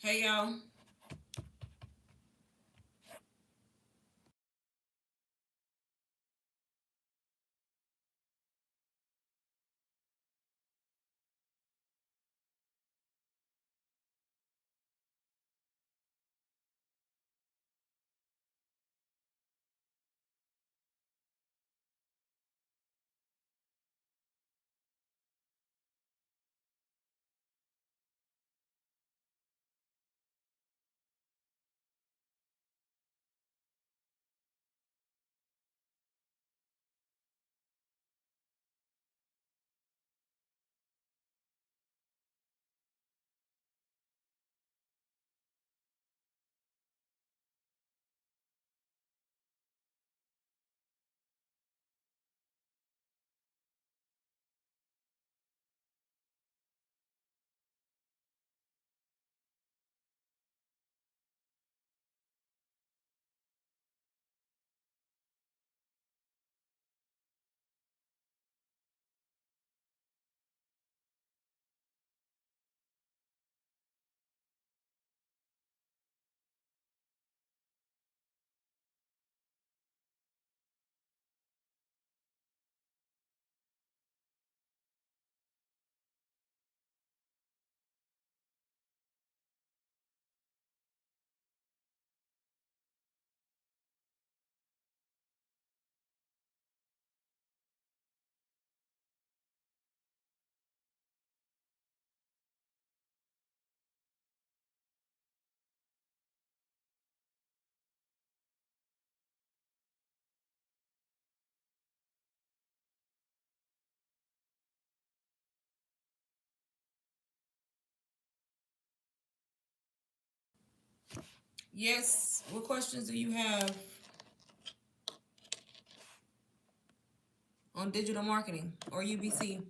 Hey y'all. Yes. What questions do you have on digital marketing or UBC?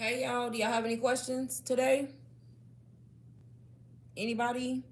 Hey y'all, do y'all have any questions today? Anybody?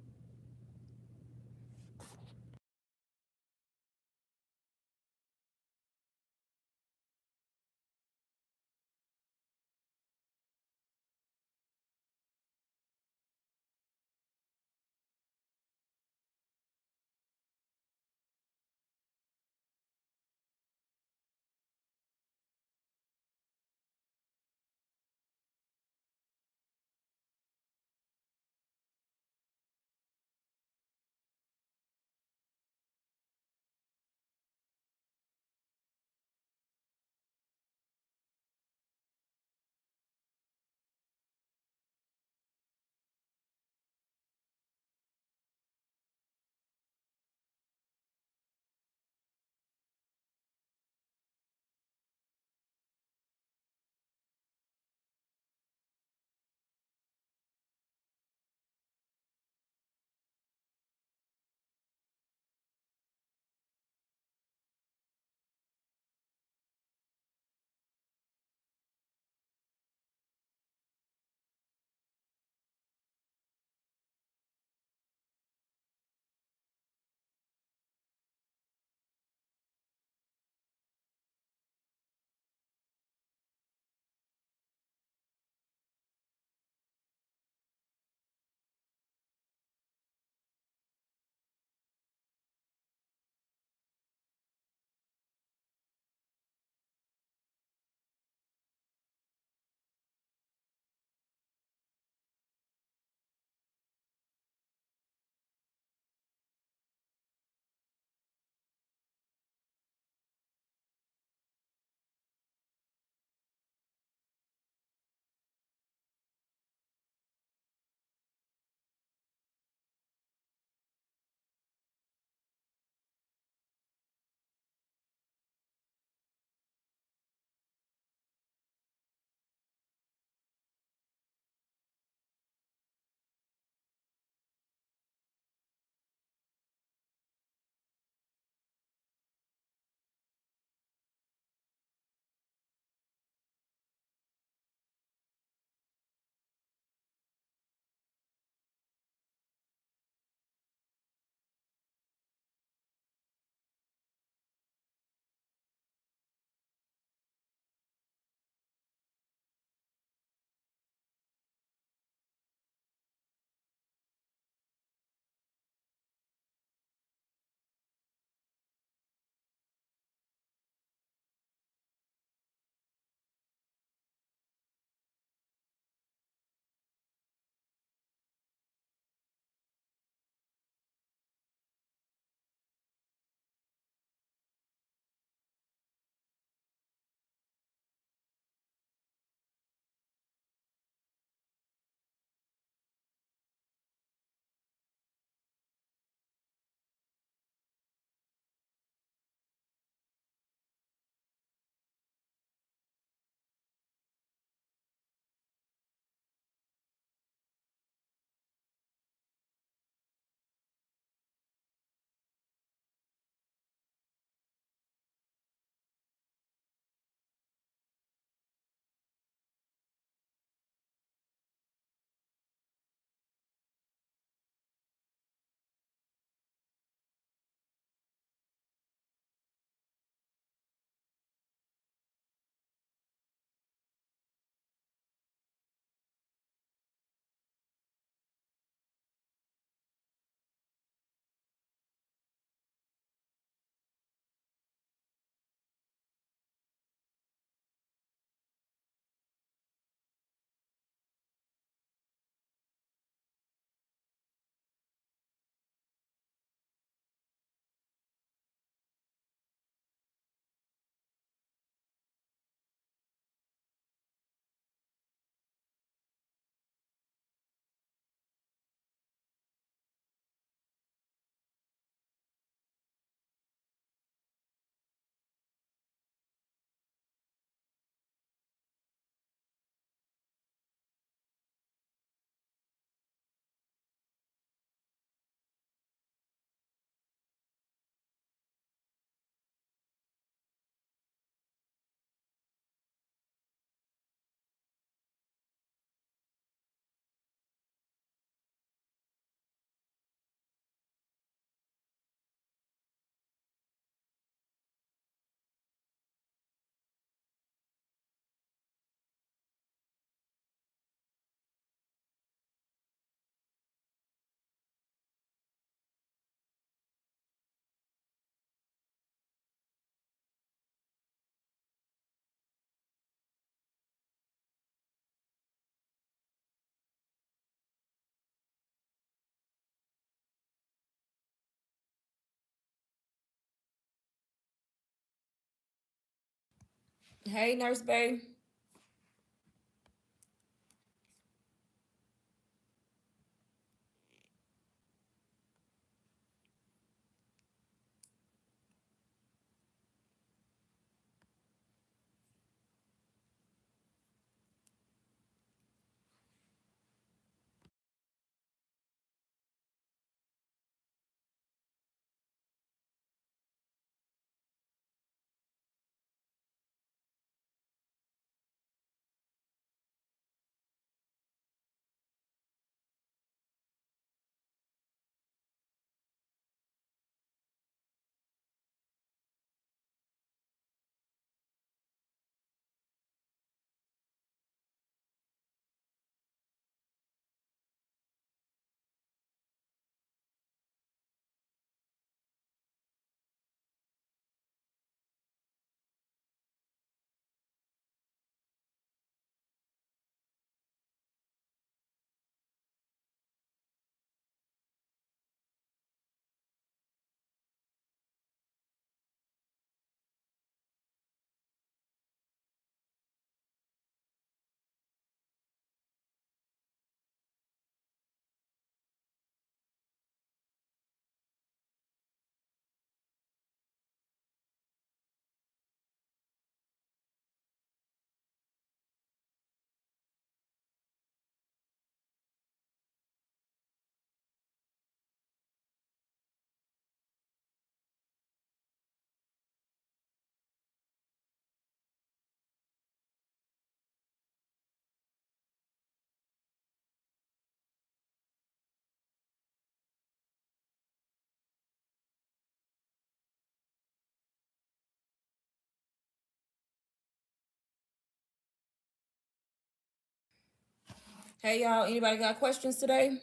Hey, Nurse Bay. Hey, y'all. Anybody got questions today?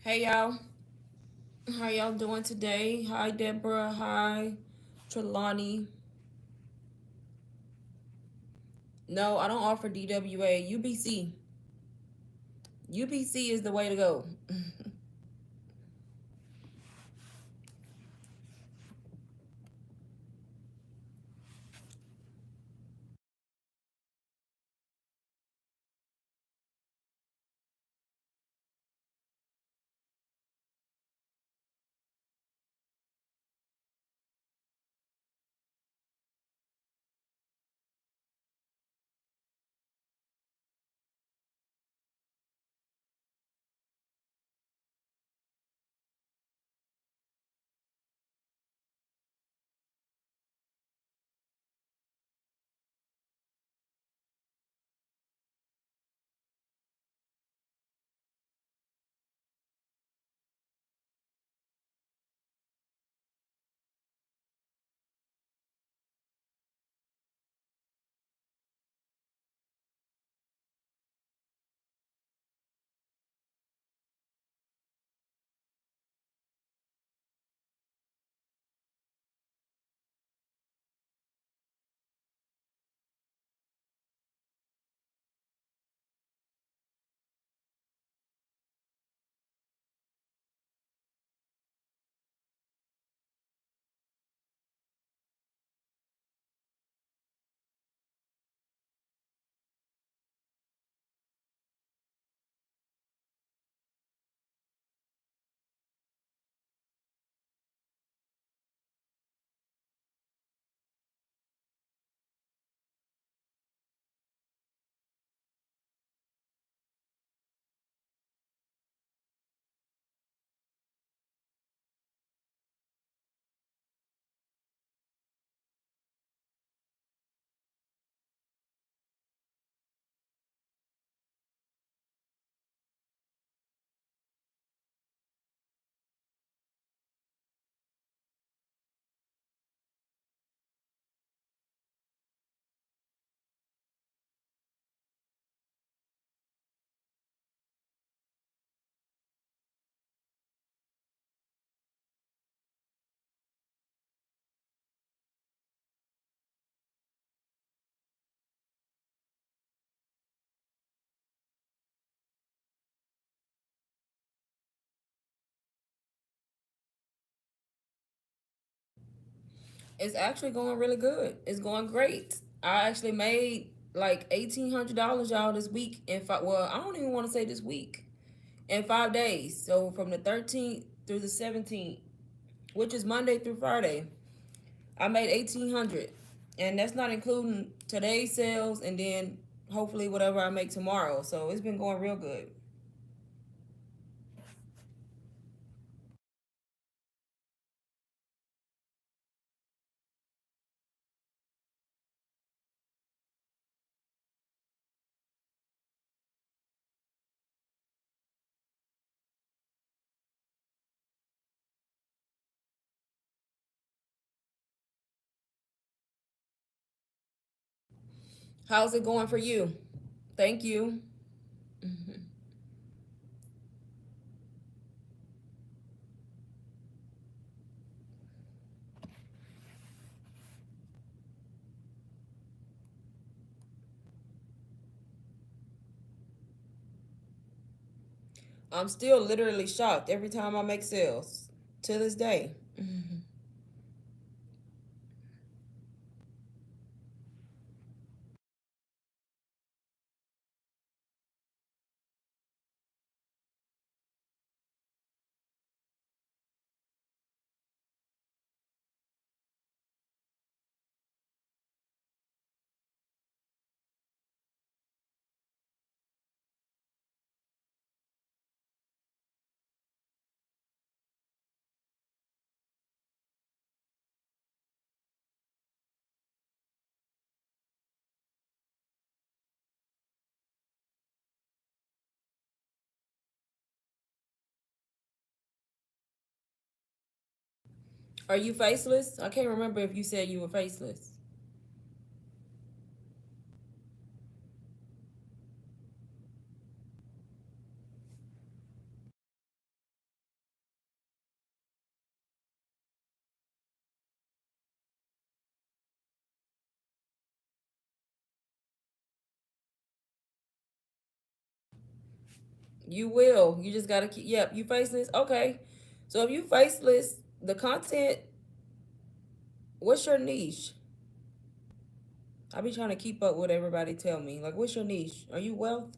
Hey y'all, how y'all doing today? Hi Deborah, hi Trelawney. No, I don't offer DWA. UBC. UBC is the way to go. It's actually going really good. It's going great. I actually made like $1,800, y'all, this week in five. Well, I don't even want to say this week, in 5 days. So from the 13th through the 17th, which is Monday through Friday, I made 1,800, and that's not including today's sales and then hopefully whatever I make tomorrow. So it's been going real good. How's it going for you? Thank you. I'm still literally shocked every time I make sales to this day. Are you faceless? I can't remember if you said you were faceless. You will. You just gotta keep. Yep. You faceless. Okay. So if you faceless, the content. What's your niche? I be trying to keep up with everybody. Tell me, like, what's your niche? Are you wealth?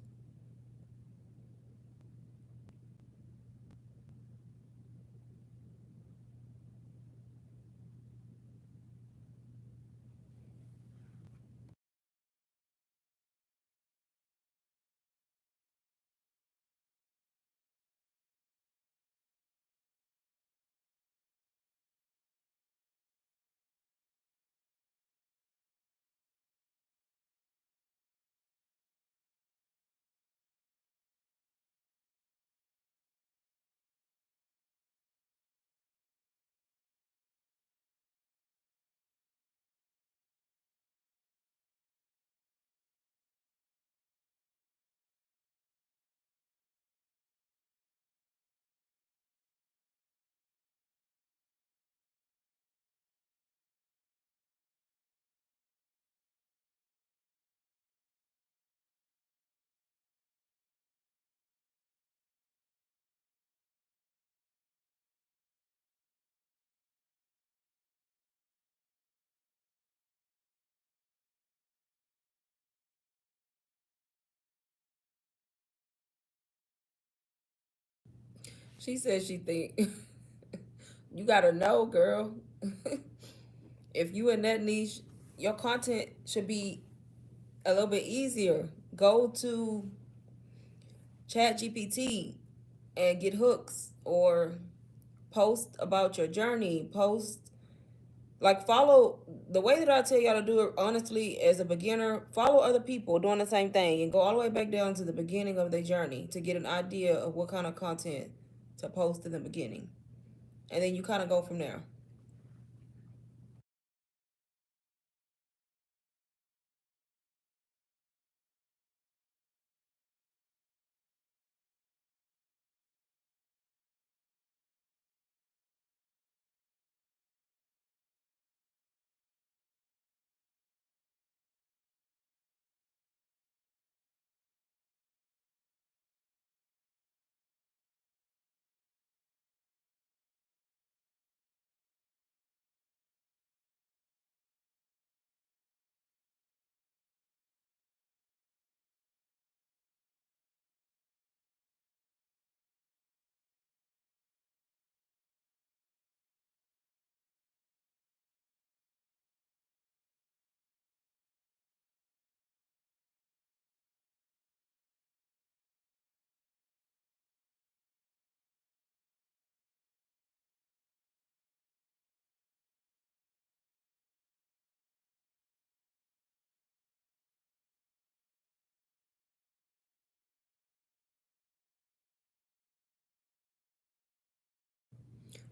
She says she think you gotta know, girl. If you in that niche, your content should be a little bit easier. Go to Chat GPT and get hooks, or post about your journey. Post, like, follow the way that I tell y'all to do it. Honestly, as a beginner, follow other people doing the same thing and go all the way back down to the beginning of their journey to get an idea of what kind of content to post in the beginning, and then you kind of go from there.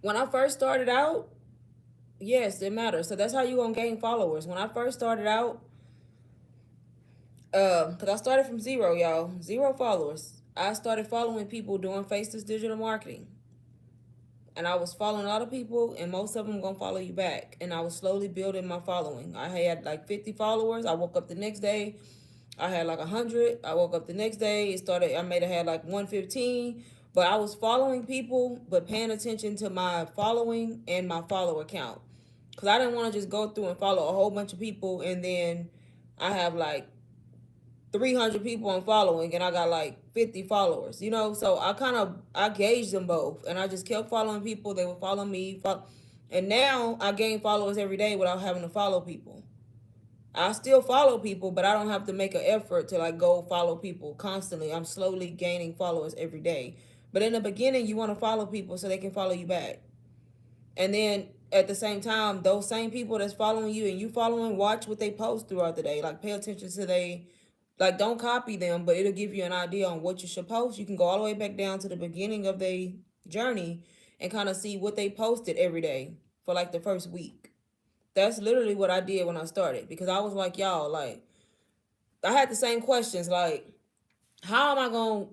When I first started out, yes, it matters. So that's how you gonna gain followers. When I first started out, because I started from zero, y'all, 0 followers. I started following people doing faceless digital marketing, and I was following a lot of people, and most of them gonna follow you back. And I was slowly building my following. I had like 50 followers. I woke up the next day, I had like 100. I woke up the next day, it started. I made it had like 115. But I was following people, but paying attention to my following and my follower count, because I didn't want to just go through and follow a whole bunch of people, and then I have like 300 people I'm following and I got like 50 followers, So I gauged them both, and I just kept following people. They would follow me. And now I gain followers every day without having to follow people. I still follow people, but I don't have to make an effort to like go follow people constantly. I'm slowly gaining followers every day. But in the beginning, you want to follow people so they can follow you back. And then at the same time, those same people that's following you and you following, watch what they post throughout the day. Like, pay attention to they, like, don't copy them, but it'll give you an idea on what you should post. You can go all the way back down to the beginning of their journey and kind of see what they posted every day for like the first week. That's literally what I did when I started, because I was like, y'all, like, I had the same questions, like, how am I gonna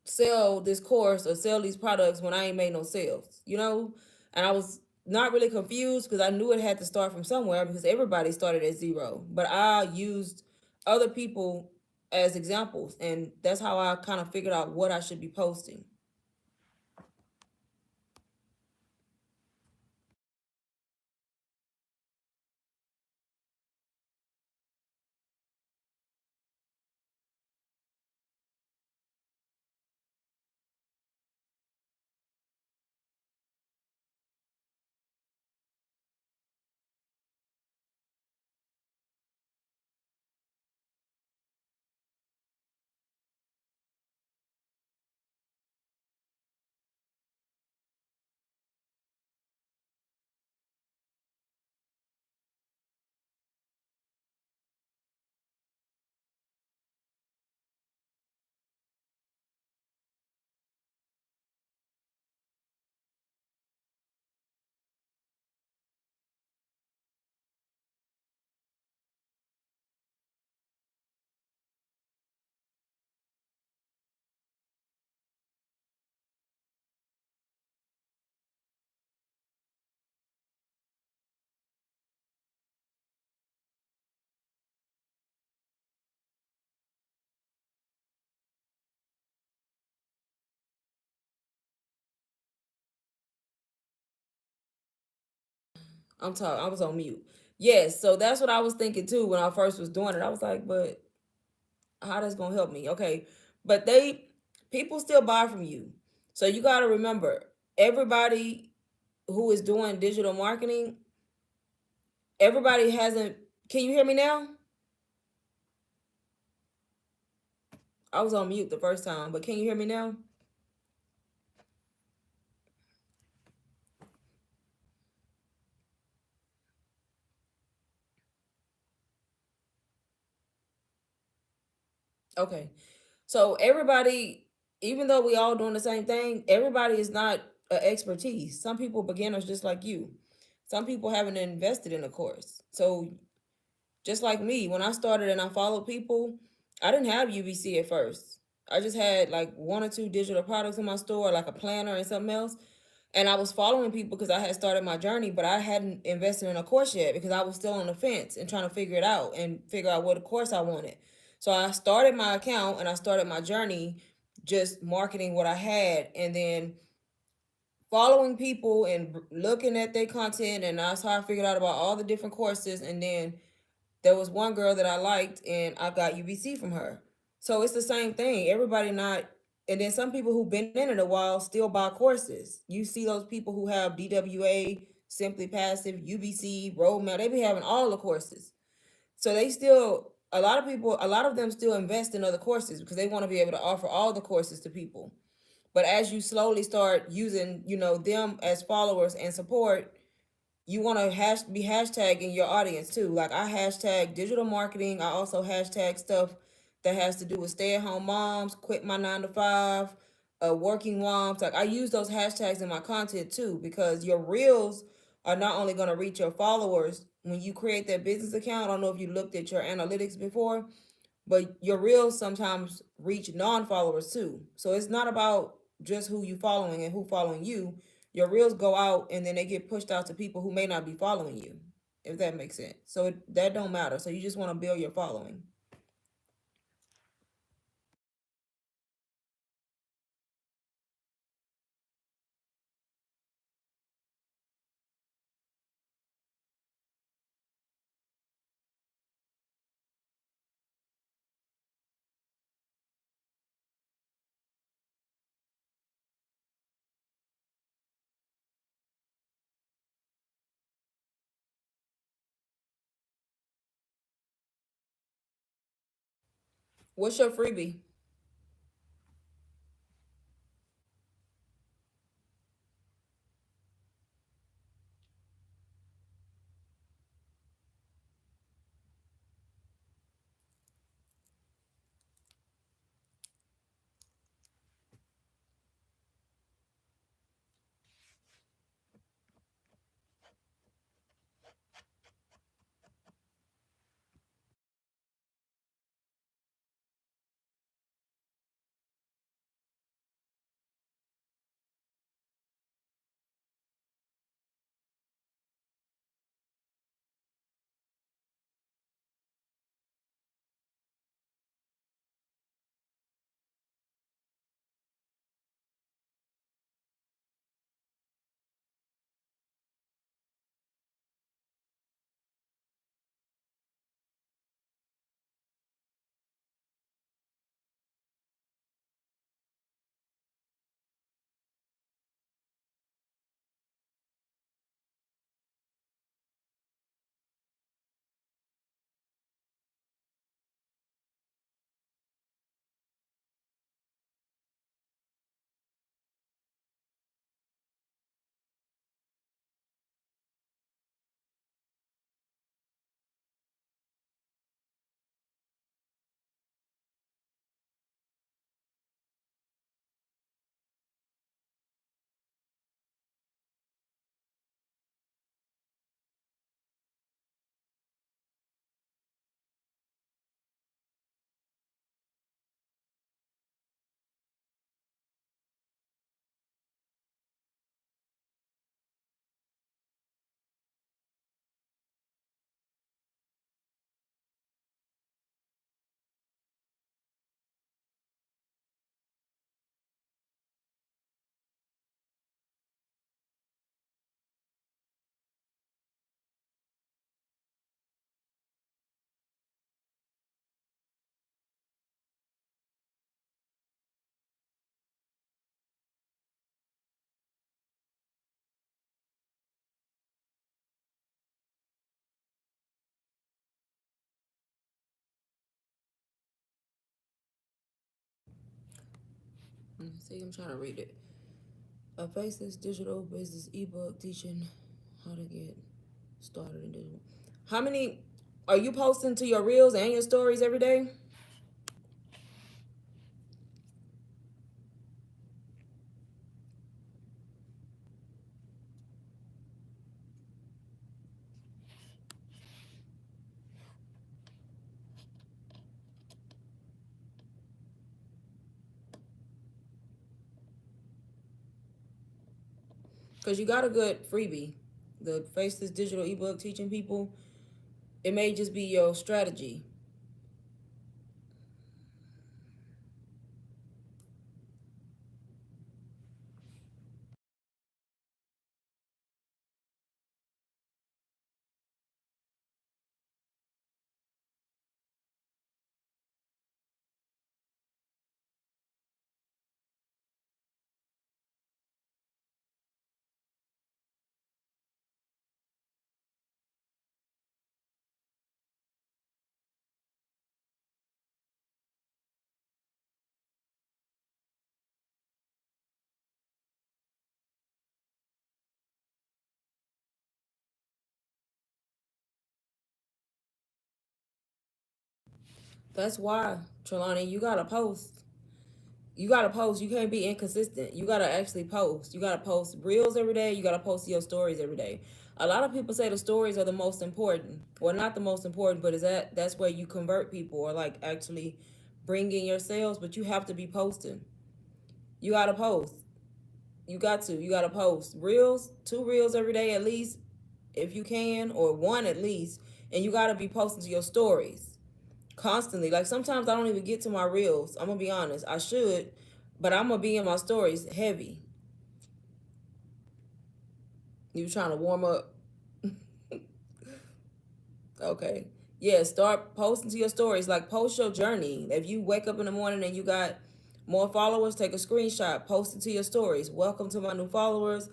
sell this course or sell these products when I ain't made no sales? And I was not really confused because I knew it had to start from somewhere, because everybody started at zero. But I used other people as examples, and that's how I kind of figured out what I should be posting. I'm talking. I was on mute. Yes, so that's what I was thinking too when I first was doing it. I was like, but how that's gonna help me? Okay, but people still buy from you, so you got to remember everybody who is doing digital marketing. Everybody hasn't. Can you hear me now? I was on mute the first time, but can you hear me now? Okay. So everybody, even though we all doing the same thing, everybody is not a expertise. Some people beginners just like you. Some people haven't invested in a course. So just like me, when I started and I followed people, I didn't have UBC at first. I just had like one or two digital products in my store, like a planner and something else. And I was following people because I had started my journey, but I hadn't invested in a course yet because I was still on the fence and trying to figure it out and figure out what course I wanted. So I started my account and I started my journey just marketing what I had and then following people and looking at their content. And that's how I figured out about all the different courses. And then there was one girl that I liked and I got UBC from her. So it's the same thing. Everybody not, and then some people who've been in it a while still buy courses. You see those people who have DWA, Simply Passive, UBC, Roadmap, they be having all the courses. So they still, a lot of them still invest in other courses because they want to be able to offer all the courses to people. But as you slowly start using, them as followers and support, you want to be hashtagging your audience too. Like I hashtag digital marketing. I also hashtag stuff that has to do with stay-at-home moms, quit my 9 to 5, working moms. Like I use those hashtags in my content too because your reels are not only going to reach your followers when you create that business account. I don't know if you looked at your analytics before, but your reels sometimes reach non-followers too. So it's not about just who you following and who following you. Your reels go out and then they get pushed out to people who may not be following you, if that makes sense. So that don't matter. So you just want to build your following. What's your freebie? See, I'm trying to read it. A faceless digital business ebook teaching how to get started in digital. How many are you posting to your reels and your stories every day? Because you got a good freebie. The faceless digital ebook teaching people. It may just be your strategy. That's why, Trelawney, you gotta post. You gotta post. You can't be inconsistent. You gotta actually post. You gotta post reels every day. You gotta post your stories every day. A lot of people say the stories are the most important. Well, not the most important, but is that's where you convert people or like actually bring in your sales. But you have to be posting. You gotta post. You got to. You gotta post reels, 2 reels every day at least, if you can, or one at least. And you gotta be posting to your stories constantly. Like sometimes I don't even get to my reels. I'm gonna be honest. I should, but I'm gonna be in my stories heavy. You trying to warm up? Okay. Yeah, start posting to your stories. Like post your journey. If you wake up in the morning and you got more followers, take a screenshot, post it to your stories. Welcome to my new followers.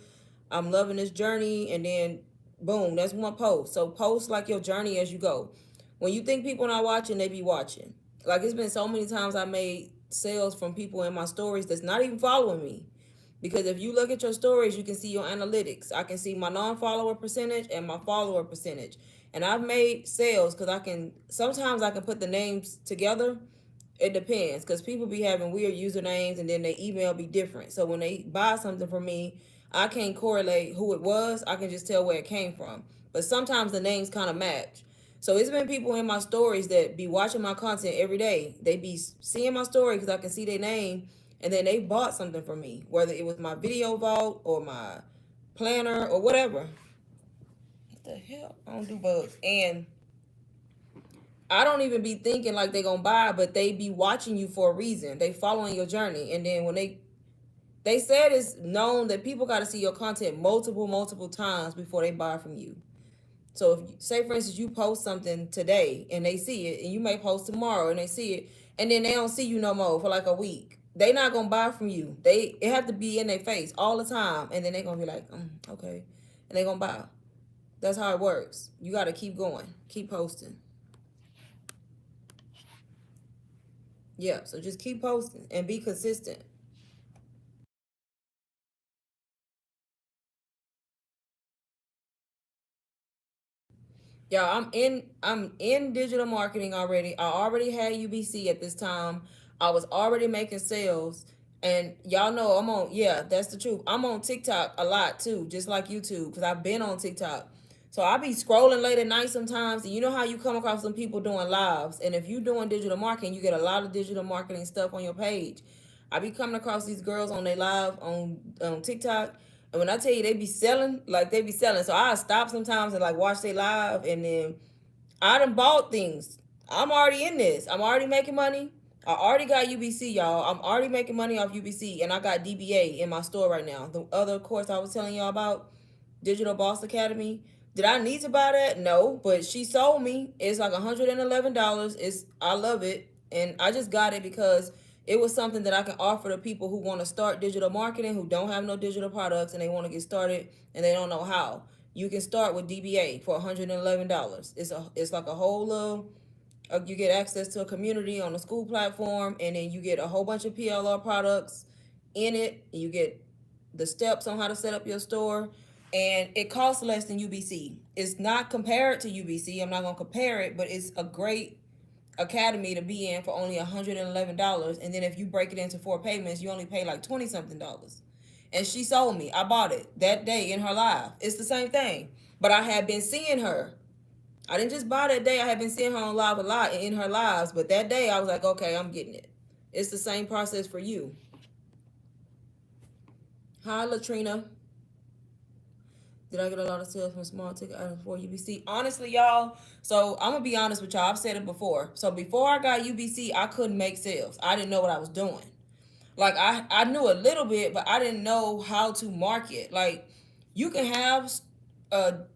I'm loving this journey. And then boom, that's one post. So post like your journey as you go. When you think people not watching, they be watching. Like it's been so many times I made sales from people in my stories that's not even following me. Because if you look at your stories, you can see your analytics. I can see my non-follower percentage and my follower percentage. And I've made sales because sometimes I can put the names together. It depends because people be having weird usernames and then their email be different. So when they buy something from me, I can't correlate who it was. I can just tell where it came from. But sometimes the names kind of match. So it's been people in my stories that be watching my content every day. They be seeing my story because I can see their name, and then they bought something from me, whether it was my video vault or my planner or whatever. What the hell? I don't do bugs. And I don't even be thinking like they gonna buy, but they be watching you for a reason. They following your journey, and then when they said it's known that people got to see your content multiple times before they buy from you. So if say for instance you post something today and they see it, and you may post tomorrow and they see it, and then they don't see you no more for like a week, they not gonna buy from you. It have to be in their face all the time, and then they gonna be like, okay, and they gonna buy. That's how it works. You got to keep going, keep posting. Yeah, so just keep posting and be consistent. Yeah, I'm in digital marketing already. I already had UBC at this time. I was already making sales. And y'all know I'm on, yeah, that's the truth. I'm on TikTok a lot too, just like YouTube, because I've been on TikTok. So I be scrolling late at night sometimes, and you know how you come across some people doing lives. And if you doing digital marketing, you get a lot of digital marketing stuff on your page. I be coming across these girls on their live on TikTok, and when I tell you they be selling, like they be selling. So I stop sometimes and like watch they live, and then I done bought things. I'm already in this. I'm already making money. I already got UBC, y'all. I'm already making money off UBC, and I got DBA in my store right now. The other course I was telling y'all about, Digital Boss Academy. Did I need to buy that? No, but she sold me. It's like $111. I love it, and I just got it because it was something that I can offer to people who want to start digital marketing, who don't have no digital products, and they want to get started and they don't know how. You can start with DBA for $111. It's like a whole little. You get access to a community on a school platform, and then you get a whole bunch of PLR products. in it. You get the steps on how to set up your store, and it costs less than UBC. It's not compared to UBC. I'm not gonna compare it, but it's a great academy to be in for only $111. And then if you break it into 4 payments, you only pay like 20 something dollars. And she sold me. I bought it that day in her live. It's the same thing. But I had been seeing her. I didn't just buy that day. I had been seeing her on live a lot in her lives. But that day I was like, okay, I'm getting it. It's the same process for you. Hi, Latrina. Did I get a lot of sales from small ticket items for UBC? Honestly, y'all, so I'm gonna be honest with y'all. I've said it before. So before I got UBC, I couldn't make sales. I didn't know what I was doing. Like I knew a little bit, but I didn't know how to market. Like you can have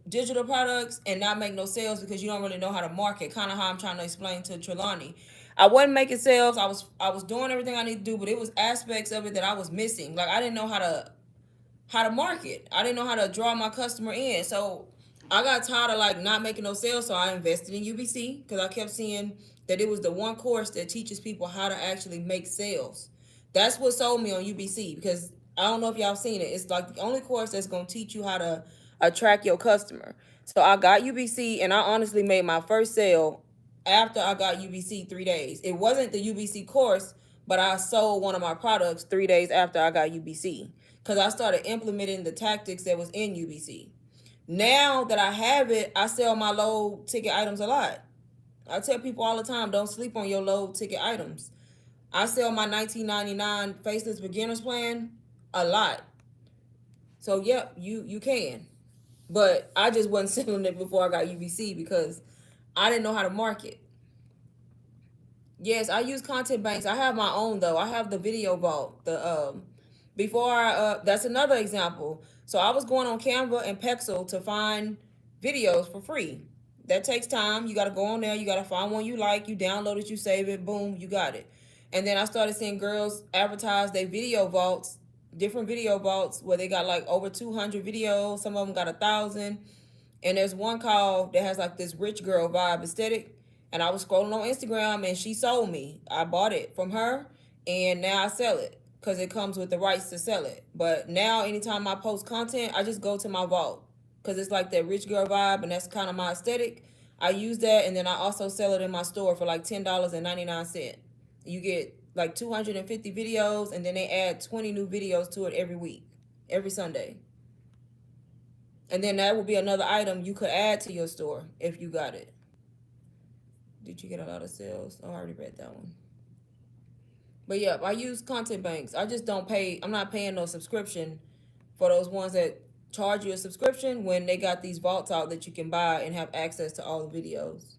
digital products and not make no sales because you don't really know how to market. Kind of how I'm trying to explain to Trelawney. I wasn't making sales. I was doing everything I need to do, but it was aspects of it that I was missing. Like I didn't know how to market. I didn't know how to draw my customer in. So I got tired of like not making no sales. So I invested in UBC because I kept seeing that it was the one course that teaches people how to actually make sales. That's what sold me on UBC because I don't know if y'all seen it. It's like the only course that's gonna teach you how to attract your customer. So I got UBC and I honestly made my first sale after I got UBC 3 days. It wasn't the UBC course, but I sold one of my products 3 days after I got UBC because I started implementing the tactics that was in UBC. Now that I have it, I sell my low ticket items a lot. I tell people all the time, don't sleep on your low ticket items. I sell my 1999 Faceless Beginners Plan a lot. So yep, you can. But I just wasn't selling it before I got UBC because I didn't know how to market. Yes, I use content banks. I have my own though. I have the video vault. The before I that's another example. So I was going on Canva and Pexel to find videos for free. That takes time. You got to go on there. You got to find one you like. You download it. You save it. Boom, you got it. And then I started seeing girls advertise their video vaults, different video vaults where they got like over 200 videos. Some of them got 1,000. And there's one called that has like this rich girl vibe aesthetic. And I was scrolling on Instagram and she sold me. I bought it from her and now I sell it because it comes with the rights to sell it. But now anytime I post content, I just go to my vault because it's like that rich girl vibe and that's kind of my aesthetic. I use that and then I also sell it in my store for like $10.99. You get like 250 videos and then they add 20 new videos to it every week, every Sunday. And then that would be another item you could add to your store if you got it. Did you get a lot of sales? Oh, I already read that one. But yeah, I use content banks. I just don't pay. I'm not paying no subscription for those ones that charge you a subscription when they got these vaults out that you can buy and have access to all the videos.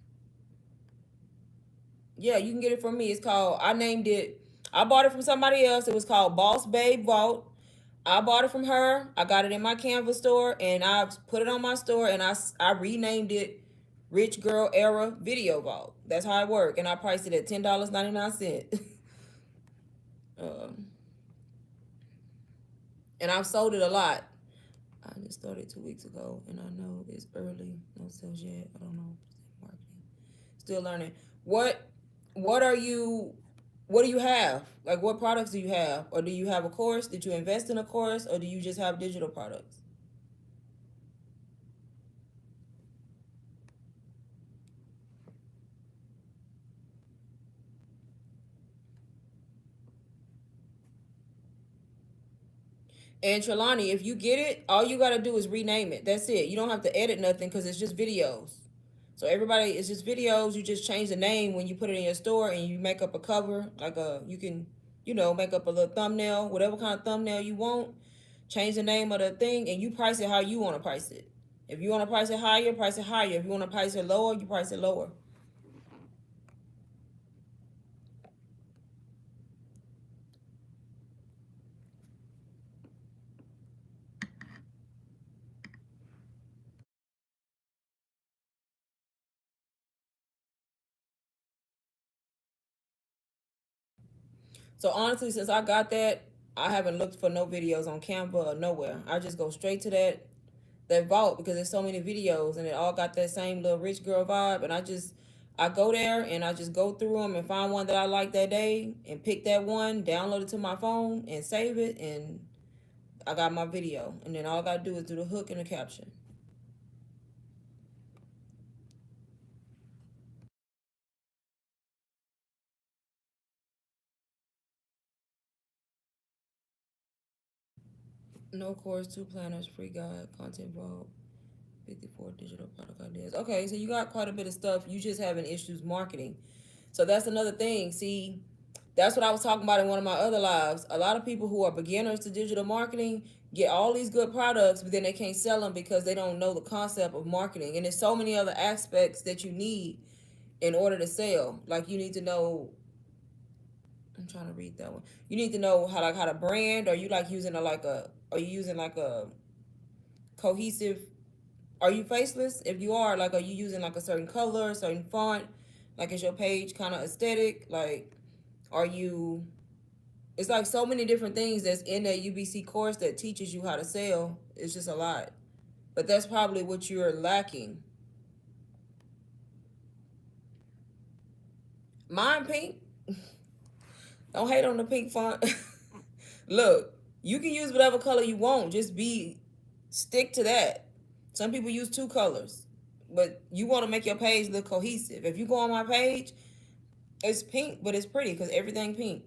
Yeah, you can get it from me. It's called, I named it, I bought it from somebody else. It was called Boss Babe Vault. I bought it from her. I got it in my Canva store and I put it on my store and I renamed it Rich Girl Era Video Vault. That's how it worked. And I priced it at $10.99. um, and I've sold it a lot. I just started 2 weeks ago and I know it's early. No sales yet. I don't know. Marketing. Still learning. What are you what do you have? Like what products do you have? Or do you have a course? Did you invest in a course or do you just have digital products? And Trelawney, if you get it, all you gotta do is rename it. That's it. You don't have to edit nothing because it's just videos. So everybody, it's just videos. You just change the name when you put it in your store and you make up a cover. Like you can, make up a little thumbnail, whatever kind of thumbnail you want. Change the name of the thing and you price it how you want to price it. If you want to price it higher, price it higher. If you want to price it lower, you price it lower. So honestly, since I got that, I haven't looked for no videos on Canva or nowhere. I just go straight to that vault because there's so many videos and it all got that same little rich girl vibe. And I go there and I just go through them and find one that I like that day and pick that one, download it to my phone and save it, and I got my video. And then all I gotta do is do the hook and the caption. No course, 2 planners, free guide, content vault, 54 digital product ideas. Okay, so you got quite a bit of stuff. You just having issues marketing. So that's another thing. See, that's what I was talking about in one of my other lives. A lot of people who are beginners to digital marketing get all these good products, but then they can't sell them because they don't know the concept of marketing. And there's so many other aspects that you need in order to sell. Like you need to know. I'm trying to read that one. You need to know how to brand. Are you like using a like a? Are you using like a cohesive? Are you faceless? If you are, like, are you using like a certain color, a certain font? Like, is your page kind of aesthetic? Like, are you? It's like so many different things that's in that UBC course that teaches you how to sell. It's just a lot, but that's probably what you're lacking. Mine pink. Don't hate on the pink font. Look, you can use whatever color you want. Just be stick to that. Some people use 2 colors, but you want to make your page look cohesive. If you go on my page, it's pink, but it's pretty because everything pink.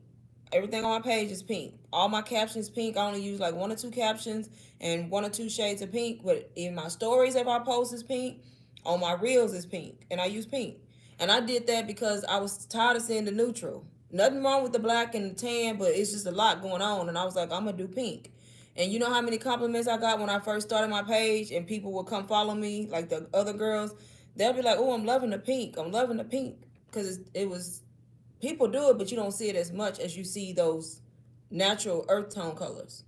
Everything on my page is pink. All my captions pink. I only use like 1 or 2 captions and 1 or 2 shades of pink. But in my stories, if I post, is pink. On my reels, is pink, and I use pink. And I did that because I was tired of seeing the neutral. Nothing wrong with the black and the tan, but it's just a lot going on. And I was like, I'm gonna do pink. And you know how many compliments I got when I first started my page, and people would come follow me, like the other girls. They'll be like, "Oh, I'm loving the pink. I'm loving the pink," because it was people do it, but you don't see it as much as you see those natural earth tone colors.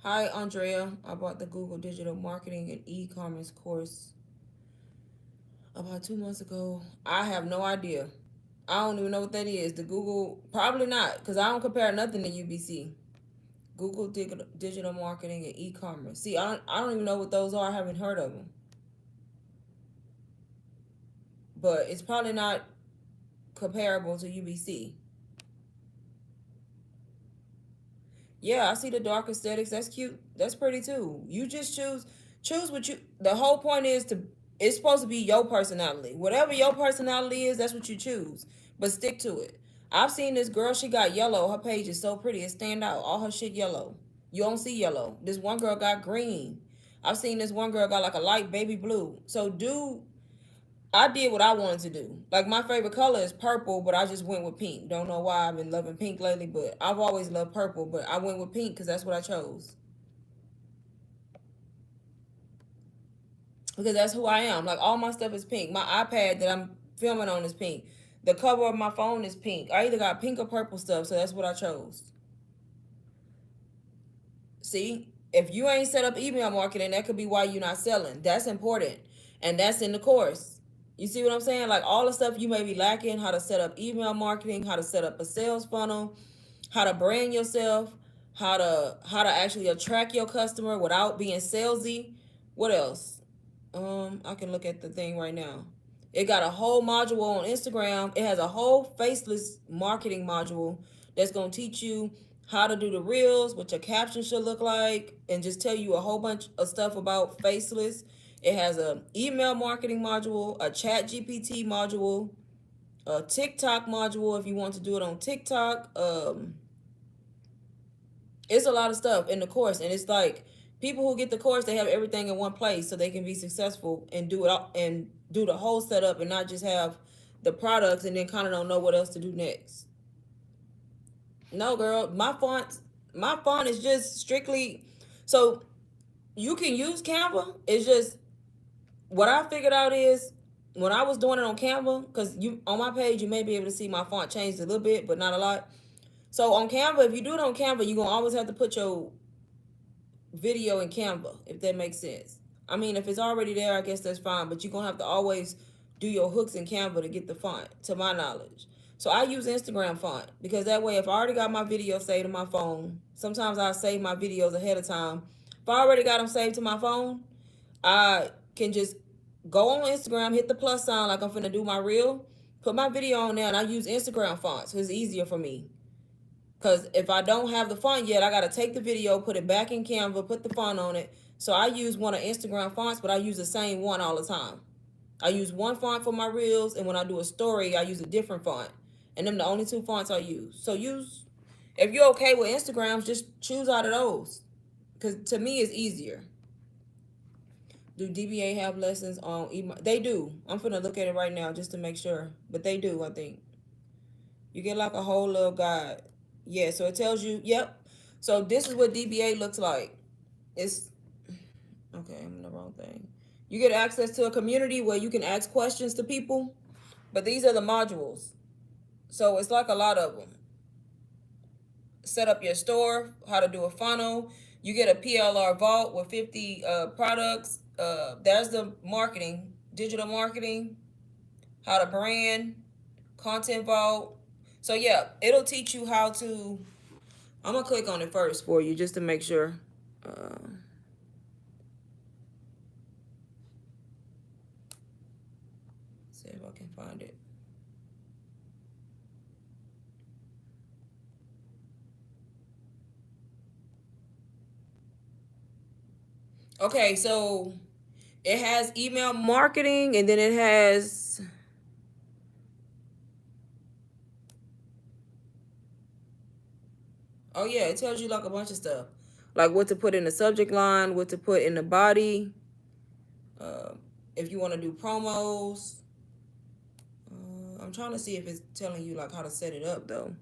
Hi, Andrea. I bought the Google Digital Marketing and E-commerce course about 2 months ago. I have no idea. I don't even know what that is. The Google, probably not, because I don't compare nothing to UBC. Google Digital Marketing and E-commerce. See, I don't even know what those are. I haven't heard of them. But it's probably not comparable to UBC. Yeah, I see the dark aesthetics. That's cute. That's pretty too. You just choose what you. The whole point is to. It's supposed to be your personality. Whatever your personality is, that's what you choose. But stick to it. I've seen this girl. She got yellow. Her page is so pretty. It stand out. All her shit yellow. You don't see yellow. This one girl got green. I've seen this one girl got like a light baby blue. So I did what I wanted to do. Like my favorite color is purple, but I just went with pink. Don't know why I've been loving pink lately, but I've always loved purple, but I went with pink because that's what I chose. Because that's who I am. Like all my stuff is pink. My iPad that I'm filming on is pink. The cover of my phone is pink. I either got pink or purple stuff, so that's what I chose. See, if you ain't set up email marketing, that could be why you're not selling. That's important. And that's in the course. You see what I'm saying? Like all the stuff you may be lacking, how to set up email marketing, how to set up a sales funnel, how to brand yourself, how to actually attract your customer without being salesy. What else? I can look at the thing right now. It got a whole module on Instagram. It has a whole faceless marketing module that's gonna teach you how to do the reels, what your caption should look like, and just tell you a whole bunch of stuff about faceless. It has a email marketing module, a chat GPT module, a TikTok module if you want to do it on TikTok. It's a lot of stuff in the course, and it's like people who get the course, they have everything in one place so they can be successful and do it all, and do the whole setup and not just have the products and then kind of don't know what else to do next. No, girl, my font is just strictly so you can use Canva. It's just what I figured out is when I was doing it on Canva, because you on my page you may be able to see my font changed a little bit, but not a lot. So on Canva, if you do it on Canva, you're gonna always have to put your video in Canva, if that makes sense. I mean, if it's already there, I guess that's fine, but you're gonna have to always do your hooks in Canva to get the font, to my knowledge. So I use Instagram font because that way, if I already got my video saved to my phone, sometimes I save my videos ahead of time. If I already got them saved to my phone, I can just Go on Instagram, hit the plus sign like I'm finna do my reel. Put my video on there, and I use Instagram fonts. It's easier for me. Because if I don't have the font yet, I got to take the video, put it back in Canva, put the font on it. So I use one of Instagram fonts, but I use the same one all the time. I use one font for my reels, and when I do a story, I use a different font. And them the only two fonts I use. So if you're okay with Instagrams, just choose out of those. Because to me, it's easier. Do DBA have lessons on email? They do. I'm finna look at it right now just to make sure. But they do, I think. You get like a whole little guide. Yeah, so it tells you, yep. So this is what DBA looks like. It's okay, I'm in the wrong thing. You get access to a community where you can ask questions to people, but these are the modules. So it's like a lot of them. Set up your store, how to do a funnel. You get a PLR vault with 50 products. There's the marketing, digital marketing, how to brand, content vault. So yeah, it'll teach you how to. I'm gonna click on it first for you just to make sure. See if I can find it. Okay, so it has email marketing, and then it has. Oh yeah, it tells you like a bunch of stuff, like what to put in the subject line, what to put in the body. Uh, if you want to do promos, I'm trying to see if it's telling you like how to set it up though.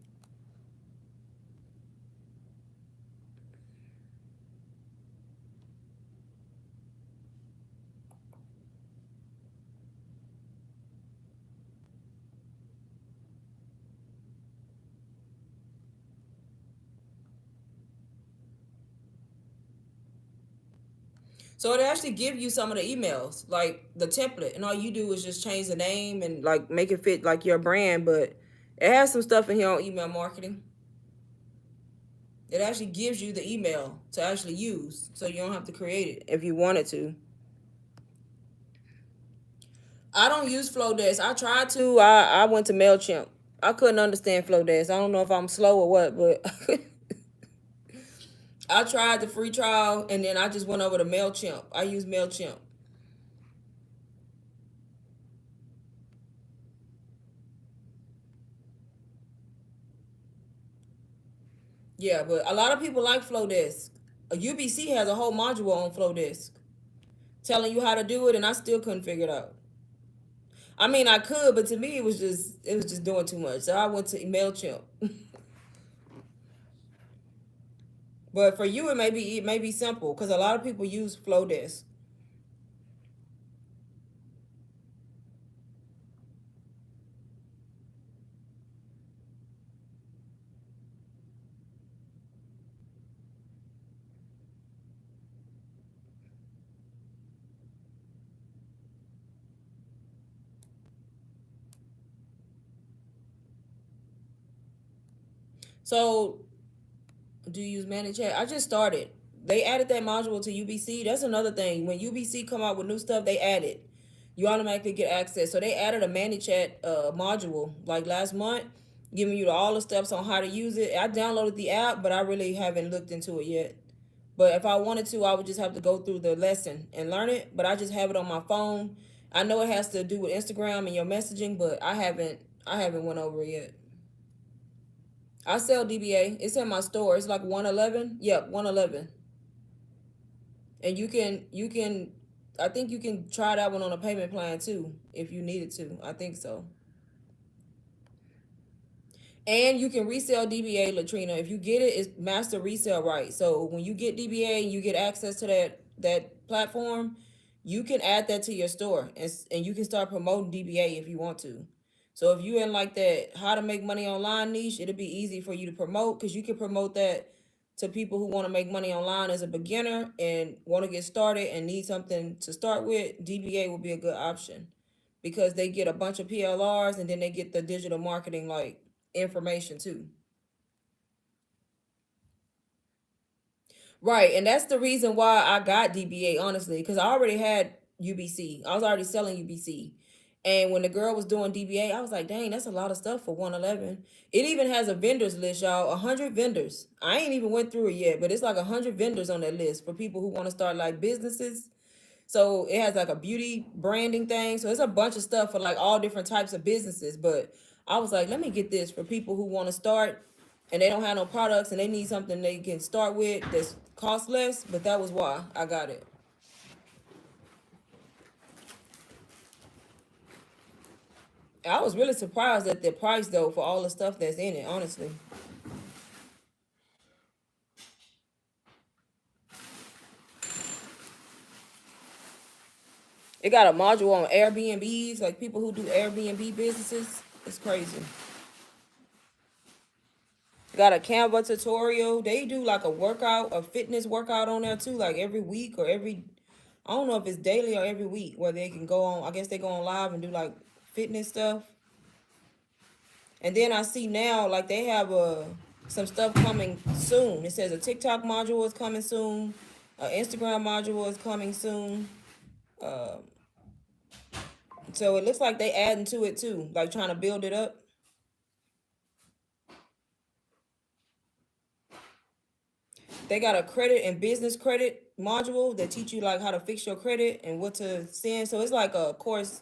So it actually give you some of the emails, like the template, and all you do is just change the name and like make it fit like your brand. But it has some stuff in here on email marketing. It actually gives you the email to actually use, so you don't have to create it if you wanted to. I don't use Flowdesk. I tried to. I went to Mailchimp. I couldn't understand Flowdesk. I don't know if I'm slow or what, but I tried the free trial and then I just went over to Mailchimp. I use Mailchimp. Yeah, but a lot of people like Flowdesk. UBC has a whole module on Flowdesk telling you how to do it, and I still couldn't figure it out. I mean, I could, but to me, it was just doing too much. So I went to Mailchimp. But for you, it may be simple because a lot of people use Flowdesk. So do you use Manage Chat? I just started. They added that module to UBC. That's another thing. When UBC come out with new stuff, they add it. You automatically get access. So they added a Manage Chat module like last month, giving you all the steps on how to use it. I downloaded the app, but I really haven't looked into it yet. But if I wanted to, I would just have to go through the lesson and learn it. But I just have it on my phone. I know it has to do with Instagram and your messaging, but I haven't went over it yet. I sell DBA. It's in my store. It's like 111. Yep, 111. And you can I think you can try that one on a payment plan too if you needed to. I think so. And you can resell DBA, Latrina. If you get it, it's master resale right. So when you get DBA and you get access to that platform, you can add that to your store and you can start promoting DBA if you want to. So if you in like that how to make money online niche, it'll be easy for you to promote because you can promote that to people who want to make money online as a beginner and want to get started and need something to start with. DBA will be a good option because they get a bunch of PLRs and then they get the digital marketing like information too. Right, and that's the reason why I got DBA honestly, because I already had UBC. I was already selling UBC. And when the girl was doing DBA, I was like, dang, that's a lot of stuff for 111. It even has a vendors list, y'all. 100 vendors. I ain't even went through it yet, but it's like 100 vendors on that list for people who want to start like businesses. So it has like a beauty branding thing. So it's a bunch of stuff for like all different types of businesses. But I was like, let me get this for people who want to start and they don't have no products and they need something they can start with that's cost less. But that was why I got it. I was really surprised at the price though for all the stuff that's in it, honestly. It got a module on Airbnbs, like people who do Airbnb businesses. It's crazy. Got a Canva tutorial. They do like a workout, a fitness workout on there too, like every week or every, I don't know if it's daily or every week where they can go on, I guess they go on live and do like fitness stuff. And then I see now like they have some stuff coming soon. It says a TikTok module is coming soon. An Instagram module is coming soon. Um, so it looks like they adding to it too, like trying to build it up. They got a credit and business credit module that teach you like how to fix your credit and what to send. So it's like a course.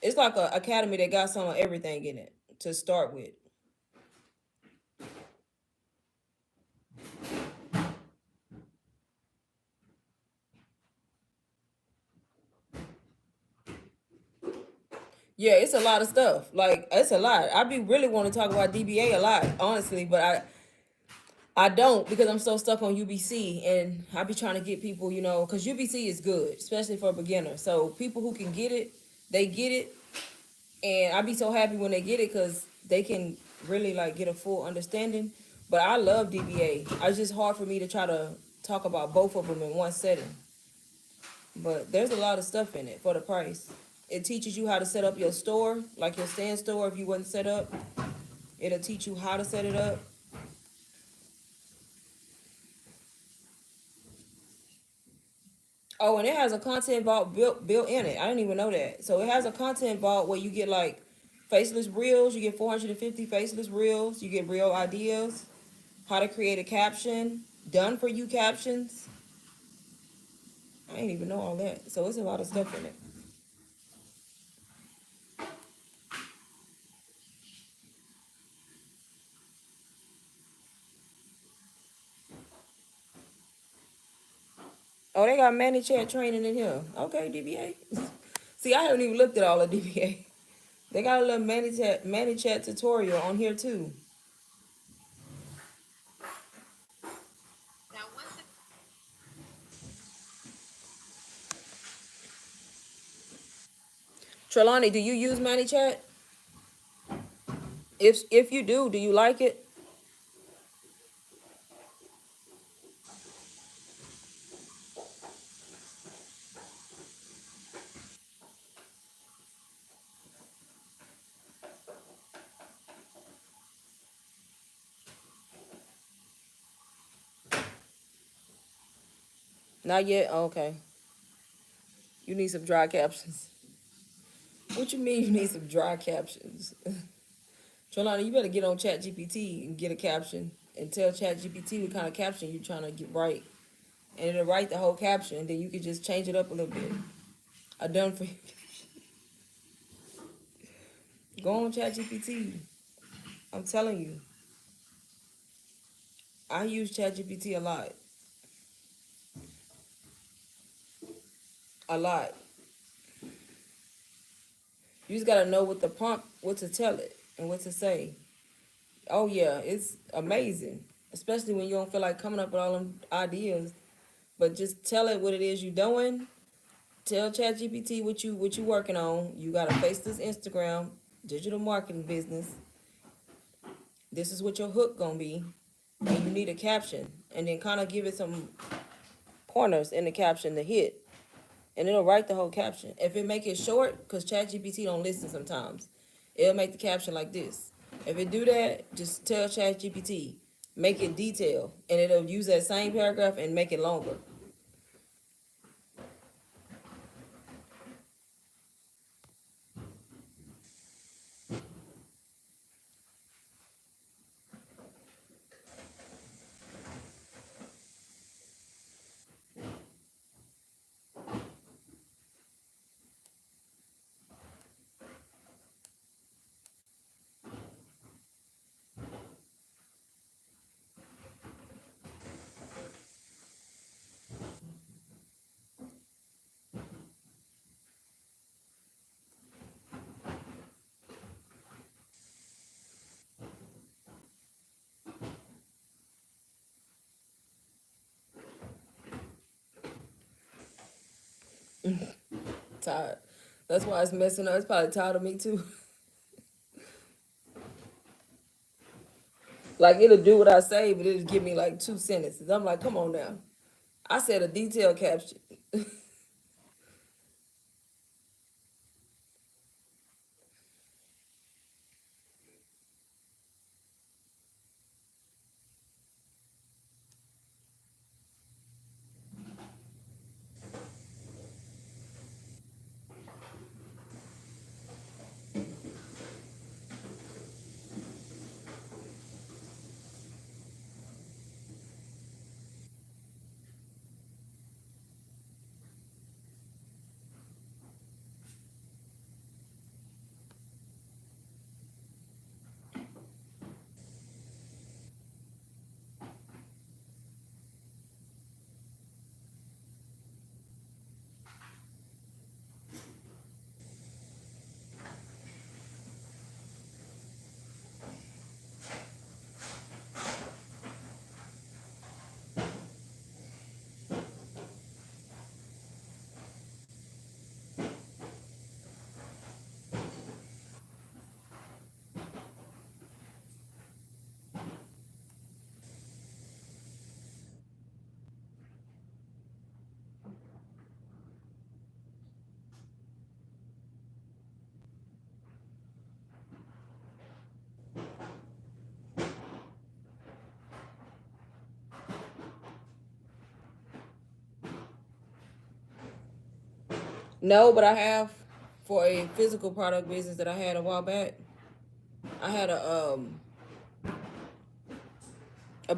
It's like a academy that got some of everything in it to start with. Yeah, it's a lot of stuff. Like it's a lot. I be really want to talk about DBA a lot, honestly, but I don't because I'm so stuck on UBC and I be trying to get people, because UBC is good, especially for a beginner. So people who can get it, they get it, and I be so happy when they get it because they can really like get a full understanding. But I love DBA. It's just hard for me to try to talk about both of them in one setting. But there's a lot of stuff in it for the price. It teaches you how to set up your store, like your stand store if you wasn't set up. It'll teach you how to set it up. Oh, and it has a content vault built in it. I didn't even know that. So it has a content vault where you get like faceless reels. You get 450 faceless reels. You get real ideas, how to create a caption, done for you captions. I didn't even know all that. So it's a lot of stuff in it. Oh, they got ManyChat training in here. Okay, DBA. See, I haven't even looked at all of DBA. They got a little ManyChat tutorial on here too. Trelawney, do you use ManyChat? If you do you like it? Not yet? Oh, okay. You need some dry captions. What you mean you need some dry captions? Trelawney, you better get on ChatGPT and get a caption and tell ChatGPT what kind of caption you're trying to get right. And it'll write the whole caption, and then you can just change it up a little bit. I done for you. Go on ChatGPT. I'm telling you. I use ChatGPT a lot. A lot. You just gotta know what the prompt, what to tell it, and what to say. Oh yeah, it's amazing. Especially when you don't feel like coming up with all them ideas. But just tell it what it is you're doing. Tell ChatGPT what you working on. You gotta face this Instagram digital marketing business. This is what your hook gonna be, and you need a caption, and then kind of give it some pointers in the caption to hit, and it'll write the whole caption. If it make it short, because ChatGPT don't listen sometimes, it'll make the caption like this. If it do that, just tell ChatGPT make it detailed, and it'll use that same paragraph and make it longer. Tired. That's why it's messing up. It's probably tired of me too. Like it'll do what I say, but it'll give me like 2 sentences. I'm like, come on now. I said a detailed caption. No, but I have for a physical product business that I had a while back. I had a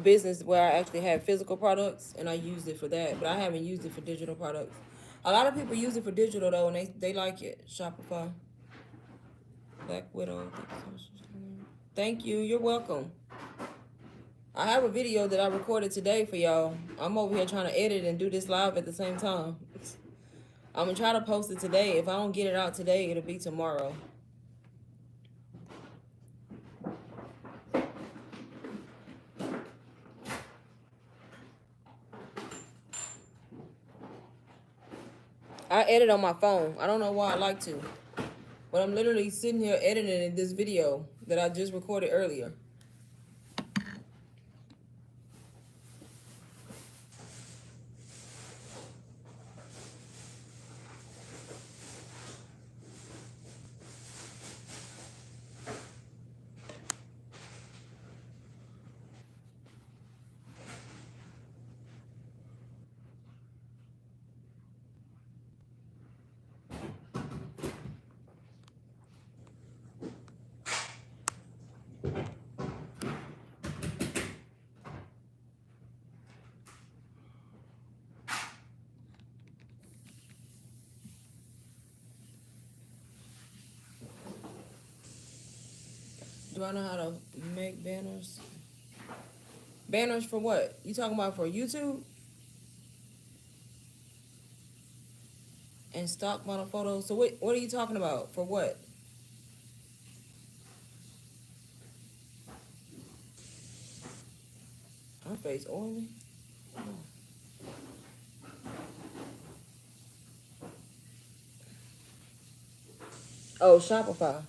business where I actually had physical products and I used it for that, but I haven't used it for digital products. A lot of people use it for digital though, and they like it. Shopify, Black Widow. Thank you. You're welcome. I have a video that I recorded today for y'all. I'm over here trying to edit and do this live at the same time. I'm gonna try to post it today. If I don't get it out today, it'll be tomorrow. I edit on my phone. I don't know why I like to, but I'm literally sitting here editing this video that I just recorded earlier. Do I know how to make banners? Banners for what? You talking about for YouTube? And stock model photos? So what are you talking about? For what? My face oily. Oh, Shopify.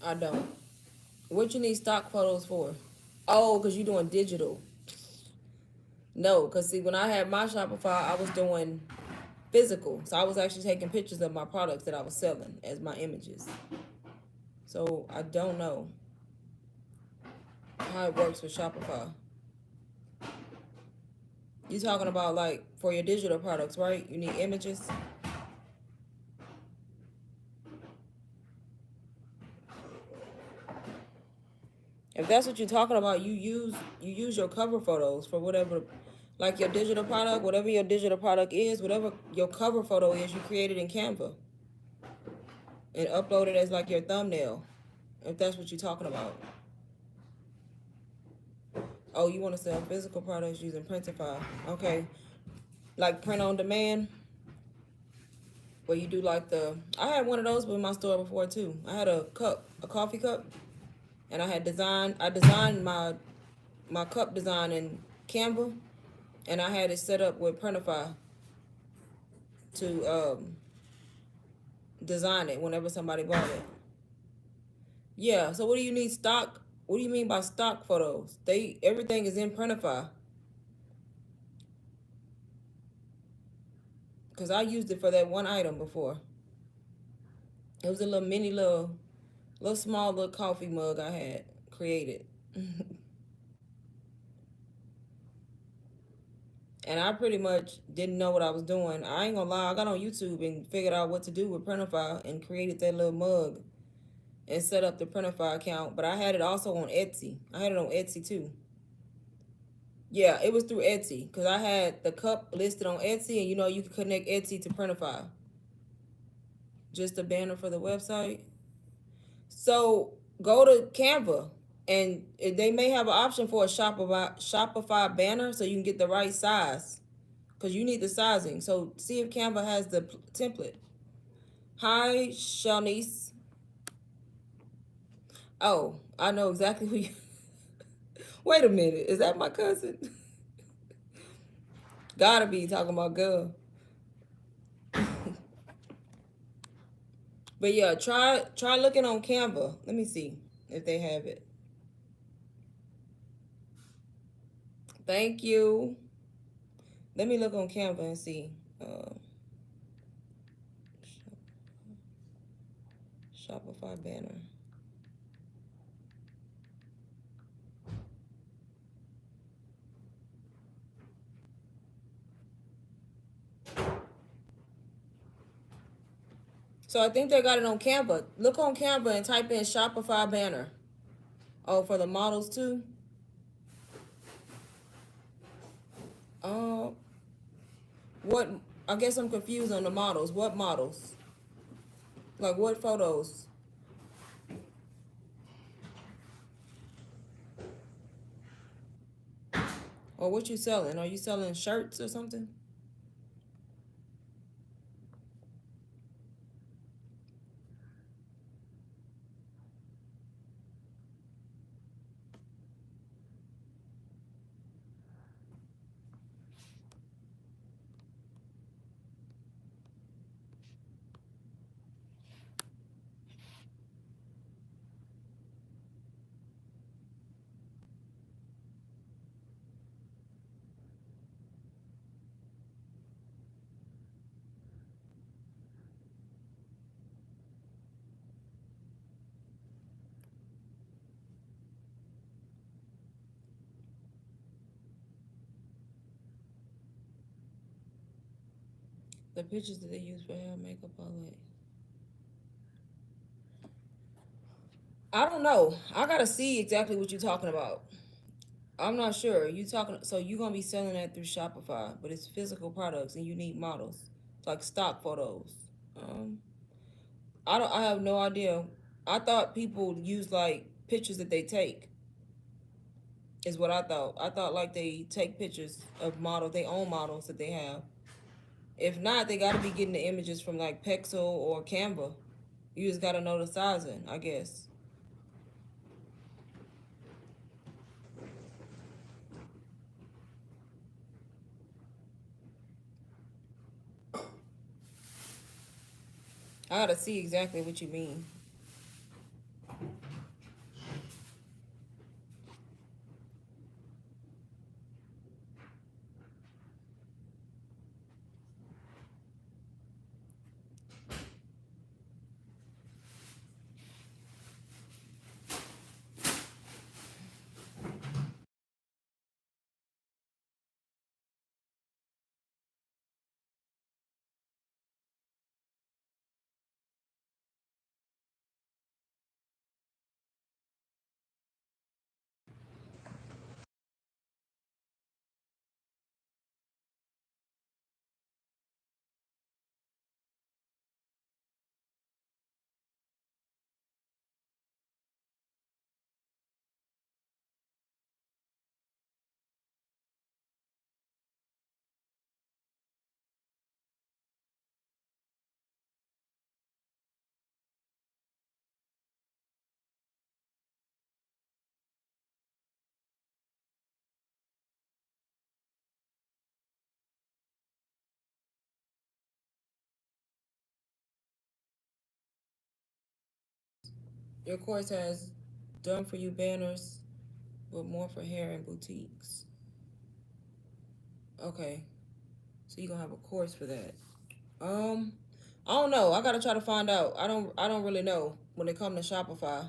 I don't. What you need stock photos for? Oh, because you're doing digital. No, because see, when I had my Shopify, I was doing physical. So I was actually taking pictures of my products that I was selling as my images. So I don't know how it works with Shopify. You talking about like for your digital products, right? You need images. If that's what you're talking about, you use your cover photos for whatever, like your digital product, whatever your digital product is, whatever your cover photo is, you create it in Canva and upload it as like your thumbnail. If that's what you're talking about. Oh, you want to sell physical products using Printify? Okay, like print on demand, where you do like I had one of those with my store before too. I had a cup, a coffee cup, and I designed my cup design in Canva, and I had it set up with Printify. to design it whenever somebody bought it. Yeah. So what do you need stock? What do you mean by stock photos? Everything is in Printify because I used it for that one item before. It was a little mini little small little coffee mug I had created. And I pretty much didn't know what I was doing. I ain't gonna lie, I got on YouTube and figured out what to do with Printify and created that little mug and set up the Printify account. But I had it also on Etsy. I had it on Etsy too. Yeah, it was through Etsy because I had the cup listed on Etsy, and you can connect Etsy to Printify. Just a banner for the website. So go to Canva, and they may have an option for a Shopify banner, so you can get the right size because you need the sizing. So see if Canva has the template. Hi, Shanice. Oh, I know exactly who you. Wait a minute, is that my cousin? Gotta be talking about girl. But yeah, try looking on Canva. Let me see if they have it. Thank you. Let me look on Canva and see. Shopify banner. So I think they got it on Canva. Look on Canva and type in Shopify banner. Oh, for the models too. Uh, what? I guess I'm confused on the models. What models? Like what photos? Or what you selling? Are you selling shirts or something? The pictures that they use for hair, makeup, all that. I don't know. I gotta see exactly what you're talking about. I'm not sure. So you're gonna be selling that through Shopify, but it's physical products and you need models. It's like stock photos. Um, I have no idea. I thought people use like pictures that they take is what I thought. I thought like they take pictures of models, their own models that they have. If not, they gotta be getting the images from like Pexel or Canva. You just gotta know the sizing, I guess. I gotta see exactly what you mean. Your course has done for you banners, but more for hair and boutiques. Okay, so you're gonna have a course for that. Um, I don't know. I gotta try to find out. I don't really know when it comes to Shopify.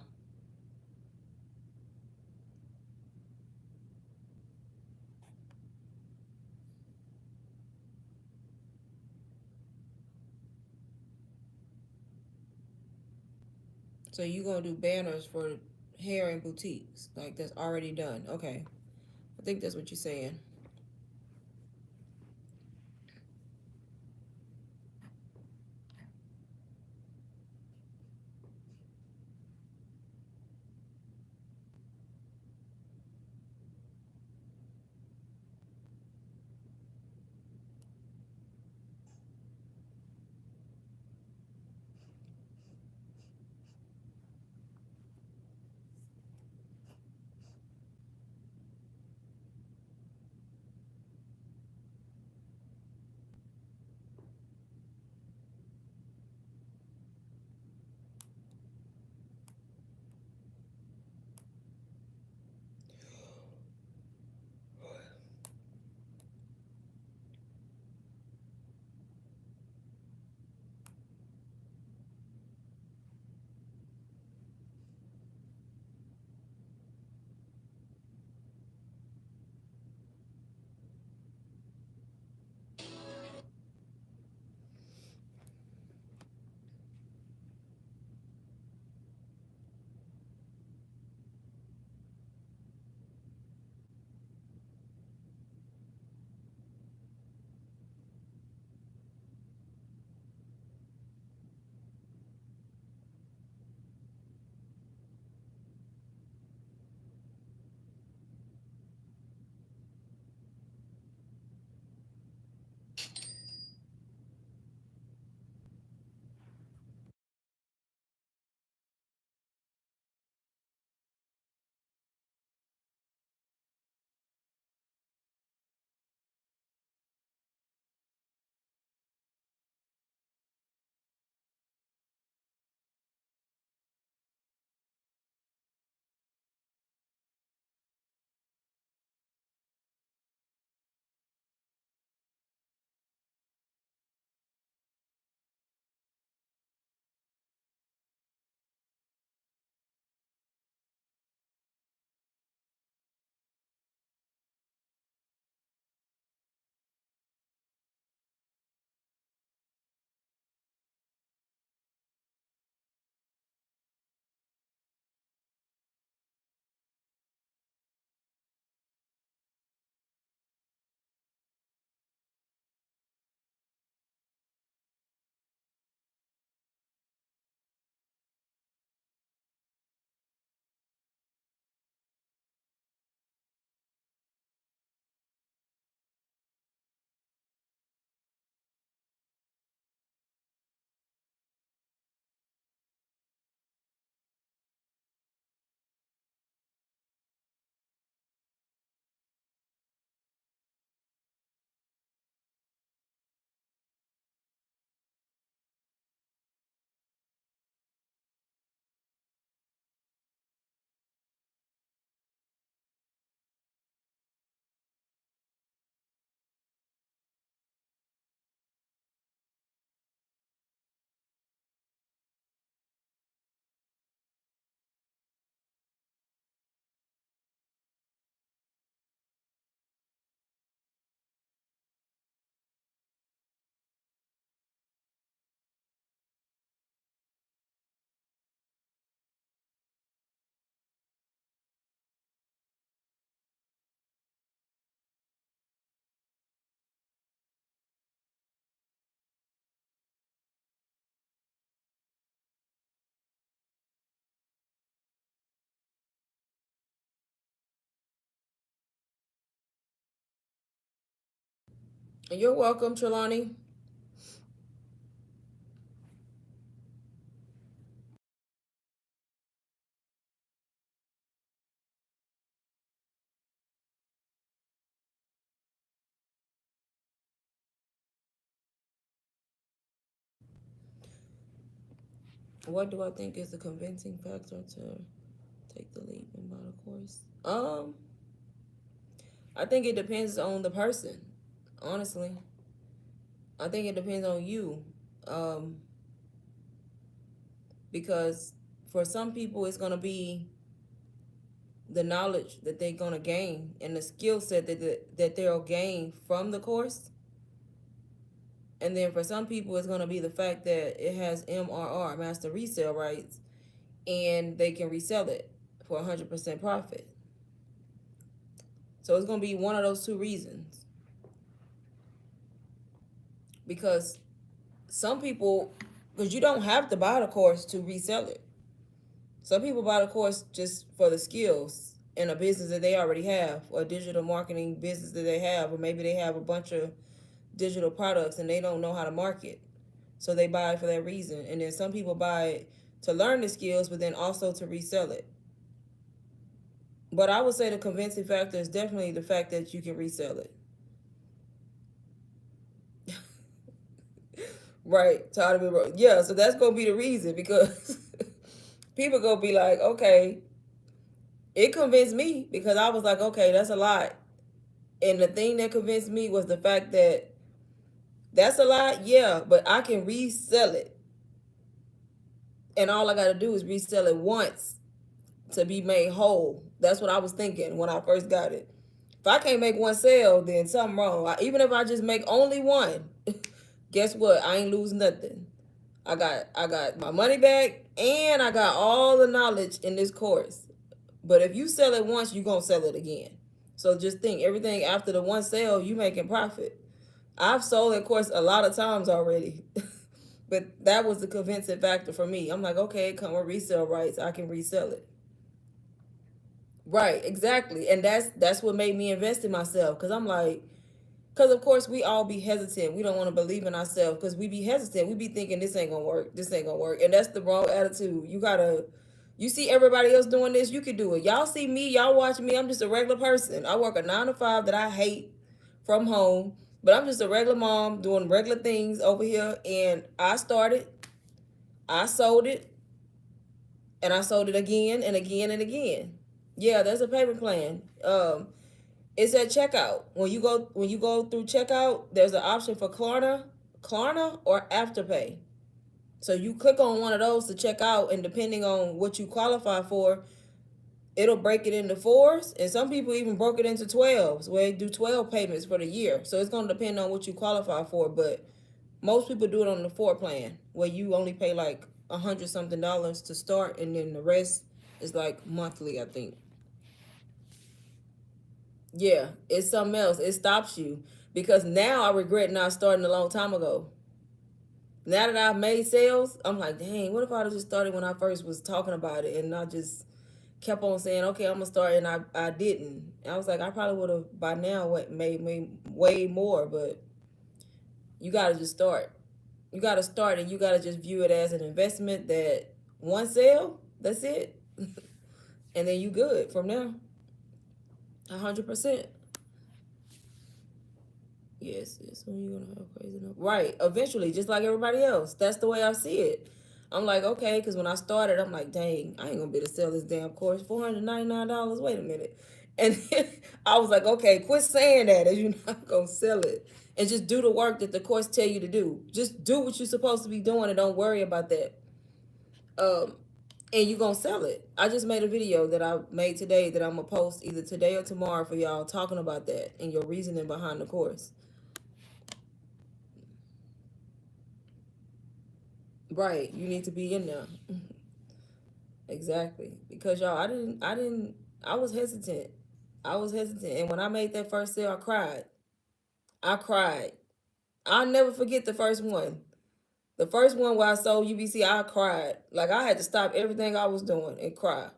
So you gonna do banners for hair and boutiques, like that's already done. Okay. I think that's what you're saying. And you're welcome, Trelawney. What do I think is the convincing factor to take the leap and buy the course? I think it depends on the person. Honestly, I think it depends on you, um, because for some people it's gonna be the knowledge that they're gonna gain and the skill set that they'll gain from the course. And then for some people, it's going to be the fact that it has MRR, master resale rights, and they can resell it for 100% profit. So it's going to be one of those two reasons. Because some people, because you don't have to buy the course to resell it. Some people buy the course just for the skills in a business that they already have, or a digital marketing business that they have, or maybe they have a bunch of digital products and they don't know how to market. So they buy it for that reason. And then some people buy it to learn the skills, but then also to resell it. But I would say the convincing factor is definitely the fact that you can resell it. Right. Tired of it. Yeah, so that's gonna be the reason, because people gonna be like, okay, it convinced me because I was like, okay, that's a lot. And the thing that convinced me was the fact that that's a lot, yeah, but I can resell it. And all I gotta do is resell it once to be made whole. That's what I was thinking when I first got it. If I can't make one sale, then something wrong. Even if I just make only one, guess what? I ain't lose nothing. I got my money back, and I got all the knowledge in this course. But if you sell it once, you're gonna sell it again. So just think, everything after the one sale, you making profit. I've sold that course a lot of times already. But that was the convincing factor for me. I'm like, okay, come with resale rights, I can resell it. Right, exactly. And that's what made me invest in myself, cuz I'm like, cuz of course we all be hesitant. We don't want to believe in ourselves cuz we be hesitant. We be thinking this ain't going to work. This ain't going to work. And that's the wrong attitude. You see everybody else doing this, you can do it. Y'all see me, y'all watch me. I'm just a regular person. I work a 9 to 5 that I hate from home, but I'm just a regular mom doing regular things over here, and I sold it, and I sold it again and again and again. Yeah, there's a payment plan. It's at checkout. When you go through checkout, there's an option for Klarna or Afterpay. So you click on one of those to check out, and depending on what you qualify for, it'll break it into fours, and some people even broke it into 12s, where they do 12 payments for the year. So it's gonna depend on what you qualify for, but most people do it on the 4 plan, where you only pay like $100 something to start, and then the rest is like monthly, I think. Yeah, it's something else. It stops you, because now I regret not starting a long time ago. Now that I've made sales, I'm like, dang, what if I just started when I first was talking about it, and I just kept on saying, okay, I'm gonna start, and I didn't. I was like, I probably would have by now made way more, but you gotta just start. You gotta start, and you gotta just view it as an investment, that one sale, that's it. And then you good from there. 100%. Yes, when you gonna have crazy enough. Right, eventually, just like everybody else. That's the way I see it. I'm like, okay, because when I started, I'm like, dang, I ain't gonna be able to sell this damn course. $499. Wait a minute. And then I was like, okay, quit saying that if you're not gonna sell it. And just do the work that the course tell you to do. Just do what you're supposed to be doing, and don't worry about that. Um, and you gonna sell it. I just made a video that I made today that I'm gonna post either today or tomorrow for y'all, talking about that and your reasoning behind the course. Right, you need to be in there. Exactly. Because y'all, I was hesitant. I was hesitant. And when I made that first sale, I cried. I cried. I'll never forget the first one. The first one where I sold UBC, I cried. Like, I had to stop everything I was doing and cry.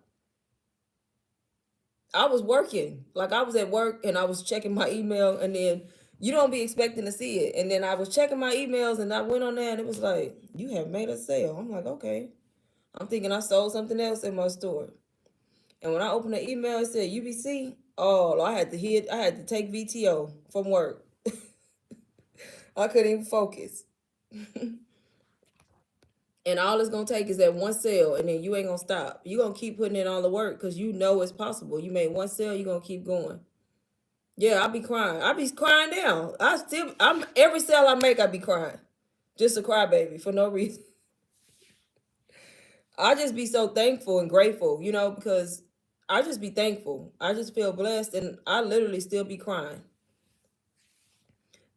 I was working. Like, I was at work and I was checking my email, and then you don't be expecting to see it. And then I was checking my emails, and I went on there, and it was like, you have made a sale. I'm like, okay. I'm thinking I sold something else in my store. And when I opened the email, it said UBC. Oh, I had to take VTO from work. I couldn't even focus. And all it's gonna take is that one sale, and then you ain't gonna stop. You gonna keep putting in all the work because you know it's possible. You made one sale, you gonna keep going. Yeah, I be crying. I be crying down. I'm every sale I make, I be crying. Just a crybaby for no reason. I just be so thankful and grateful, because I just be thankful. I just feel blessed, and I literally still be crying.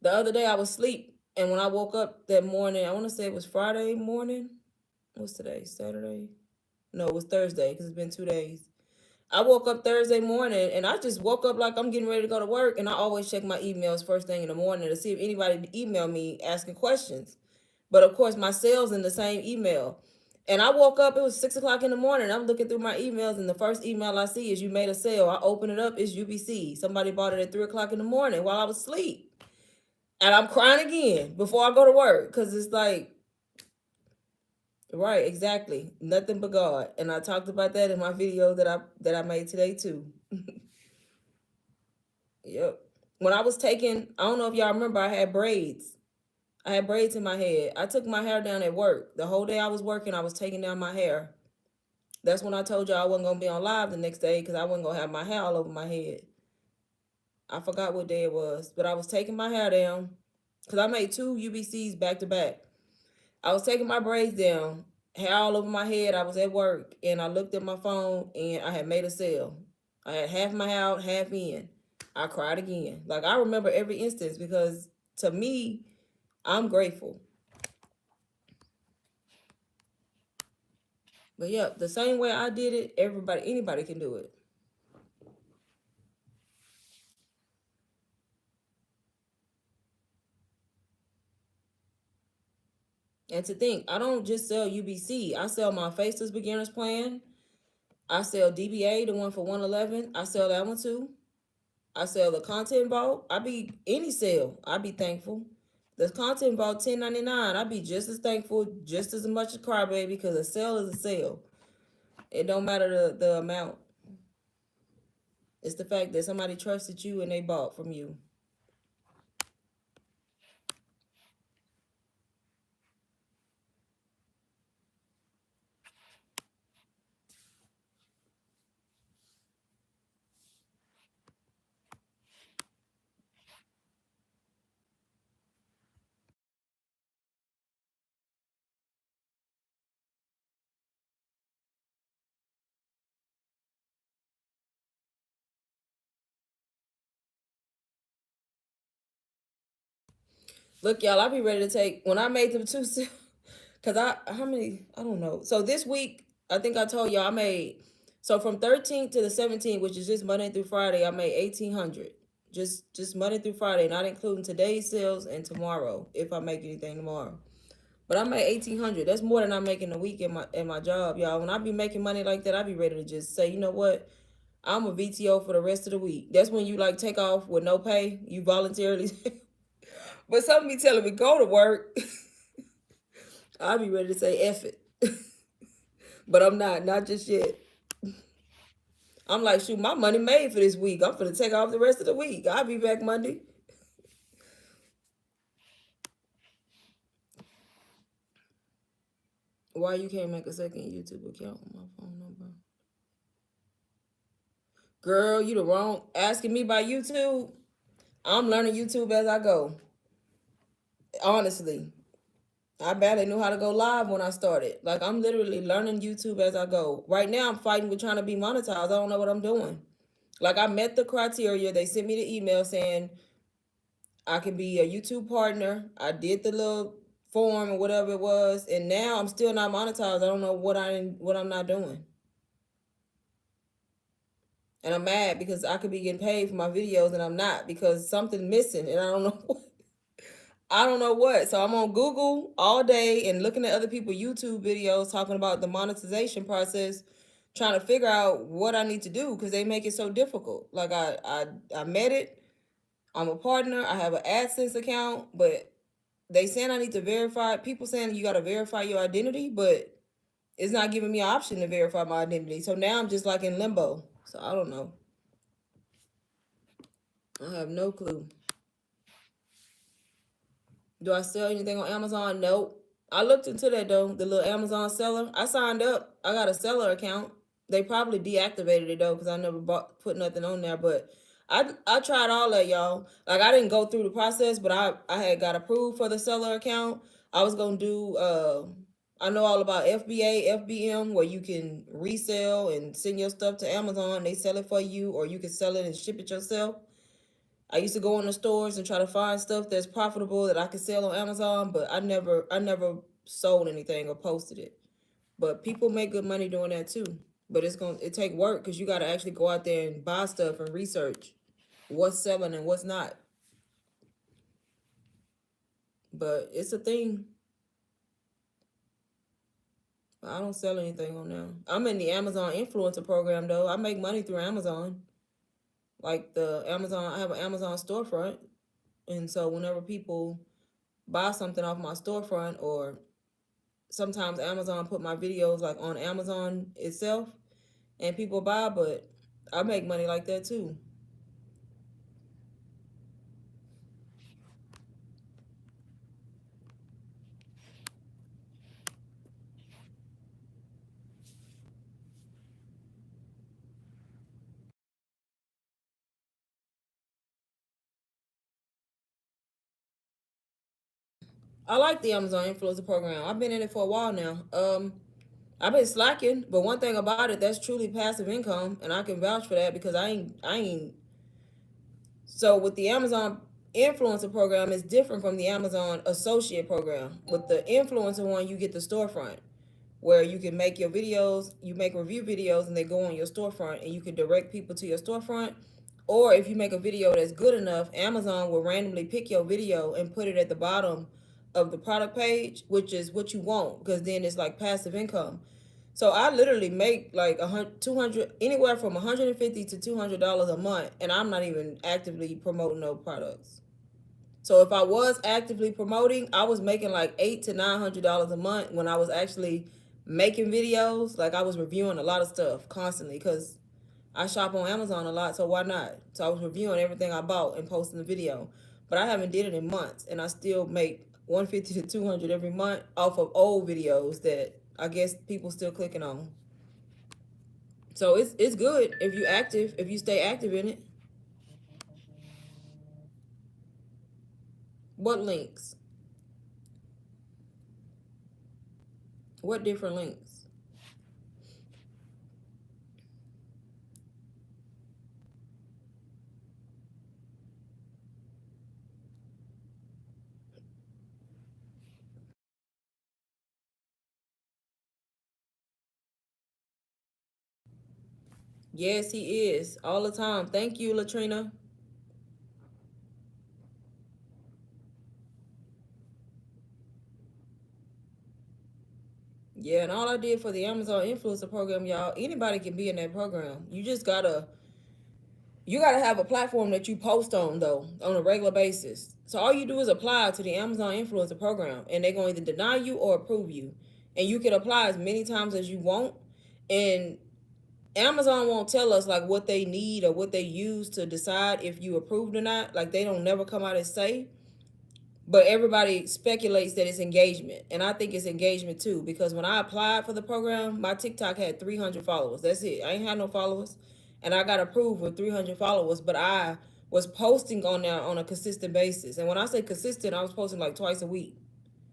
The other day I was asleep, and when I woke up that morning, I want to say it was Friday morning. What's today? Saturday? No, it was Thursday because it's been 2 days. I woke up Thursday morning, and I just woke up like I'm getting ready to go to work, and I always check my emails first thing in the morning to see if anybody emailed me asking questions. But of course, my sales in the same email. And I woke up, it was 6 o'clock in the morning. I'm looking through my emails, and the first email I see is you made a sale. I open it up, it's UBC. Somebody bought it at 3 o'clock in the morning while I was asleep. And I'm crying again before I go to work because it's like, right, exactly. Nothing but God. And I talked about that in my video that I made today too. Yep. When I was taking, I don't know if y'all remember, I had braids. I had braids in my head. I took my hair down at work. The whole day I was working, I was taking down my hair. That's when I told y'all I wasn't gonna be on live the next day because I wasn't gonna have my hair all over my head. I forgot what day it was, but I was taking my hair down because I made two UBCs back to back. I was taking my braids down, hair all over my head. I was at work and I looked at my phone and I had made a sale. I had half my hair out, half in. I cried again. Like I remember every instance because to me, I'm grateful. But yeah, the same way I did it, anybody can do it. And to think, I don't just sell UBC. I sell my Faceless Beginners Plan. I sell DBA, the one for 111. I sell that one too. I sell the Content Vault. I be any sale. I be thankful. The Content Vault 1099. I be just as thankful, just as much as crybaby because a sale is a sale. It don't matter the amount. It's the fact that somebody trusted you and they bought from you. Look, y'all, I be ready to take when I made them two sales. Cause how many? I don't know. So this week, I think I told y'all I made. So from 13th to the 17th, which is just Monday through Friday, I made 1,800. Just Monday through Friday, not including today's sales and tomorrow if I make anything tomorrow. But I made 1,800. That's more than I'm making a week in my job, y'all. When I be making money like that, I be ready to just say, you know what? I'm a VTO for the rest of the week. That's when you like take off with no pay. You voluntarily. But some be telling me go to work. I'll be ready to say F it. But I'm not just yet. I'm like, shoot, my money made for this week. I'm gonna take off the rest of the week. I'll be back Monday. Why you can't make a second YouTube account with my phone number? Girl, you the wrong asking me about YouTube. I'm learning YouTube as I go. Honestly. I barely knew how to go live when I started. Like I'm literally learning YouTube as I go. Right now I'm fighting with trying to be monetized. I don't know what I'm doing. Like I met the criteria. They sent me the email saying I can be a YouTube partner. I did the little form or whatever it was, and now I'm still not monetized. I don't know what I'm not doing, and I'm mad because I could be getting paid for my videos and I'm not because something missing, and I don't know what. I don't know what. So I'm on Google all day and looking at other people YouTube videos talking about the monetization process, trying to figure out what I need to do because they make it so difficult. Like I met it. I'm a partner. I have an AdSense account, but they saying I need to verify. People saying you got to verify your identity, but it's not giving me an option to verify my identity. So now I'm just like in limbo. So I don't know. I have no clue. Do I sell anything on Amazon? Nope. I looked into that though. The little Amazon seller. I signed up. I got a seller account. They probably deactivated it though because I never put nothing on there. But I tried all that, y'all. Like I didn't go through the process, but I had got approved for the seller account. I was gonna do. I know all about FBA, FBM, where you can resell and send your stuff to Amazon. They sell it for you, or you can sell it and ship it yourself. I used to go in the stores and try to find stuff that's profitable that I could sell on Amazon, but I never sold anything or posted it. But people make good money doing that too. But it take work because you got to actually go out there and buy stuff and research what's selling and what's not. But it's a thing. I don't sell anything on there. I'm in the Amazon influencer program though. I make money through Amazon. Like the Amazon, I have an Amazon storefront, and so whenever people buy something off my storefront, or sometimes Amazon put my videos like on Amazon itself and people buy, but I make money like that too. I like the Amazon influencer program. I've been in it for a while now. I've been slacking, but one thing about it, that's truly passive income, and I can vouch for that because I ain't. So with the Amazon influencer program, it's different from the Amazon associate program. With the influencer one, you get the storefront, where you can make your videos, you make review videos, and they go on your storefront, and you can direct people to your storefront. Or if you make a video that's good enough, Amazon will randomly pick your video and put it at the bottom of the product page, which is what you want, because then it's like passive income. So I literally make like 100, 200, anywhere from $150 to $200 a month, and I'm not even actively promoting no products. So if I was actively promoting, I was making like $800 to $900 a month when I was actually making videos. Like I was reviewing a lot of stuff constantly because I shop on Amazon a lot, so why not? So I was reviewing everything I bought and posting the video. But I haven't did it in months, and I still make 150 to 200 every month off of old videos that I guess people still clicking on. So it's good if you active, if you stay active in it. What links? What different links? Yes, he is all the time. Thank you, Latrina. Yeah, and all I did for the Amazon influencer program, y'all, anybody can be in that program. You gotta have a platform that you post on though on a regular basis. So all you do is apply to the Amazon influencer program, and they're going to either deny you or approve you, and you can apply as many times as you want. And Amazon won't tell us like what they need or what they use to decide if you approved or not. Like they don't never come out and say, but everybody speculates that it's engagement, and I think it's engagement too, because when I applied for the program, my TikTok had 300 followers. That's it. I ain't had no followers, and I got approved with 300 followers, but I was posting on there on a consistent basis. And when I say consistent, I was posting like twice a week,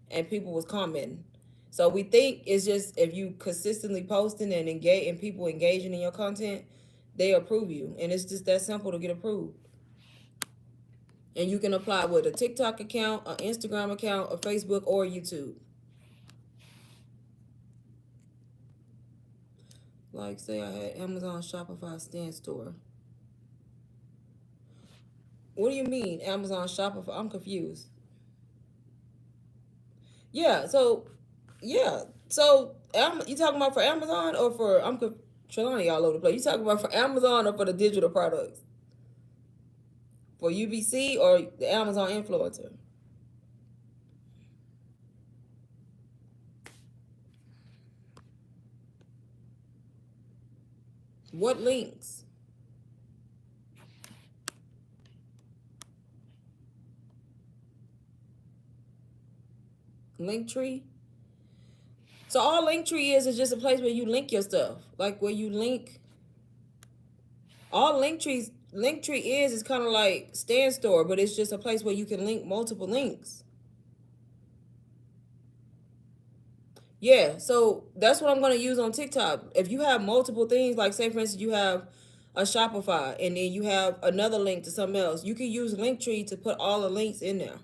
and people was commenting. So we think it's just if you consistently posting and engage and people engaging in your content, they approve you, and it's just that simple to get approved. And you can apply with a TikTok account, an Instagram account, a Facebook, or YouTube. Like, say I had Amazon Shopify Stand Store. What do you mean, Amazon Shopify? I'm confused. Yeah, so, yeah. So, you talking about for Amazon or for, Trelawney all over the place. You talking about for Amazon or for the digital products? For UBC or the Amazon influencer? What links? Linktree? So all Linktree is just a place where you link your stuff, like where you link. All Linktree is kind of like Stand Store, but it's just a place where you can link multiple links. Yeah, so that's what I'm going to use on TikTok. If you have multiple things, like say for instance you have a Shopify and then you have another link to something else, you can use Linktree to put all the links in there,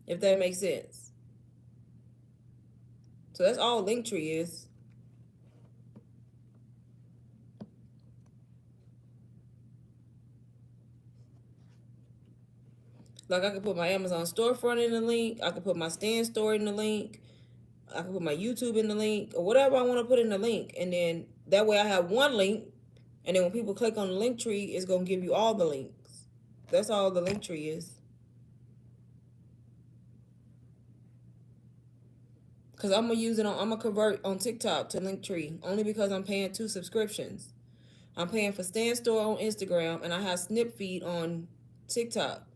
if that makes sense. So that's all Linktree is. Like I could put my Amazon storefront in the link, I could put my Stand Store in the link, I can put my YouTube in the link, or whatever I want to put in the link, and then that way I have one link, and then when people click on the link tree, it's gonna give you all the links. That's all the link tree is. Cause I'm gonna use it on, I'm gonna convert on TikTok to Linktree only because I'm paying 2 subscriptions. I'm paying for Stand Store on Instagram, and I have Snip Feed on TikTok.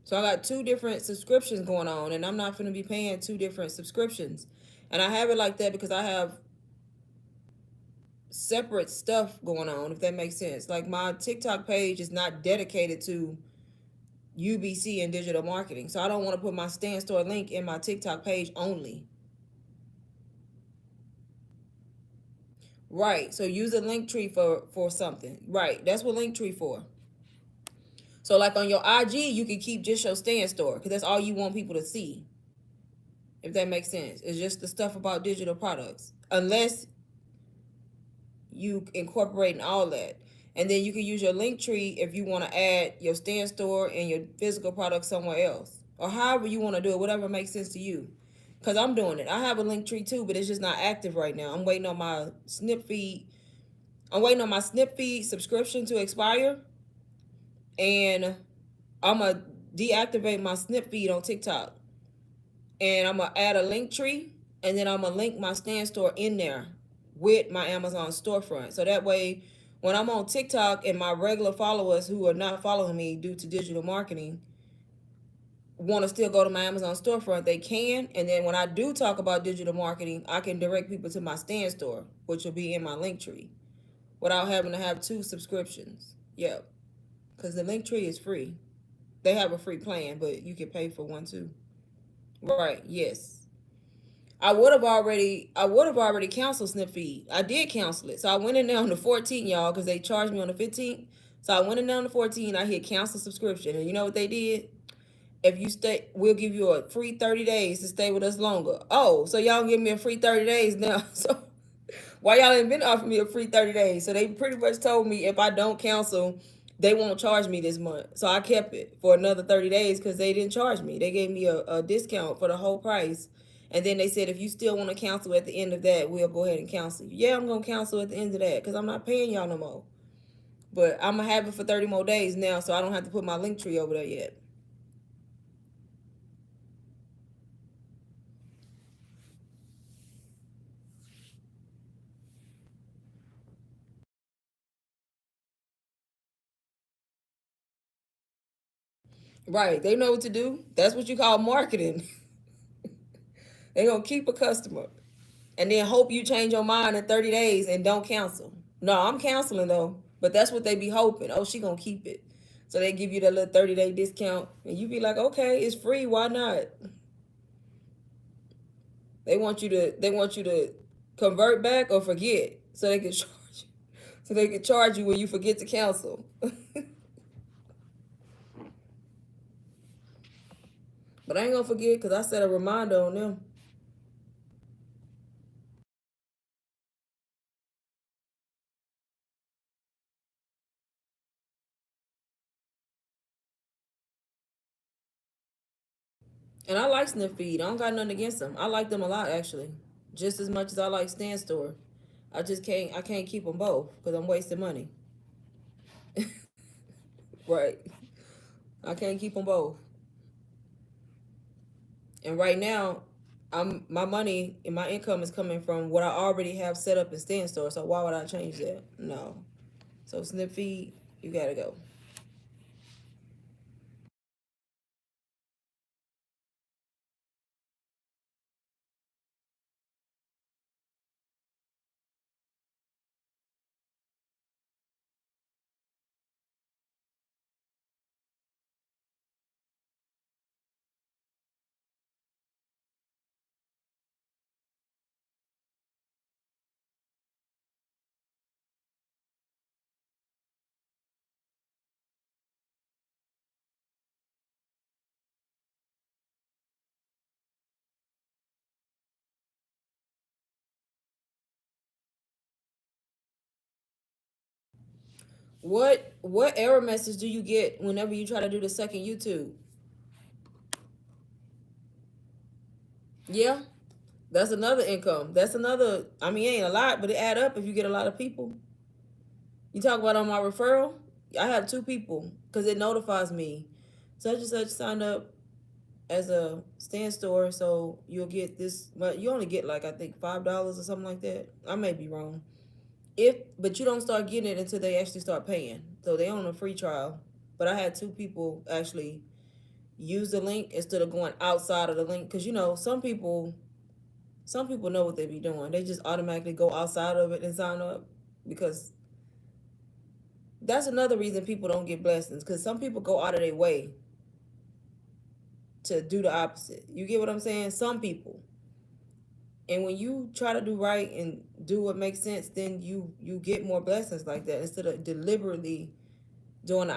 So I got 2 different subscriptions going on, and I'm not gonna be paying 2 different subscriptions. And I have it like that because I have separate stuff going on, if that makes sense. Like my TikTok page is not dedicated to UBC and digital marketing. So I don't want to put my Stand Store link in my TikTok page only. Right. So use a link tree for something. Right. That's what link tree for. So like on your IG, you can keep just your Stand Store because that's all you want people to see. If that makes sense. It's just the stuff about digital products. Unless you incorporating all that. And then you can use your link tree if you want to add your Stand Store and your physical product somewhere else. Or however you want to do it, whatever makes sense to you. Because I'm doing it. I have a link tree too, but it's just not active right now. I'm waiting on my Snip Feed. I'm waiting on my Snip Feed subscription to expire. And I'm going to deactivate my Snip Feed on TikTok. And I'm going to add a link tree. And then I'm going to link my Stand Store in there with my Amazon storefront. So that way, when I'm on TikTok and my regular followers who are not following me due to digital marketing want to still go to my Amazon storefront, they can. And then when I do talk about digital marketing, I can direct people to my Stand Store, which will be in my link tree, without having to have 2 subscriptions. Yep. Because the link tree is free. They have a free plan, but you can pay for one too. Right, yes. I would have already canceled Snip Feed. I did cancel it. So I went in there on the 14th, y'all, because they charged me on the 15th. So I went in there on the 14th, I hit cancel subscription. And you know what they did? If you stay, we'll give you a free 30 days to stay with us longer. Oh, so y'all give me a free 30 days now. So why y'all ain't been offering me a free 30 days? So they pretty much told me if I don't cancel, they won't charge me this month. So I kept it for another 30 days because they didn't charge me. They gave me a discount for the whole price. And then they said, if you still want to cancel at the end of that, we'll go ahead and cancel you. Yeah, I'm going to cancel at the end of that because I'm not paying y'all no more. But I'm going to have it for 30 more days now, so I don't have to put my link tree over there yet. Right. They know what to do. That's what you call marketing. They're going to keep a customer and then hope you change your mind in 30 days and don't cancel. No, I'm canceling though. But that's what they be hoping. Oh, she going to keep it. So they give you that little 30-day discount and you be like, okay, it's free. Why not? They want you to convert back or forget so they can charge you. So they can charge you when you forget to cancel. But I ain't gonna forget because I set a reminder on them. And I like Snip Feed. I don't got nothing against them. I like them a lot actually, just as much as I like Stand Store. I can't keep them both because I'm wasting money. Right. I can't keep them both. And right now, my money and my income is coming from what I already have set up in Stand Store. So why would I change that? No. So Snip Feed, you gotta go. What error message do you get whenever you try to do the second YouTube? Yeah, that's another income. That's another. I mean, it ain't a lot, but it add up if you get a lot of people. You talk about on my referral. I have 2 people because it notifies me. Such and such signed up as a stand store, so you'll get this. But you only get like I think $5 or something like that. I may be wrong. But you don't start getting it until they actually start paying. So they on a free trial. But I had 2 people actually use the link instead of going outside of the link because some people know what they be doing. They just automatically go outside of it and sign up because that's another reason people don't get blessings because some people go out of their way to do the opposite. You get what I'm saying? Some people. And when you try to do right and do what makes sense, then you get more blessings like that instead of deliberately doing the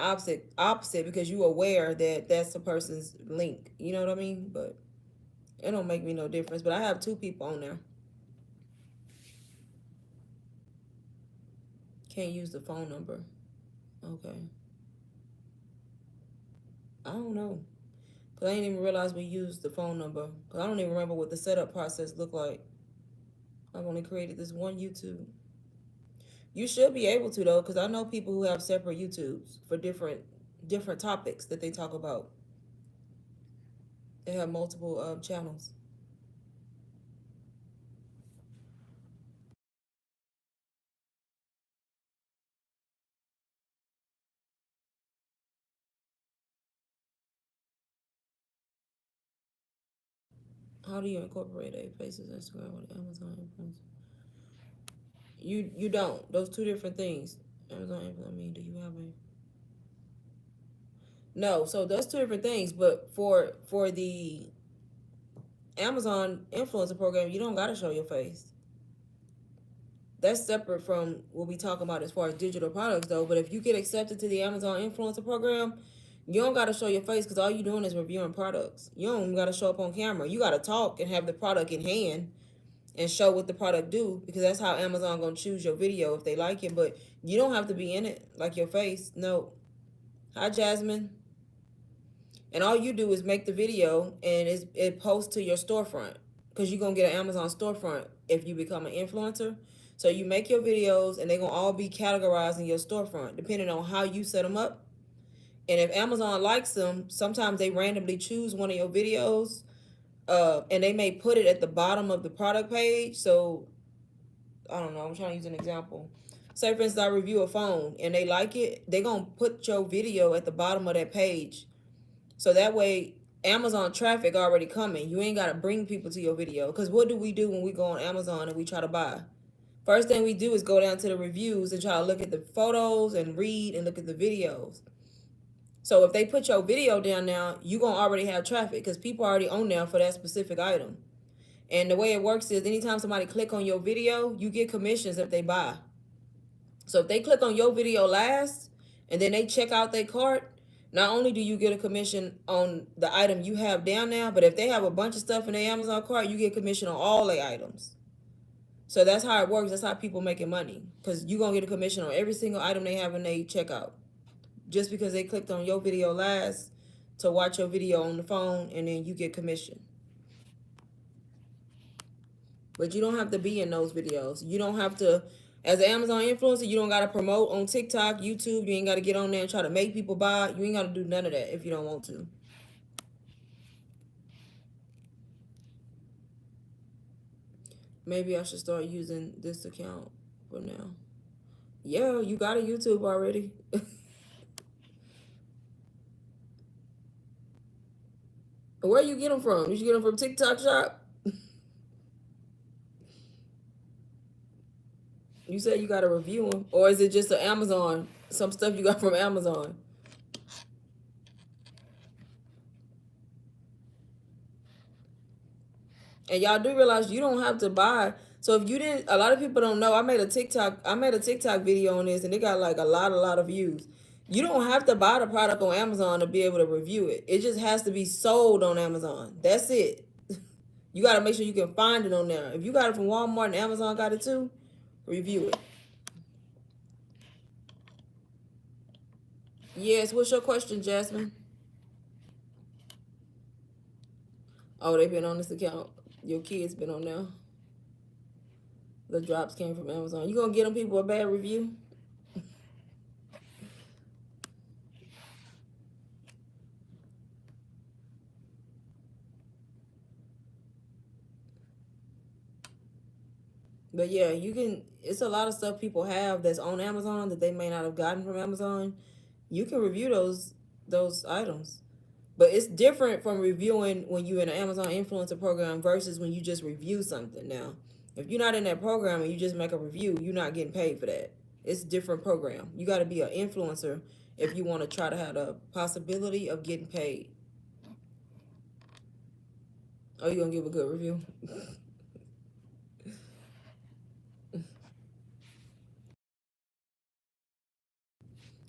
opposite because you aware that that's the person's link. You know what I mean? But it don't make me no difference. But I have 2 people on there. Can't use the phone number. Okay. I don't know. Because I didn't even realize we used the phone number. Because I don't even remember what the setup process looked like. I've only created this one YouTube. You should be able to though, because I know people who have separate YouTubes for different topics that they talk about. They have multiple channels. How do you incorporate a Faces Instagram with Amazon influence? You don't. Those 2 different things. Amazon influence. I mean, do you have a no? So that's 2 different things. But for the Amazon influencer program, you don't gotta show your face. That's separate from what we talking about as far as digital products though. But if you get accepted to the Amazon influencer program, you don't gotta show your face because all you doing is reviewing products. You don't gotta show up on camera. You gotta talk and have the product in hand and show what the product do because that's how Amazon gonna choose your video if they like it. But you don't have to be in it like your face. No. Hi Jasmine. And all you do is make the video and it posts to your storefront because you're gonna get an Amazon storefront if you become an influencer. So you make your videos and they're gonna all be categorized in your storefront depending on how you set them up. And if Amazon likes them, sometimes they randomly choose one of your videos, and they may put it at the bottom of the product page. So I don't know. I'm trying to use an example. Say for instance, I review a phone and they like it. They're gonna put your video at the bottom of that page so that way, Amazon traffic already coming. You ain't got to bring people to your video. Because what do we do when we go on Amazon and we try to buy? First thing we do is go down to the reviews and try to look at the photos and read and look at the videos. So if they put your video down now, you going to already have traffic because people are already on there for that specific item. And the way it works is anytime somebody click on your video, you get commissions if they buy. So if they click on your video last and then they check out their cart, not only do you get a commission on the item you have down there, but if they have a bunch of stuff in their Amazon cart, you get commission on all their items. So that's how it works. That's how people making money because you're going to get a commission on every single item they have in their checkout just because they clicked on your video last to watch your video on the phone and then you get commission. But you don't have to be in those videos. You don't have to, as an Amazon influencer, you don't got to promote on TikTok, YouTube. You ain't got to get on there and try to make people buy. You ain't got to do none of that if you don't want to. Maybe I should start using this account for now. Yeah, you got a YouTube already. Where you get them from? Did you get them from TikTok Shop? You said you got to review them. Or is it just an Amazon? Some stuff you got from Amazon? And y'all do realize you don't have to buy. So if you didn't, a lot of people don't know. I made a TikTok video on this, and it got like a lot of views. You don't have to buy the product on Amazon to be able to review it. It just has to be sold on Amazon. That's it. You got to make sure you can find it on there. If you got it from Walmart and Amazon got it too, review it. Yes, what's your question, Jasmine? Oh, they've been on this account. Your kids been on there. The drops came from Amazon. You gonna get them people a bad review? But yeah, you can. It's a lot of stuff people have that's on Amazon that they may not have gotten from Amazon. You can review those items, but it's different from reviewing when you're in an Amazon influencer program versus when you just review something. Now, if you're not in that program and you just make a review, you're not getting paid for that. It's a different program. You got to be an influencer if you want to try to have the possibility of getting paid. Oh, you gonna give a good review?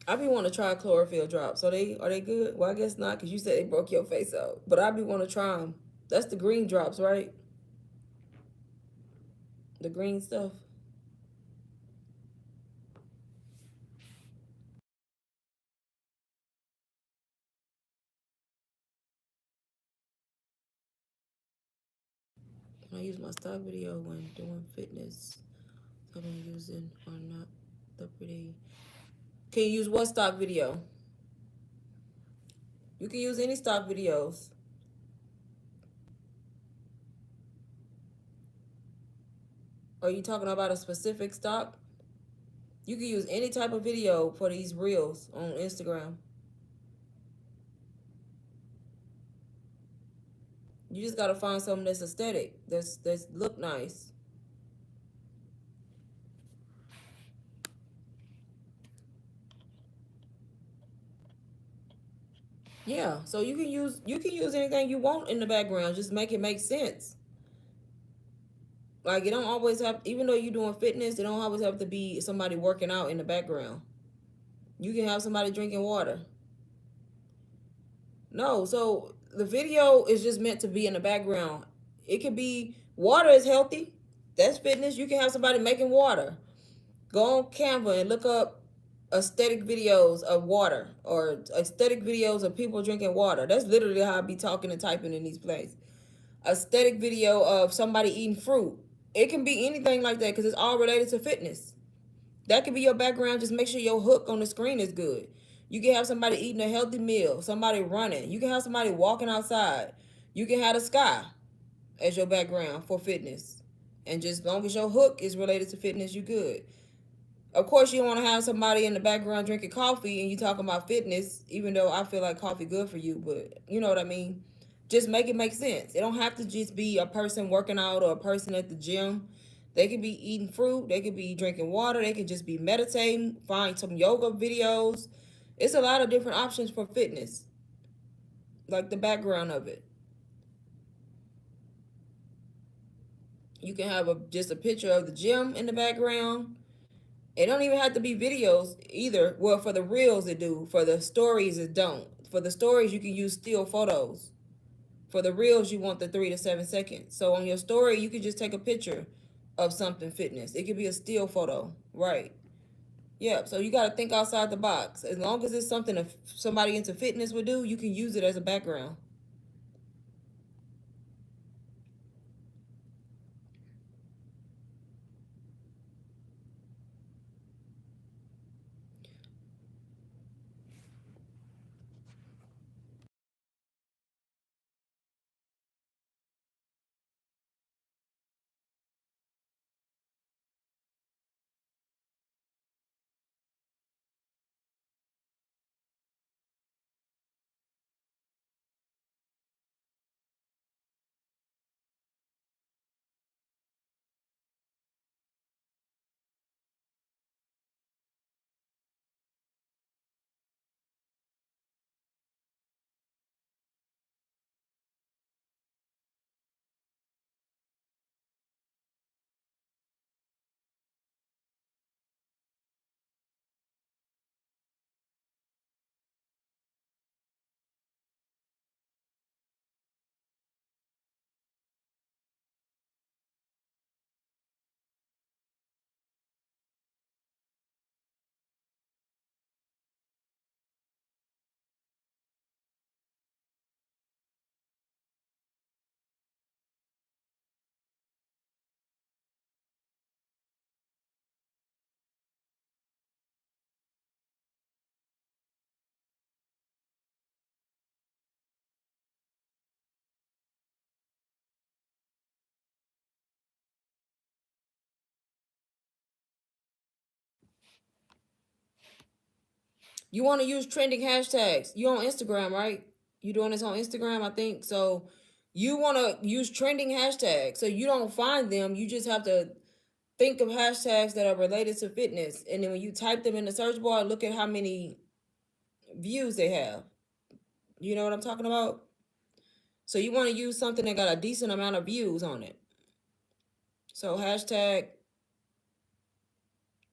I be want to try chlorophyll drops. Are they good? Well, I guess not, because you said they broke your face out. But I be want to try them. That's the green drops, right? The green stuff. I use my stock video when doing fitness. So I'm using or not the pretty. Can you use what stock video? You can use any stock videos. Are you talking about a specific stock? You can use any type of video for these reels on Instagram. You just gotta find something that's aesthetic, that's look nice. Yeah, so you can use anything you want in the background. Just make it make sense. Like it don't always have, even though you're doing fitness, it don't always have to be somebody working out in the background. You can have somebody drinking water. No, so the video is just meant to be in the background. It could be water is healthy. That's fitness. You can have somebody making water. Go on Canva and look up aesthetic videos of water or aesthetic videos of people drinking water. That's literally how I be talking and typing in these places. Aesthetic video of somebody eating fruit. It can be anything like that because it's all related to fitness. That could be your background. Just make sure your hook on the screen is good. You can have somebody eating a healthy meal, somebody running. You can have somebody walking outside. You can have the sky as your background for fitness. And just as long as your hook is related to fitness, you good. Of course, you don't want to have somebody in the background drinking coffee and you talking about fitness, even though I feel like coffee good for you, but you know what I mean? Just make it make sense. It don't have to just be a person working out or a person at the gym. They could be eating fruit, they could be drinking water, they could just be meditating, find some yoga videos. It's a lot of different options for fitness, like the background of it. You can have just a picture of the gym in the background. It don't even have to be videos either. Well, for the reels it do. For the stories it don't. For the stories you can use still photos. For the reels you want the 3 to 7 seconds. So on your story you can just take a picture of something fitness. It could be a still photo, right? Yeah. So you got to think outside the box. As long as it's something if somebody into fitness would do, you can use it as a background. You want to use trending hashtags. You on Instagram, right? You doing this on Instagram, I think. So you want to use trending hashtags. So you don't find them. You just have to think of hashtags that are related to fitness. And then when you type them in the search bar, look at how many views they have. You know what I'm talking about? So you want to use something that got a decent amount of views on it. So hashtag,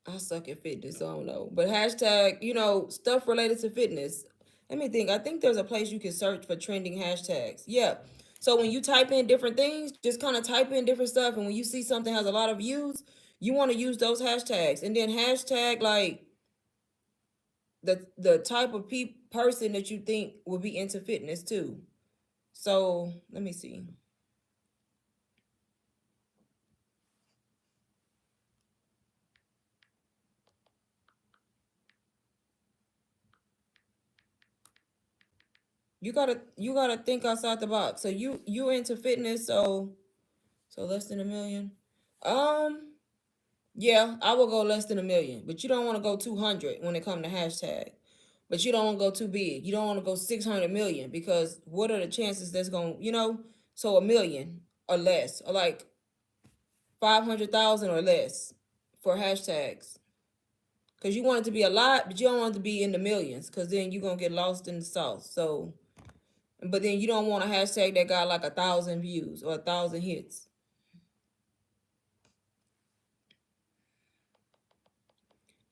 I suck at fitness, so I don't know. But hashtag, stuff related to fitness. Let me think. I think there's a place you can search for trending hashtags. Yeah. So when you type in different things, just kind of type in different stuff. And when you see something has a lot of views, you want to use those hashtags. And then hashtag like the type of person that you think will be into fitness too. So let me see. You gotta think outside the box. So you into fitness, so less than a million. Um, yeah, I will go less than a million, but you don't want to go 200 when it comes to hashtag. But you don't want to go too big. You don't want to go 600 million because what are the chances that's going, so a million or less, or like 500,000 or less for hashtags. Because you want it to be a lot, but you don't want it to be in the millions because then you're going to get lost in the sauce. So, but then you don't want a hashtag that got like 1,000 views or 1,000 hits.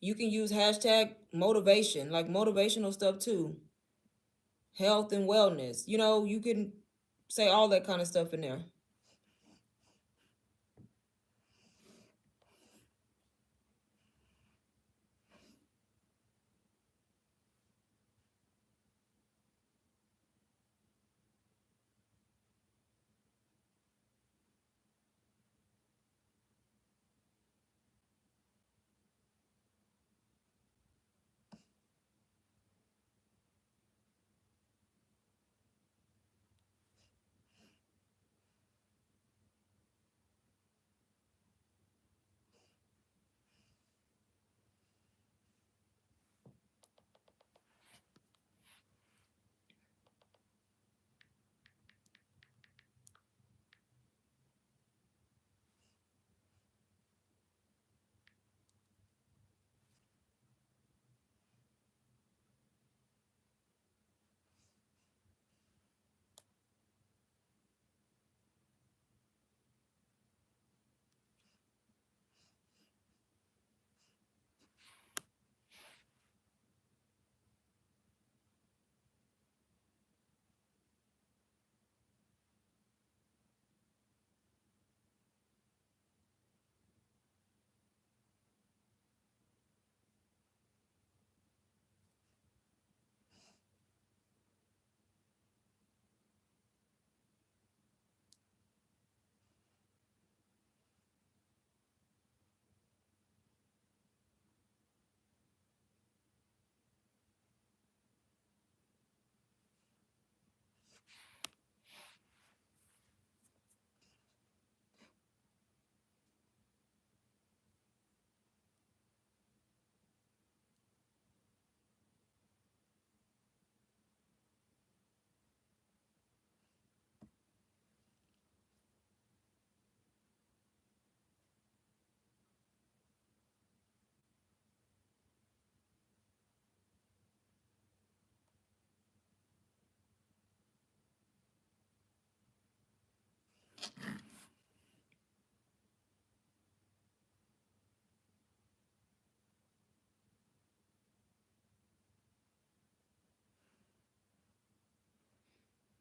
You can use hashtag motivation, like motivational stuff too. Health and wellness. You can say all that kind of stuff in there.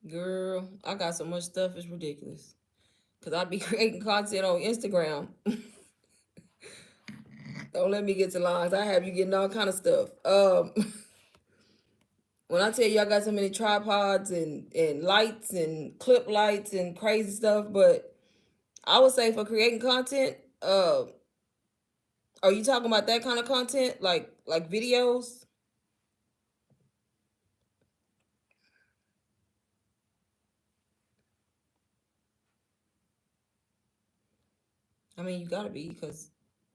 Girl, I got so much stuff, it's ridiculous. Because I be creating content on Instagram. Don't let me get to lines. I have you getting all kind of stuff. When I tell you I got so many tripods and lights and clip lights and crazy stuff, but I would say for creating content, are you talking about that kind of content, like videos? I mean, you gotta be because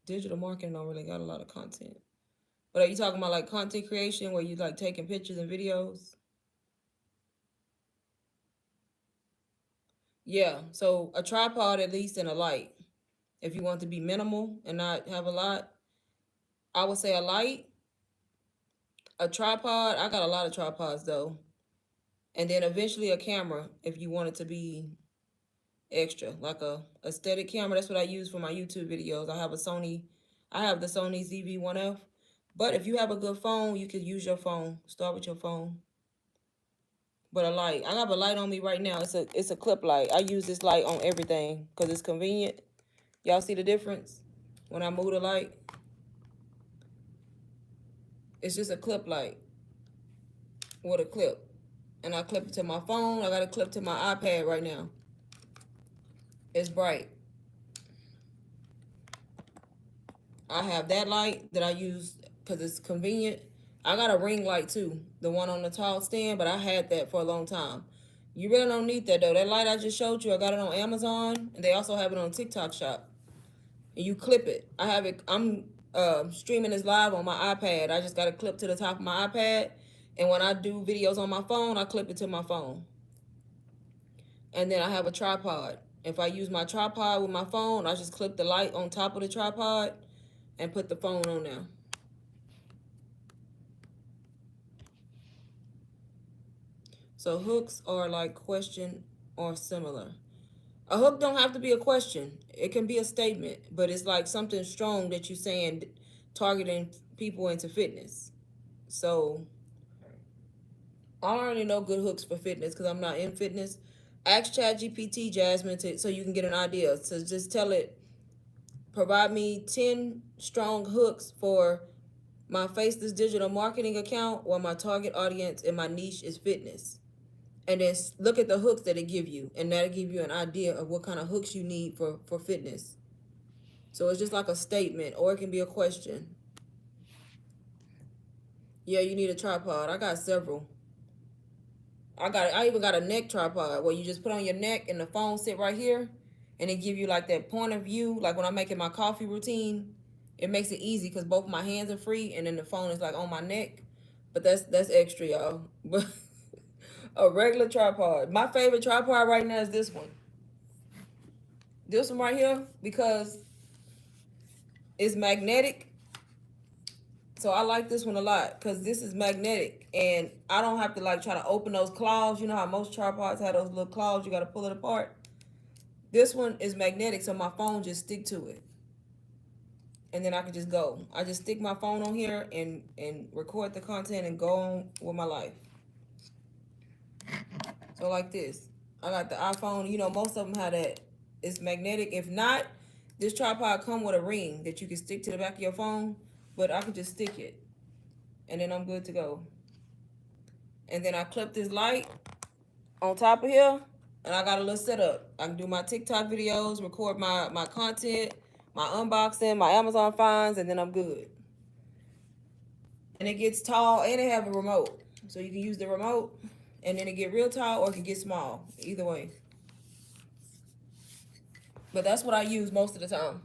digital marketing don't really got a lot of content. But are you talking about like content creation where you like taking pictures and videos? Yeah. So a tripod at least and a light. If you want to be minimal and not have a lot, I would say a light, a tripod. I got a lot of tripods though. And then eventually a camera if you want it to be extra, like a steady camera. That's what I use for my YouTube videos. I have the Sony ZV-1F. But if you have a good phone, you could use your phone. Start with your phone. But a light, I have a light on me right now. It's a clip light. I use this light on everything because it's convenient. Y'all see the difference when I move the light? It's just a clip light with a clip, and I clip it to my phone. I got a clip to my iPad right now. It's bright. I have that light that I use because it's convenient. I got a ring light too, the one on the tall stand, but I had that for a long time. You really don't need that though. That light I just showed you, I got it on Amazon, and they also have it on TikTok Shop. And you clip it. I have it. I'm streaming this live on my iPad. I just got a clip to the top of my iPad, and when I do videos on my phone, I clip it to my phone. And then I have a tripod. If I use my tripod with my phone, I just clip the light on top of the tripod and put the phone on there. So hooks are like question or similar. A hook don't have to be a question. It can be a statement, but it's like something strong that you're saying, targeting people into fitness. So I don't really know good hooks for fitness because I'm not in fitness. Ask ChatGPT, Jasmine, so you can get an idea. So just tell it, provide me 10 strong hooks for my Faceless Digital Marketing account where my target audience and my niche is fitness. And then look at the hooks that it give you, and that'll give you an idea of what kind of hooks you need for fitness. So it's just like a statement, or it can be a question. Yeah, you need a tripod. I got several. I even got a neck tripod where you just put on your neck and the phone sit right here, and it give you like that point of view. Like when I'm making my coffee routine, it makes it easy because both my hands are free, and then the phone is like on my neck. But that's extra, y'all. But a regular tripod. My favorite tripod right now is this one. This one right here because it's magnetic. So I like this one a lot because this is magnetic and I don't have to like try to open those claws. You know how most tripods have those little claws, you got to pull it apart. This one is magnetic, so my phone just stick to it. And then I can just go. I just stick my phone on here and record the content and go on with my life. So like this. I got the iPhone, you know, most of them have that. It's magnetic. If not, this tripod come with a ring that you can stick to the back of your phone, but I can just stick it. And then I'm good to go. And then I clip this light on top of here, and I got a little setup. I can do my TikTok videos, record my content, my unboxing, my Amazon finds, and then I'm good. And it gets tall, and it have a remote. So you can use the remote, and then it get real tall, or it can get small. Either way. But that's what I use most of the time.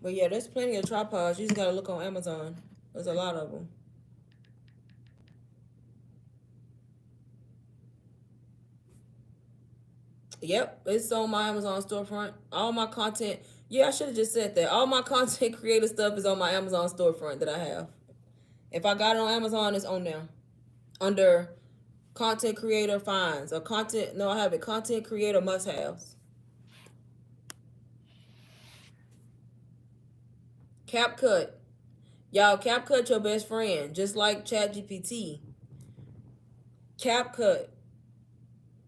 But yeah, there's plenty of tripods. You just gotta look on Amazon. There's a lot of them. Yep, it's on my Amazon storefront. All my content. Yeah, I should have just said that. All my content creator stuff is on my Amazon storefront that I have. If I got it on Amazon, it's on there under content creator finds or content. No, I have it. Content creator must haves. CapCut. Y'all, CapCut your best friend, just like ChatGPT. CapCut.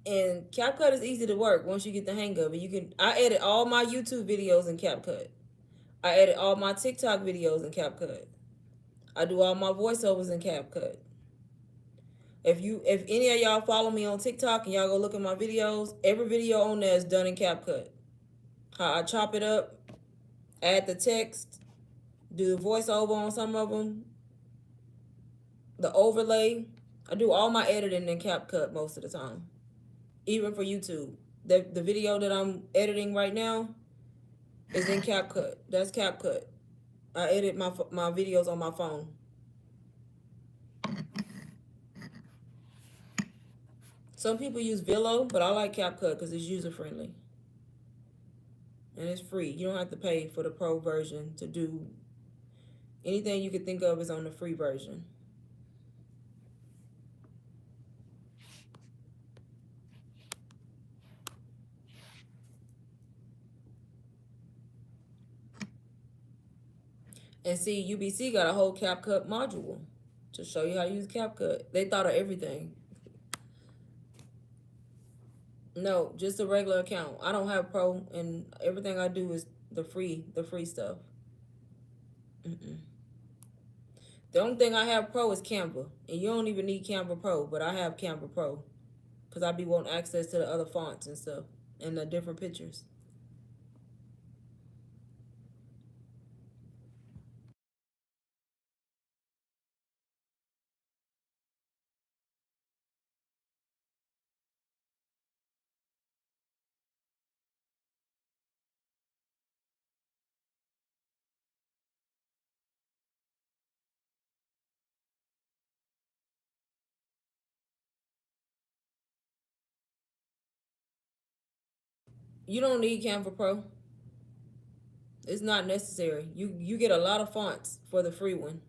And CapCut is easy to work once you get the hang of it. I edit all my YouTube videos in CapCut. I edit all my TikTok videos in CapCut. I do all my voiceovers in CapCut. If any of y'all follow me on TikTok and y'all go look at my videos, every video on there is done in CapCut. How I chop it up, add the text, do the voiceover on some of them, the overlay. I do all my editing in CapCut most of the time, even for YouTube. The video that I'm editing right now is in CapCut. That's CapCut. I edit my videos on my phone. Some people use Velo, but I like CapCut because it's user friendly and it's free. You don't have to pay for the pro version to do anything you could think of is on the free version. And see, UBC got a whole CapCut module to show you how to use CapCut. They thought of everything. No, just a regular account. I don't have pro, and everything I do is the free stuff. Mm-mm. The only thing I have pro is Canva, and you don't even need Canva Pro, but I have Canva Pro because I be wanting access to the other fonts and stuff and the different pictures. You don't need Canva Pro. It's not necessary. You get a lot of fonts for the free one.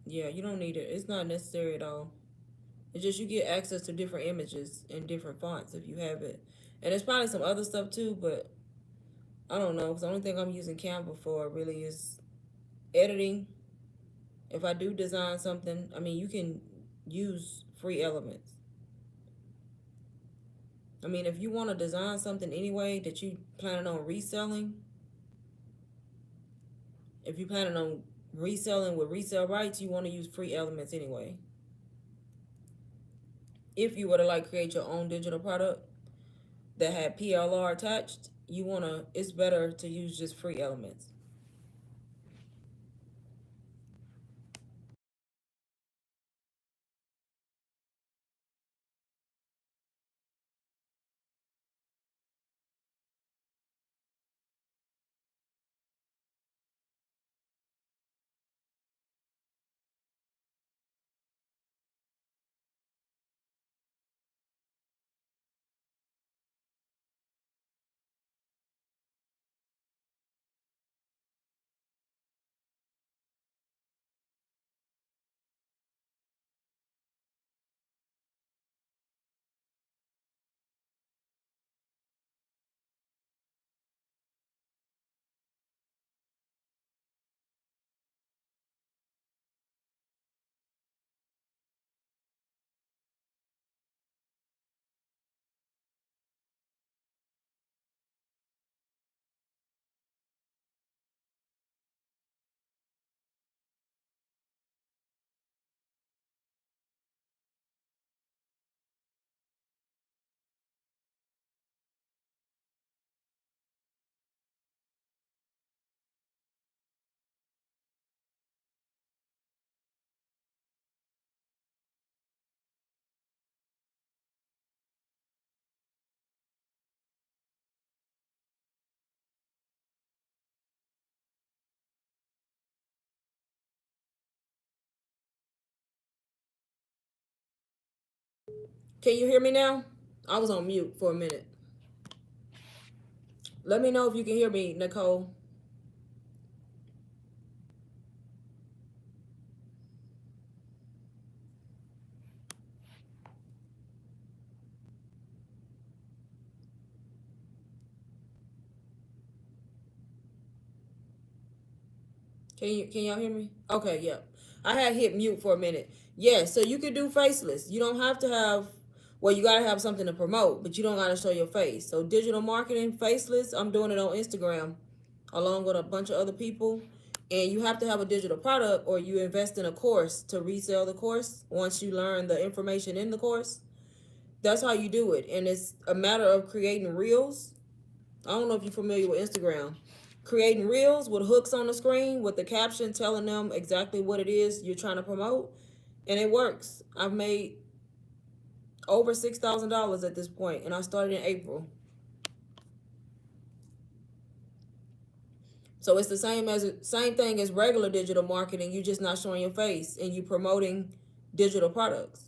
Yeah, you don't need it. It's not necessary at all. It's just you get access to different images and different fonts if you have it. And there's probably some other stuff too, but I don't know. Because the only thing I'm using Canva for really is editing. If I do design something, I mean, you can use free elements. I mean, if you want to design something anyway that you planning on reselling, if you planning on reselling with resale rights, you want to use free elements anyway. If you were to like create your own digital product that had PLR attached, it's better to use just free elements. Can you hear me now? I was on mute for a minute. Let me know if you can hear me, Nicole. Can y'all hear me? Okay, yeah. I had hit mute for a minute. Yeah, so you could do faceless. You don't have to have, well, you gotta have something to promote, but you don't gotta show your face. So digital marketing, faceless, I'm doing it on Instagram along with a bunch of other people. And you have to have a digital product or you invest in a course to resell the course once you learn the information in the course. That's how you do it. And it's a matter of creating reels. I don't know if you're familiar with Instagram. Creating reels with hooks on the screen with the caption telling them exactly what it is you're trying to promote. And it works. I've made Over $6,000 at this point, and I started in April. So it's the same thing as regular digital marketing. You're just not showing your face and you promoting digital products.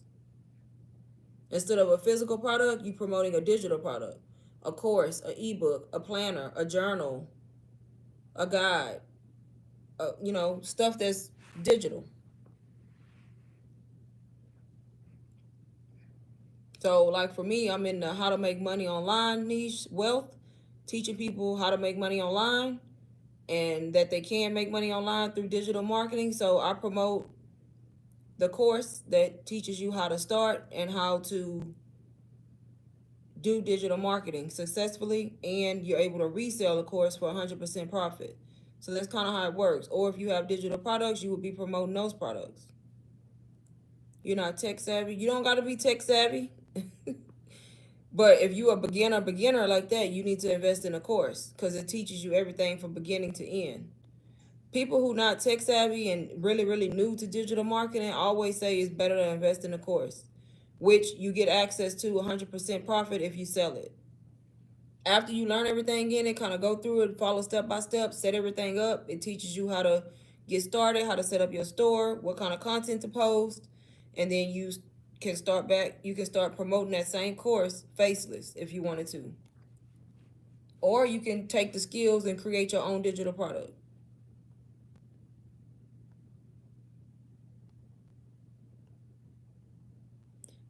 Instead of a physical product, you promoting a digital product. A course, an ebook, a planner, a journal, a guide, stuff that's digital. So like for me, I'm in the how to make money online niche, wealth, teaching people how to make money online and that they can make money online through digital marketing. So I promote the course that teaches you how to start and how to do digital marketing successfully, and you're able to resell the course for 100% profit. So that's kind of how it works. Or if you have digital products, you would be promoting those products. You're not tech savvy. You don't got to be tech savvy. But if you are beginner like that, you need to invest in a course because it teaches you everything from beginning to end. People who not tech savvy and really, really new to digital marketing always say it's better to invest in a course, which you get access to 100% profit if you sell it. After you learn everything in it, kind of go through it, follow step by step, set everything up. It teaches you how to get started, how to set up your store, what kind of content to post, and then you can start promoting that same course faceless if you wanted to. Or you can take the skills and create your own digital product.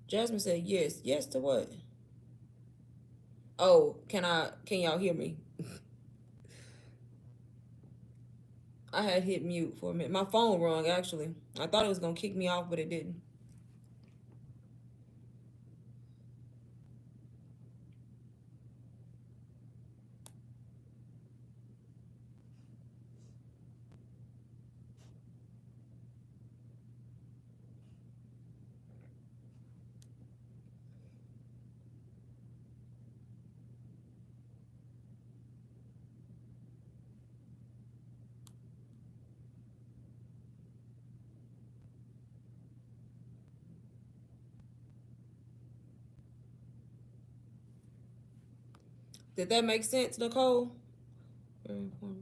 Jasmine said yes. Yes to what? Oh, can y'all hear me? I had hit mute for a minute. My phone rung actually. I thought it was gonna kick me off, but it didn't. Did that make sense, Nicole?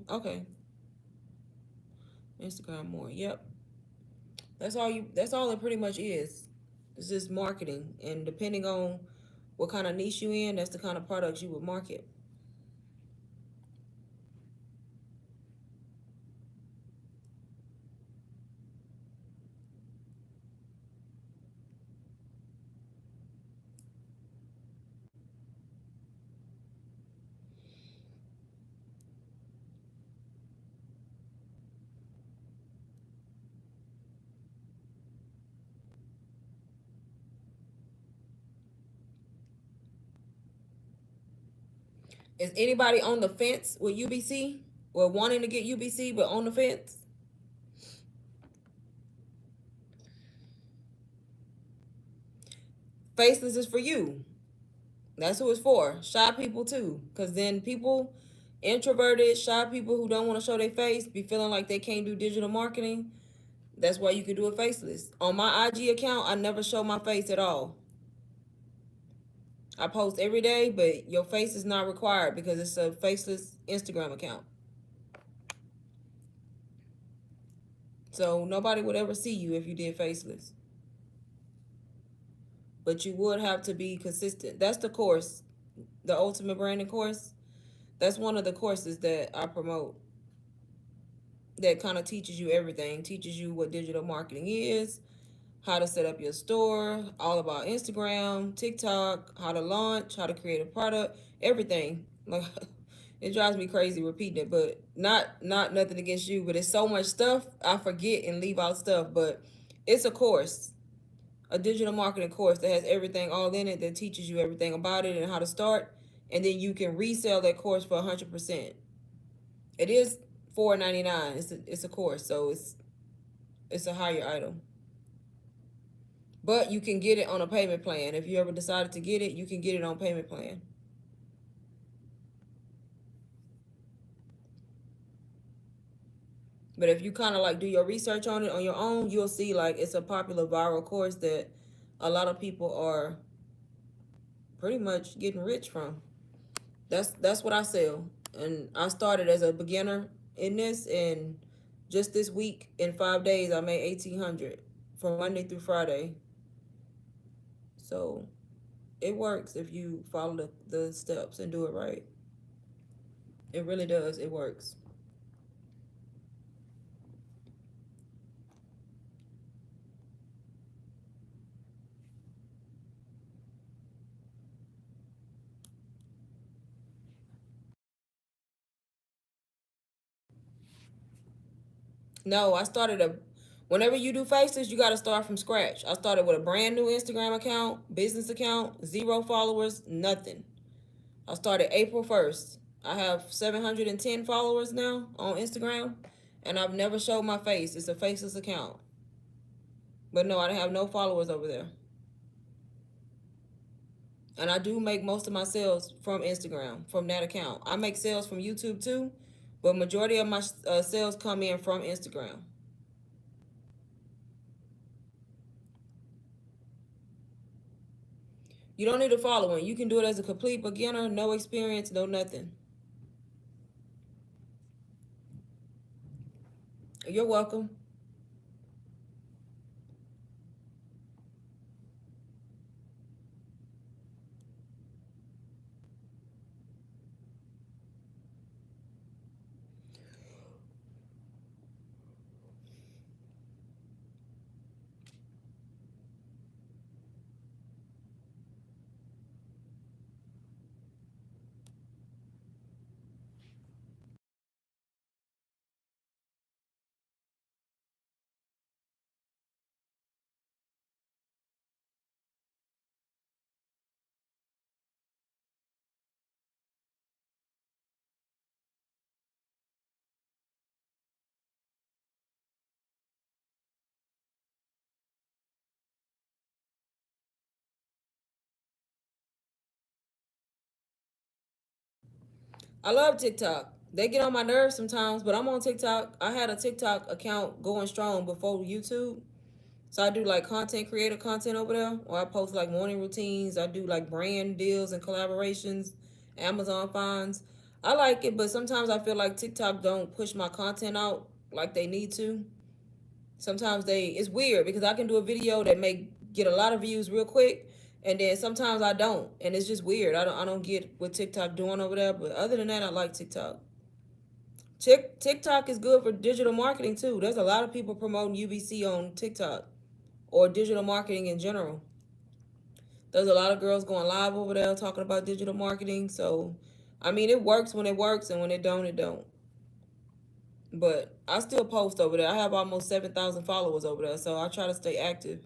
Okay. Instagram more. Yep. That's all it pretty much is. It's just marketing. And depending on what kind of niche you in, that's the kind of products you would market. Is anybody on the fence with UBC? Or wanting to get UBC but on the fence? Faceless is for you. That's who it's for. Shy people too. Cause then people, introverted, shy people who don't want to show their face, be feeling like they can't do digital marketing. That's why you can do it faceless. On my IG account, I never show my face at all. I post every day, but your face is not required because it's a faceless Instagram account. So nobody would ever see you if you did faceless. But you would have to be consistent. That's the course, the ultimate branding course. That's one of the courses that I promote that kind of teaches you everything, teaches you what digital marketing is, how to set up your store, all about Instagram, TikTok, how to launch, how to create a product, everything. Like it drives me crazy repeating it, but not nothing against you, but it's so much stuff I forget and leave out stuff, but it's a course, a digital marketing course that has everything all in it that teaches you everything about it and how to start, and then you can resell that course for 100%. It is $4.99. It's a course, so it's a higher item. But you can get it on a payment plan. If you ever decided to get it, you can get it on payment plan. But if you kind of like do your research on it on your own, you'll see like it's a popular viral course that a lot of people are pretty much getting rich from. That's what I sell. And I started as a beginner in this, and just this week in 5 days I made 1,800 from Monday through Friday. So it works if you follow the steps and do it right. It really does. It works. No, I started a. Whenever you do faces, you got to start from scratch. I started with a brand new Instagram account, business account, zero followers, nothing. I started April 1st. I have 710 followers now on Instagram, and I've never showed my face. It's a faceless account. But no, I have no followers over there. And I do make most of my sales from Instagram, from that account. I make sales from YouTube too, but majority of my sales come in from Instagram. You don't need a following. You can do it as a complete beginner, no experience, no nothing. You're welcome. I love TikTok. They get on my nerves sometimes, but I'm on TikTok. I had a TikTok account going strong before YouTube. So I do like content creator content over there, or I post like morning routines. I do like brand deals and collaborations, Amazon finds. I like it, but sometimes I feel like TikTok don't push my content out like they need to. Sometimes it's weird because I can do a video that may get a lot of views real quick, and then sometimes I don't, and it's just weird. I don't get what TikTok doing over there, but other than that, I like TikTok. TikTok is good for digital marketing too. There's a lot of people promoting UBC on TikTok or digital marketing in general. There's a lot of girls going live over there talking about digital marketing. So, I mean, it works when it works, and when it don't, it don't. But I still post over there. I have almost 7,000 followers over there, so I try to stay active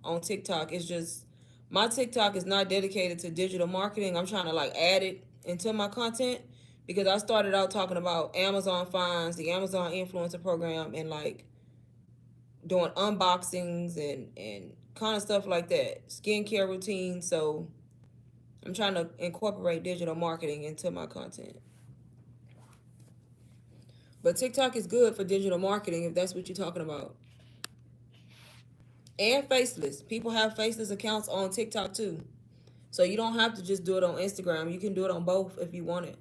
on TikTok. It's just my TikTok is not dedicated to digital marketing. I'm trying to like add it into my content because I started out talking about Amazon finds, the Amazon influencer program, and like doing unboxings and kind of stuff like that, skincare routines. So I'm trying to incorporate digital marketing into my content. But TikTok is good for digital marketing if that's what you're talking about. And faceless. People have faceless accounts on TikTok too. So you don't have to just do it on Instagram. You can do it on both if you want it.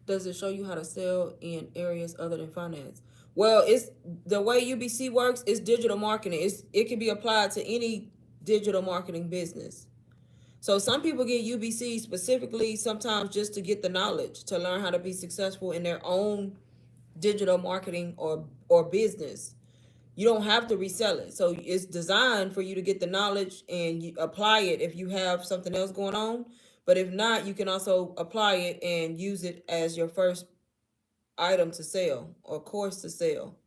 Does it show you how to sell in areas other than finance? Well, it's the way UBC works is digital marketing. It can be applied to any digital marketing business. So some people get UBC specifically sometimes just to get the knowledge to learn how to be successful in their own digital marketing or business. You don't have to resell it. So it's designed for you to get the knowledge and you apply it if you have something else going on. But if not, you can also apply it and use it as your first item to sell or course to sell.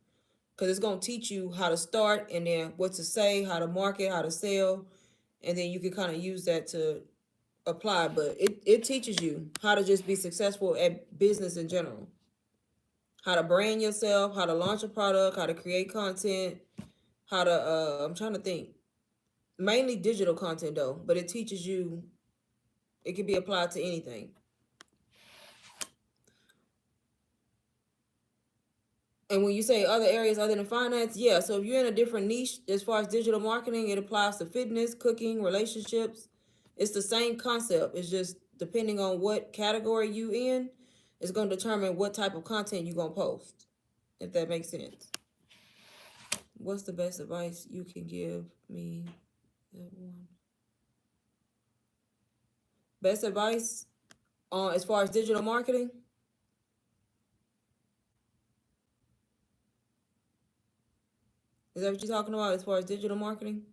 Because it's going to teach you how to start and then what to say, how to market, how to sell. And then you can kind of use that to apply, but it teaches you how to just be successful at business in general. How to brand yourself, how to launch a product, how to create content, how to I'm trying to think. Mainly digital content though, but it teaches you it can be applied to anything. And when you say other areas other than finance, yeah. So if you're in a different niche as far as digital marketing, it applies to fitness, cooking, relationships. It's the same concept. It's just depending on what category you in, it's going to determine what type of content you're going to post, if that makes sense. What's the best advice you can give me? Best advice on as far as digital marketing? Is that what you're talking about as far as digital marketing?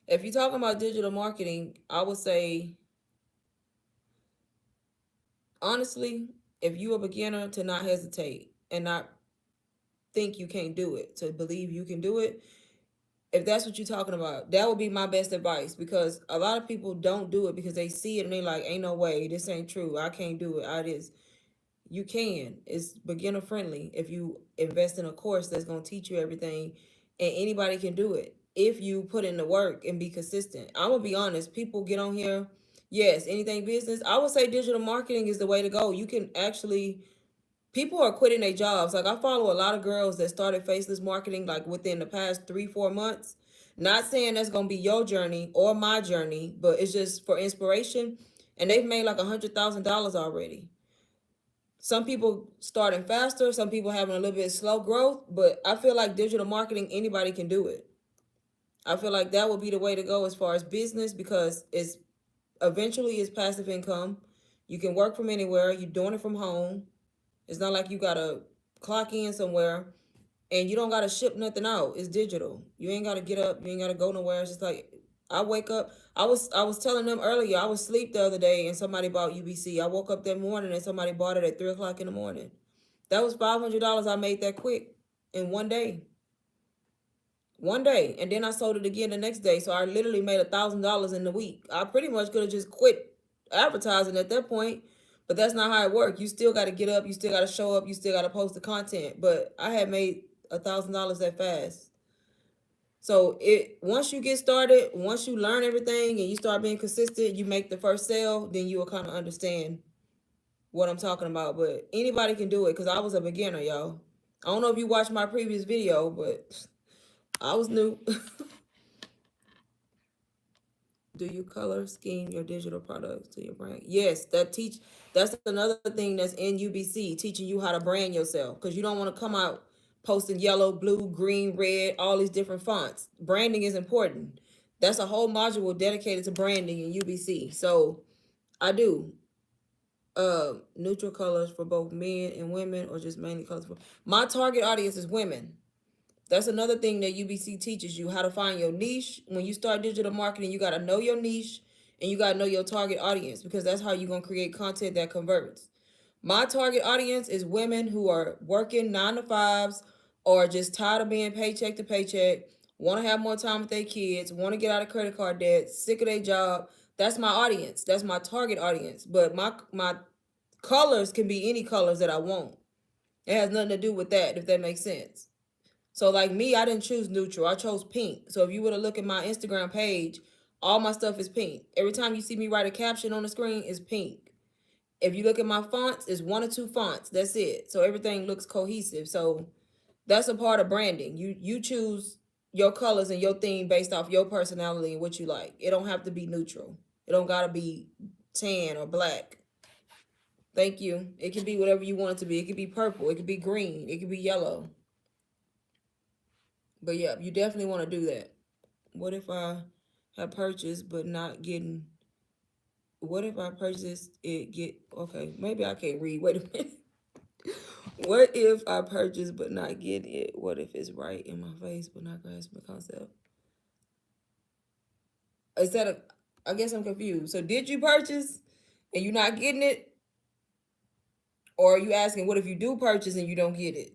If you're talking about digital marketing, I would say honestly, if you a beginner, to not hesitate and not think you can't do it, to believe you can do it. If that's what you're talking about, that would be my best advice, because a lot of people don't do it because they see it and they like, ain't no way, this ain't true. I can't do it. I just you can. It's beginner friendly if you invest in a course that's gonna teach you everything, and anybody can do it if you put in the work and be consistent. I'm gonna be honest. People get on here. Yes, anything business. I would say digital marketing is the way to go. You can actually people are quitting their jobs. Like I follow a lot of girls that started faceless marketing like within the past 3-4 months. Not saying that's gonna be your journey or my journey, but it's just for inspiration. And they've made like $100,000 already. Some people starting faster, some people having a little bit slow growth, but I feel like digital marketing, anybody can do it. I feel like that would be the way to go as far as business, because it's eventually it's passive income. You can work from anywhere. You're doing it from home. It's not like you gotta clock in somewhere, and you don't gotta ship nothing out. It's digital. You ain't gotta get up. You ain't gotta go nowhere. It's just like I wake up. I was telling them earlier. I was asleep the other day, and somebody bought UBC. I woke up that morning, and somebody bought it at 3 o'clock in the morning. That was $500 I made that quick in one day. One day, and then I sold it again the next day. So I literally made $1,000 in the week. I pretty much could have just quit advertising at that point, but that's not how it works. You still got to get up. You still got to show up. You still got to post the content. But I had made $1,000 that fast. So it once you get started, once you learn everything and you start being consistent, you make the first sale, then you will kind of understand what I'm talking about. But anybody can do it because I was a beginner, y'all. I don't know if you watched my previous video, but I was new. Do you color scheme your digital products to your brand? Yes, that's another thing that's in UBC, teaching you how to brand yourself, because you don't want to come out posting yellow, blue, green, red, all these different fonts. Branding is important. That's a whole module dedicated to branding in UBC. So I do neutral colors for both men and women, or just mainly colors for my target audience is women. That's another thing that UBC teaches you, how to find your niche. When you start digital marketing, you got to know your niche and you got to know your target audience, because that's how you're going to create content that converts. My target audience is women who are working 9 to 5s or just tired of being paycheck to paycheck, want to have more time with their kids, want to get out of credit card debt, sick of their job. That's my audience. That's my target audience. But my colors can be any colors that I want. It has nothing to do with that, if that makes sense. So like me, I didn't choose neutral. I chose pink. So if you were to look at my Instagram page, all my stuff is pink. Every time you see me write a caption on the screen, it's pink. If you look at my fonts, it's 1 or 2 fonts. That's it. So everything looks cohesive. So that's a part of branding. You choose your colors and your theme based off your personality and what you like. It don't have to be neutral. It don't gotta be tan or black. Thank you. It can be whatever you want it to be. It could be purple. It could be green. It could be yellow. But yeah, you definitely want to do that. What if I have purchased but not getting? What if I purchased it get? Okay, maybe I can't read. Wait a minute. What if I purchase but not get it? What if it's right in my face but not grasp the concept? Is that a? I guess I'm confused. So did you purchase and you're not getting it, or are you asking what if you do purchase and you don't get it?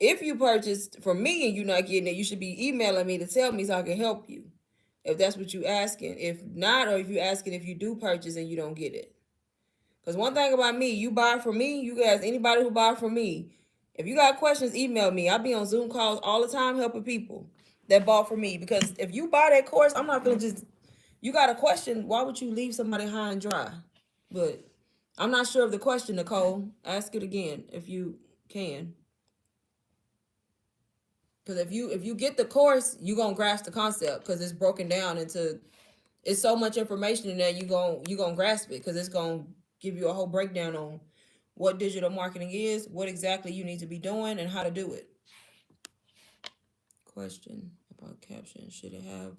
If you purchased from me and you're not getting it, you should be emailing me to tell me so I can help you. If that's what you asking. If not, or if you asking if you do purchase and you don't get it. Because one thing about me, you buy from me, you guys, anybody who buy from me, if you got questions, email me. I be on Zoom calls all the time helping people that bought from me. Because if you buy that course, I'm not gonna just, you got a question, why would you leave somebody high and dry? But I'm not sure of the question, Nicole. Ask it again if you can. Because if you get the course, you gonna grasp the concept because it's broken down into, it's so much information in there. You gonna grasp it because it's gonna give you a whole breakdown on what digital marketing is, what exactly you need to be doing, and how to do it. Question about caption: should it have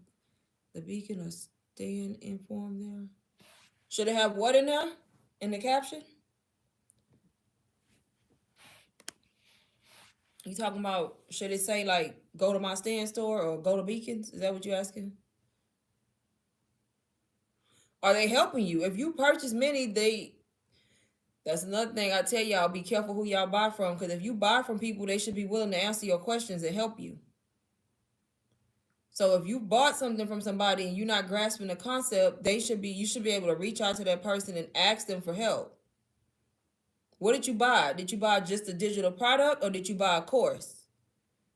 the beacon or stand informed there? Should it have what in there in the caption? You talking about should it say like go to my stand store or go to beacons? Is that what you're asking? Are they helping you? If you purchase many, that's another thing I tell y'all, be careful who y'all buy from, because if you buy from people, they should be willing to answer your questions and help you. So if you bought something from somebody and you're not grasping the concept, you should be able to reach out to that person and ask them for help. What did you buy? Did you buy just a digital product or did you buy a course?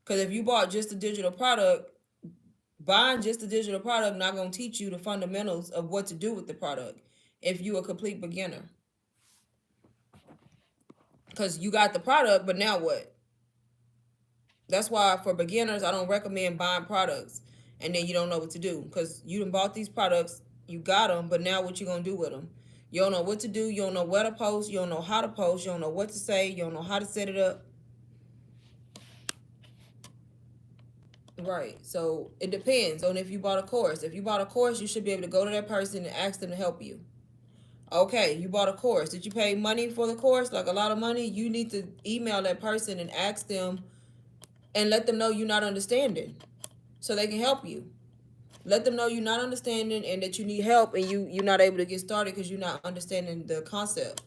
Because if you bought just a digital product, buying just a digital product not going to teach you the fundamentals of what to do with the product if you're a complete beginner. Because you got the product, but now what? That's why for beginners, I don't recommend buying products and then you don't know what to do, because you done bought these products, you got them, but now what you gonna do with them? You don't know what to do. You don't know where to post. You don't know how to post. You don't know what to say. You don't know how to set it up. Right. So it depends on if you bought a course. If you bought a course, you should be able to go to that person and ask them to help you. Okay, you bought a course. Did you pay money for the course? Like a lot of money? You need to email that person and ask them and let them know you're not understanding so they can help you. Let them know you're not understanding and that you need help and you're not able to get started because you're not understanding the concept.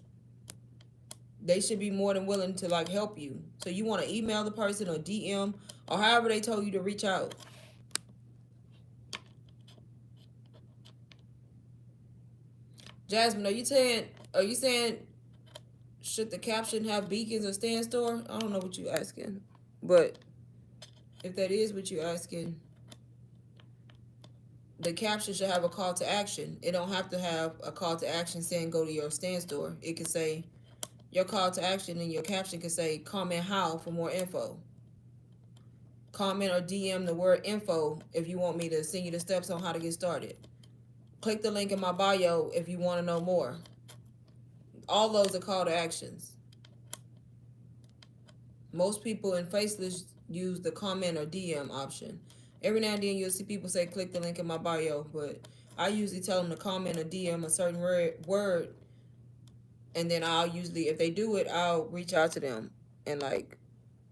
They should be more than willing to like help you. So you want to email the person or DM or however they told you to reach out. Jasmine, are you saying should the caption have beacons or stand store? I don't know what you're asking. But if that is what you're asking, the caption should have a call to action. It don't have to have a call to action saying go to your stand store. It can say your call to action and your caption can say comment how for more info. Comment or DM the word info if you want me to send you the steps on how to get started. Click the link in my bio if you want to know more. All those are call to actions. Most people in Faceless use the comment or DM option. Every now and then you'll see people say click the link in my bio, but I usually tell them to comment or DM a certain word, and then I'll usually, if they do it, I'll reach out to them and like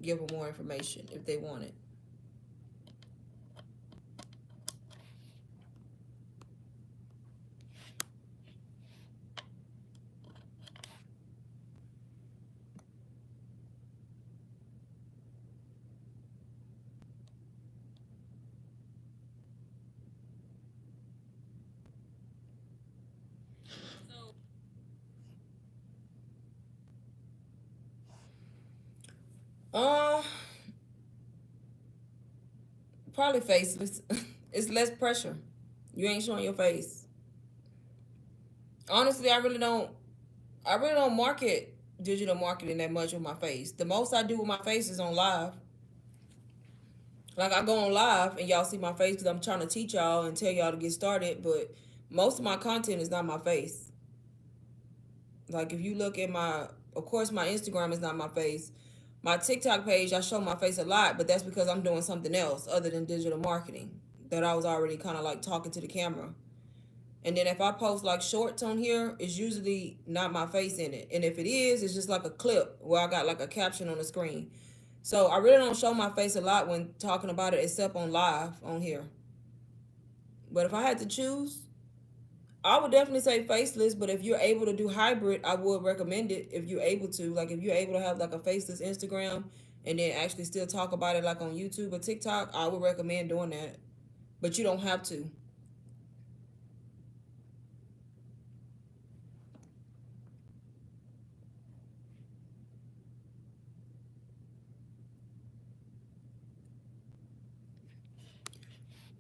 give them more information if they want it. Uh, Probably Faceless. It's less pressure. You ain't showing your face. Honestly, I really don't market digital marketing that much with my face. The most I do with my face is on live. Like I go on live and y'all see my face because I'm trying to teach y'all and tell y'all to get started. But most of my content is not my face. Like if you look at of course my Instagram is not my face. My TikTok page, I show my face a lot, but that's because I'm doing something else other than digital marketing that I was already kind of like talking to the camera. And then if I post like shorts on here, it's usually not my face in it. And if it is, it's just like a clip where I got like a caption on the screen. So I really don't show my face a lot when talking about it except on live on here. But if I had to choose, I would definitely say faceless, but if you're able to do hybrid, I would recommend it if you're able to. Like if you're able to have like a faceless Instagram and then actually still talk about it like on YouTube or TikTok, I would recommend doing that. But you don't have to.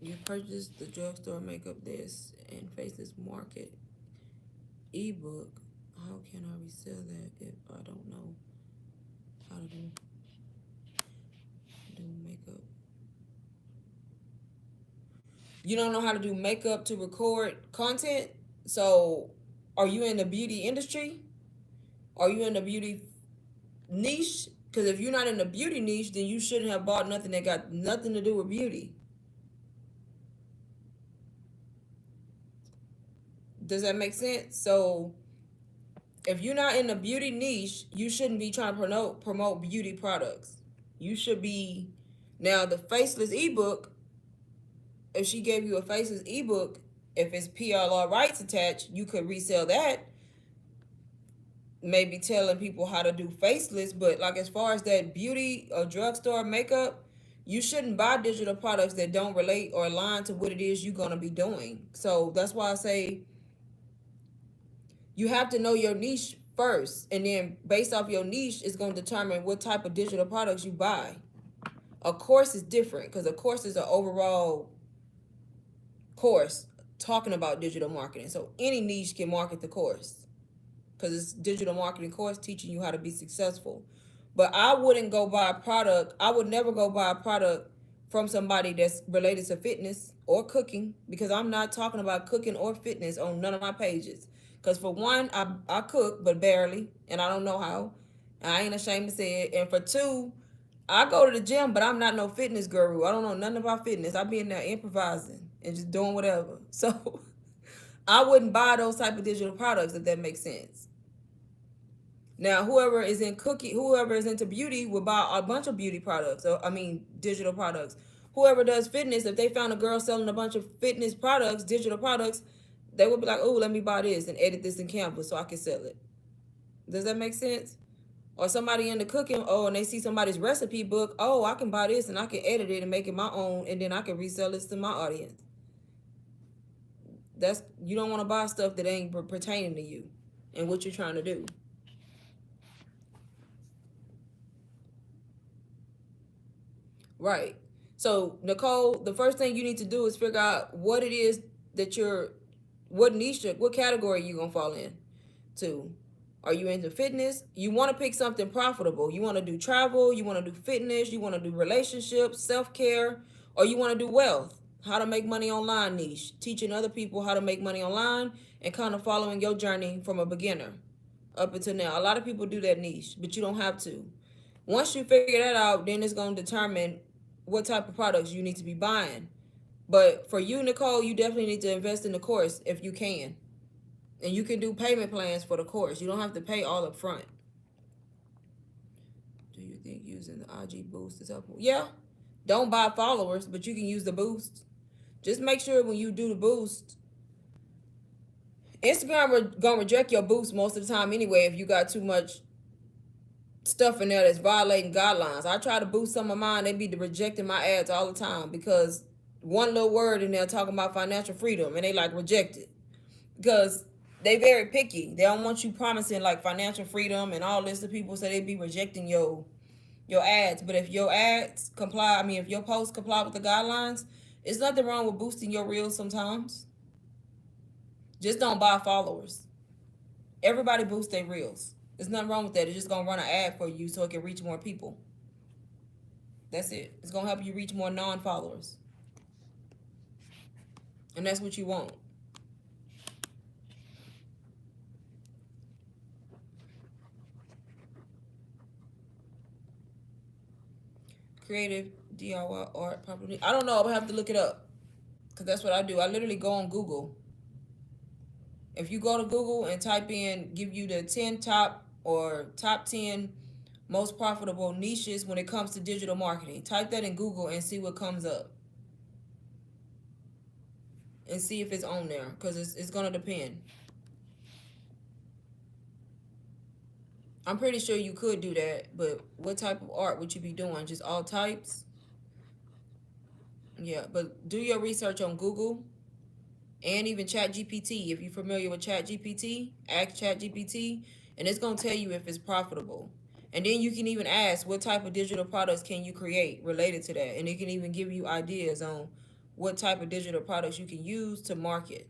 You purchase the drugstore makeup this and faceless market ebook. How can I resell that if I don't know how to do makeup? You don't know how to do makeup to record content. So, are you in the beauty industry? Are you in the beauty niche? Because if you're not in the beauty niche, then you shouldn't have bought nothing that got nothing to do with beauty. Does that make sense? So, if you're not in the beauty niche, you shouldn't be trying to promote beauty products. You should be now the faceless ebook. If she gave you a faceless ebook, if it's PLR rights attached, you could resell that. Maybe telling people how to do faceless, but like as far as that beauty or drugstore makeup, you shouldn't buy digital products that don't relate or align to what it is you're gonna be doing. So that's why I say you have to know your niche first, and then based off your niche is going to determine what type of digital products you buy. A course is different because a course is an overall course talking about digital marketing. So any niche can market the course because it's digital marketing course teaching you how to be successful. But I wouldn't go buy a product. I would never go buy a product from somebody that's related to fitness or cooking, because I'm not talking about cooking or fitness on none of my pages. Because for one, I cook, but barely, and I don't know how. I ain't ashamed to say it. And for two, I go to the gym, but I'm not no fitness guru. I don't know nothing about fitness. I be in there improvising and just doing whatever. So I wouldn't buy those type of digital products, if that makes sense. Now, whoever is in cooking, whoever is into beauty will buy a bunch of beauty products. So, I mean, digital products. Whoever does fitness, if they found a girl selling a bunch of fitness products, digital products, they would be like, oh, let me buy this and edit this in Canva so I can sell it. Does that make sense? Or somebody into cooking, oh, and they see somebody's recipe book, oh, I can buy this and I can edit it and make it my own, and then I can resell this to my audience. That's, you don't want to buy stuff that ain't pertaining to you and what you're trying to do. Right. So, Nicole, the first thing you need to do is figure out what it is that what niche, what category you gonna fall in to. Are you into fitness? You want to pick something profitable. You want to do travel, you want to do fitness, you want to do relationships, self-care, or you want to do wealth. How to make money online niche. Teaching other people how to make money online and kind of following your journey from a beginner up until now. A lot of people do that niche, but you don't have to. Once you figure that out, then it's going to determine what type of products you need to be buying. But for you, Nicole, you definitely need to invest in the course if you can. And you can do payment plans for the course. You don't have to pay all up front. Do you think using the IG boost is helpful? Yeah. Don't buy followers, but you can use the boost. Just make sure when you do the boost, Instagram gonna reject your boost most of the time anyway if you got too much stuff in there that's violating guidelines. I try to boost some of mine, they be rejecting my ads all the time because one little word in there talking about financial freedom and they like reject it because they very picky. They don't want you promising like financial freedom and all this to people, so they be rejecting your ads. But if your ads comply, I mean if your posts comply with the guidelines, it's nothing wrong with boosting your reels sometimes. Just don't buy followers. Everybody boosts their reels. There's nothing wrong with that. It's just gonna run an ad for you so it can reach more people. That's it. It's gonna help you reach more non-followers. And that's what you want. Creative DIY art property. I don't know. I'm gonna have to look it up. Because that's what I do. I literally go on Google. If you go to Google and type in, give you the 10 top or top 10 most profitable niches when it comes to digital marketing. Type that in Google and see what comes up. And see if it's on there. Because it's going to depend. I'm pretty sure you could do that, but what type of art would you be doing? Just all types? Yeah, but do your research on Google and even Chat GPT. If you're familiar with Chat GPT, ask Chat GPT, and it's gonna tell you if it's profitable. And then you can even ask what type of digital products can you create related to that, and it can even give you ideas on what type of digital products you can use to market.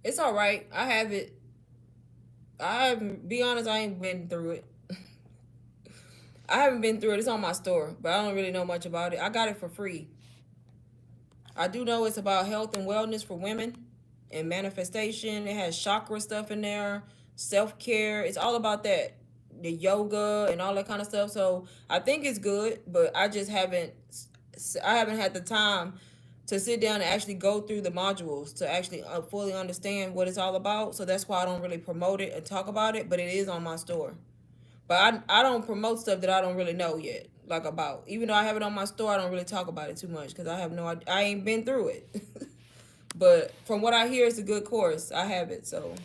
It's all right. I have it. I be honest, I ain't been through it. I haven't been through it. It's on my store, but I don't really know much about it. I got it for free. I do know it's about health and wellness for women and manifestation. It has chakra stuff in there, self care. It's all about that, the yoga and all that kind of stuff. So I think it's good, but I haven't had the time to sit down and actually go through the modules to actually fully understand what it's all about. So that's why I don't really promote it and talk about it. But it is on my store. But I don't promote stuff that I don't really know yet, like about. Even though I have it on my store, I don't really talk about it too much because I have no idea. I ain't been through it. But from what I hear, it's a good course. I have it, so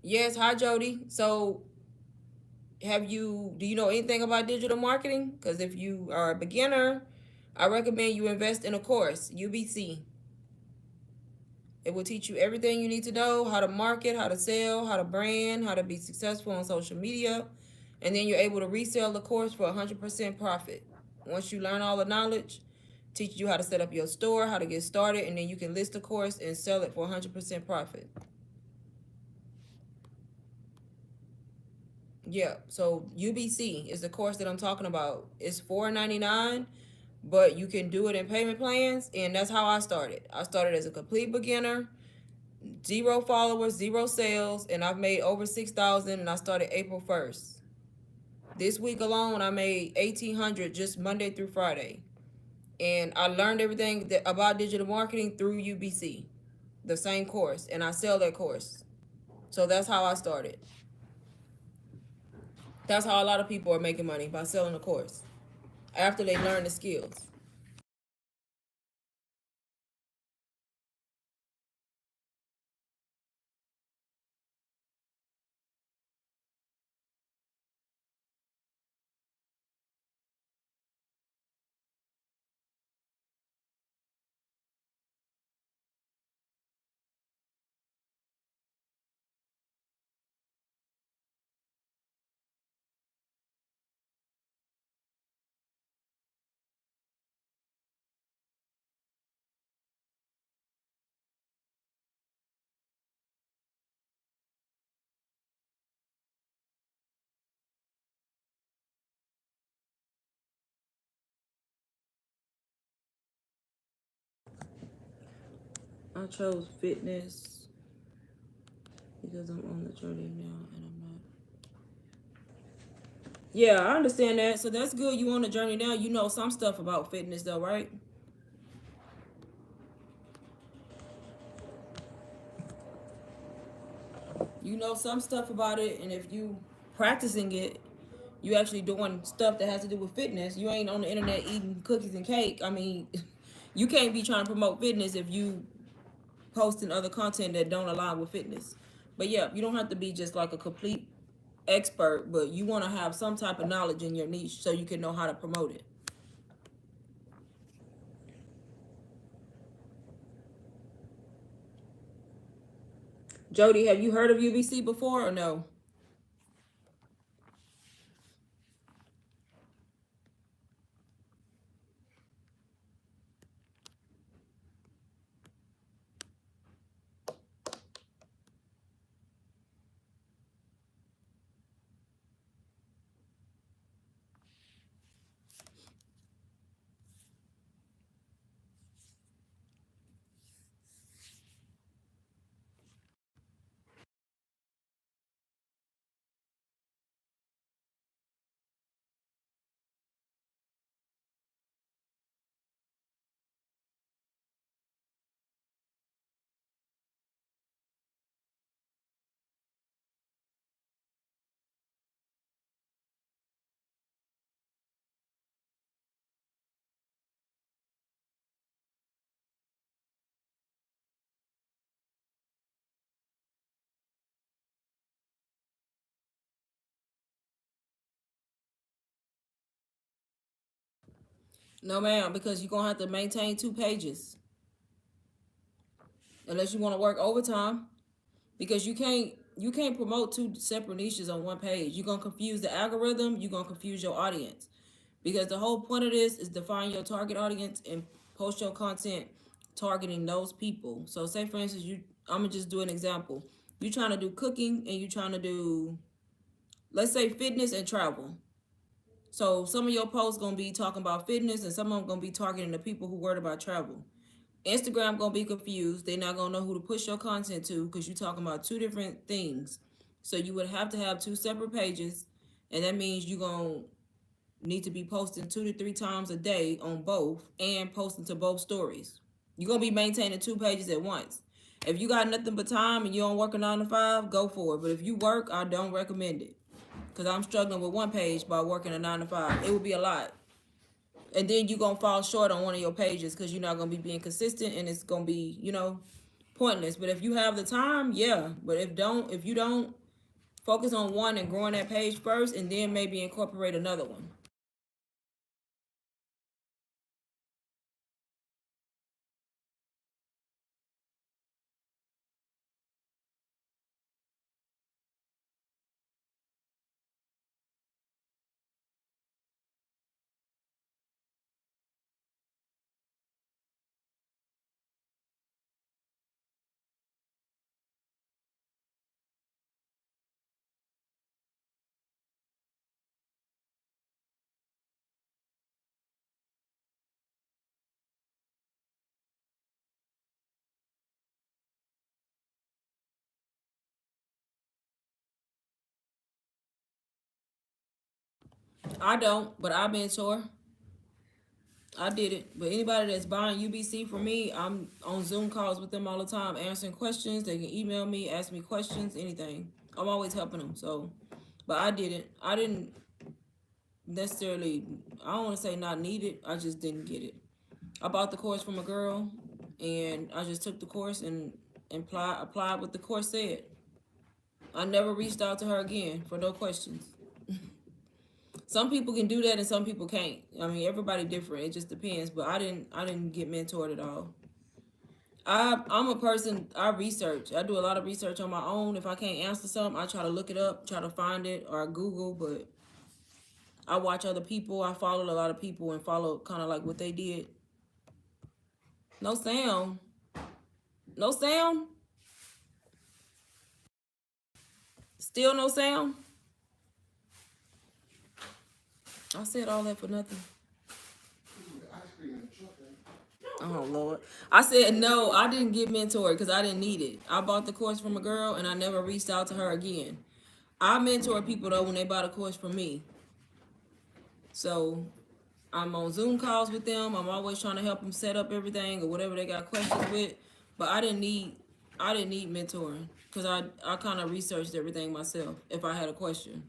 yes. Hi, Jody. So do you know anything about digital marketing? Because if you are a beginner, I recommend you invest in a course, UBC. It will teach you everything you need to know: how to market, how to sell, how to brand, how to be successful on social media. And then you're able to resell the course for 100% profit. Once you learn all the knowledge, teach you how to set up your store, how to get started, and then you can list the course and sell it for 100% profit. Yeah, so UBC is the course that I'm talking about. It's $4.99, but you can do it in payment plans, and that's how I started. I started as a complete beginner, zero followers, zero sales, and I've made over 6,000, and I started April 1st. This week alone, I made 1,800 just Monday through Friday, and I learned everything about digital marketing through UBC, the same course, and I sell that course. So that's how I started. That's how a lot of people are making money, by selling a course after they learn the skills. I chose fitness. because I'm on the journey now and I'm not. Yeah, I understand that. So that's good. You on the journey now. You know some stuff about fitness though, right? You know some stuff about it, and if you practicing it, you actually doing stuff that has to do with fitness. You ain't on the internet eating cookies and cake. I mean, you can't be trying to promote fitness if you posting other content that don't align with fitness. But yeah, you don't have to be just like a complete expert, but you want to have some type of knowledge in your niche so you can know how to promote it. Jody, have you heard of UBC before or no? No, ma'am, because you're gonna have to maintain 2 pages unless you want to work overtime. Because you can't promote two separate niches on one page. You're gonna confuse the algorithm. You're gonna confuse your audience. Because the whole point of this is define your target audience and post your content targeting those people. So say for instance, I'm gonna just do an example. You trying to do cooking and you trying to do, let's say, fitness and travel. So some of your posts gonna be talking about fitness and some of them gonna be targeting the people who worried about travel. Instagram gonna be confused. They're not gonna know who to push your content to because you're talking about two different things. So you would have to have two separate pages, and that means you're gonna need to be posting 2 to 3 times a day on both and posting to both stories. You're gonna be maintaining 2 pages at once. If you got nothing but time and you don't work a 9 to 5, go for it. But if you work, I don't recommend it. Cause I'm struggling with one page by working a 9 to 5. It would be a lot. And then you're gonna fall short on one of your pages because you're not gonna be being consistent and it's gonna be, pointless. But if you have the time, yeah. But if you don't, focus on one and growing that page first and then maybe incorporate another one. I don't, but I mentor. I did it. But anybody that's buying UBC from me, I'm on Zoom calls with them all the time, answering questions. They can email me, ask me questions, anything. I'm always helping them. So, but I did it. I didn't necessarily. I don't want to say not need it. I just didn't get it. I bought the course from a girl, and I just took the course and applied what the course said. I never reached out to her again for no questions. Some people can do that and some people can't. I mean, everybody different. It just depends. But I didn't get mentored at all. I'm a person. I research. I do a lot of research on my own. If I can't answer something, I try to look it up, try to find it, or I Google. But I watch other people. I follow a lot of people and follow kind of like what they did. No sound. No sound. Still no sound. I said all that for nothing. Oh Lord. I said no, I didn't get mentored because I didn't need it. I bought the course from a girl and I never reached out to her again. I mentor people though when they buy the course from me. So I'm on Zoom calls with them. I'm always trying to help them set up everything or whatever they got questions with. But I didn't need mentoring because I kind of researched everything myself if I had a question.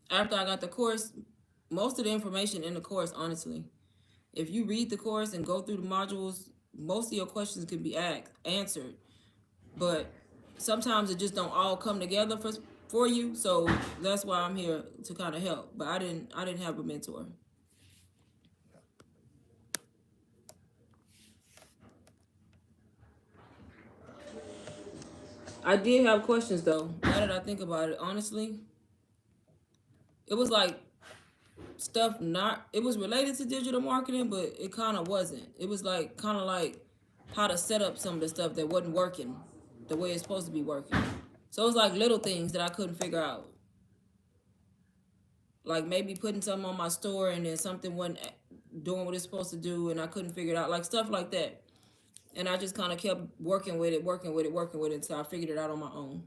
After I got the course, most of the information in the course, honestly, if you read the course and go through the modules, most of your questions can be answered. But sometimes it just don't all come together for you. So that's why I'm here to kind of help. But I didn't have a mentor. I did have questions though. Now that I think about it, honestly, it was like stuff not. It was related to digital marketing, but it kind of wasn't. It was like kind of like how to set up some of the stuff that wasn't working the way it's supposed to be working. So it was like little things that I couldn't figure out. Like maybe putting something on my store and then something wasn't doing what it's supposed to do, and I couldn't figure it out. Like stuff like that. And I just kind of kept working with it, working with it, working with it until I figured it out on my own.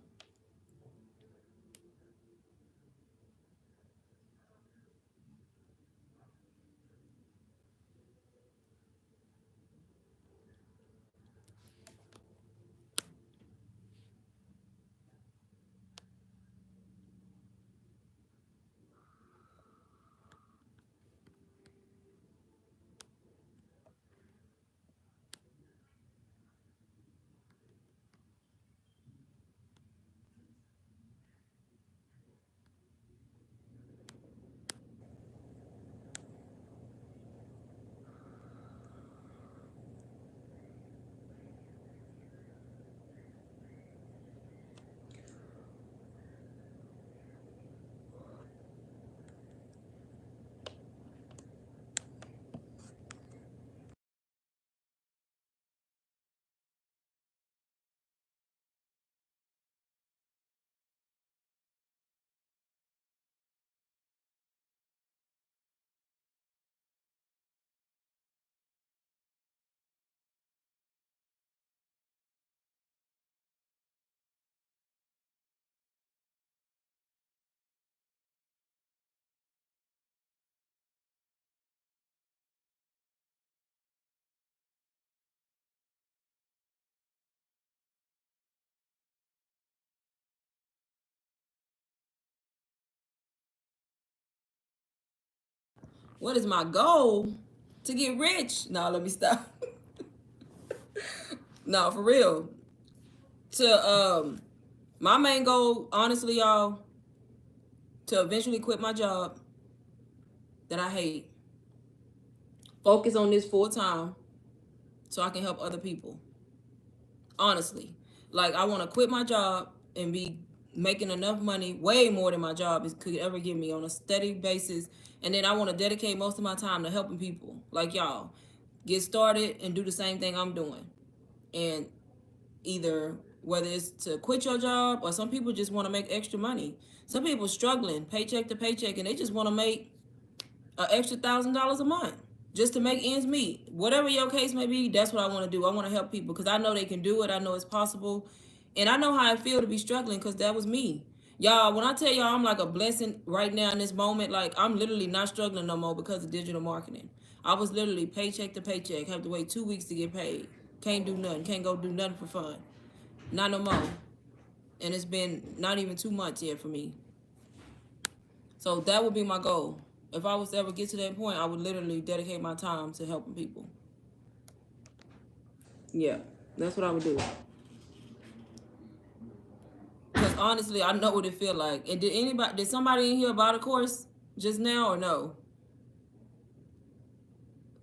What is my goal? To get rich? No, let me stop. No, for real. To my main goal, honestly, y'all, to eventually quit my job that I hate, focus on this full time, so I can help other people. Honestly, like I want to quit my job and be making enough money, way more than my job could ever give me on a steady basis, and then I want to dedicate most of my time to helping people like y'all get started and do the same thing I'm doing, and either whether it's to quit your job or some people just want to make extra money. Some people struggling paycheck to paycheck and they just want to make an extra $1,000 a month just to make ends meet. Whatever your case may be, that's what I want to do. I want to help people because I know they can do it. I know it's possible, and I know how I feel to be struggling because that was me. Y'all, when I tell y'all I'm like a blessing right now in this moment, like I'm literally not struggling no more because of digital marketing. I was literally paycheck to paycheck, have to wait 2 weeks to get paid. Can't do nothing, can't go do nothing for fun. Not no more. And it's been not even 2 months yet for me. So that would be my goal. If I was to ever get to that point, I would literally dedicate my time to helping people. Yeah, that's what I would do. Because honestly, I know what it feel like. And did somebody in here buy the course just now or no?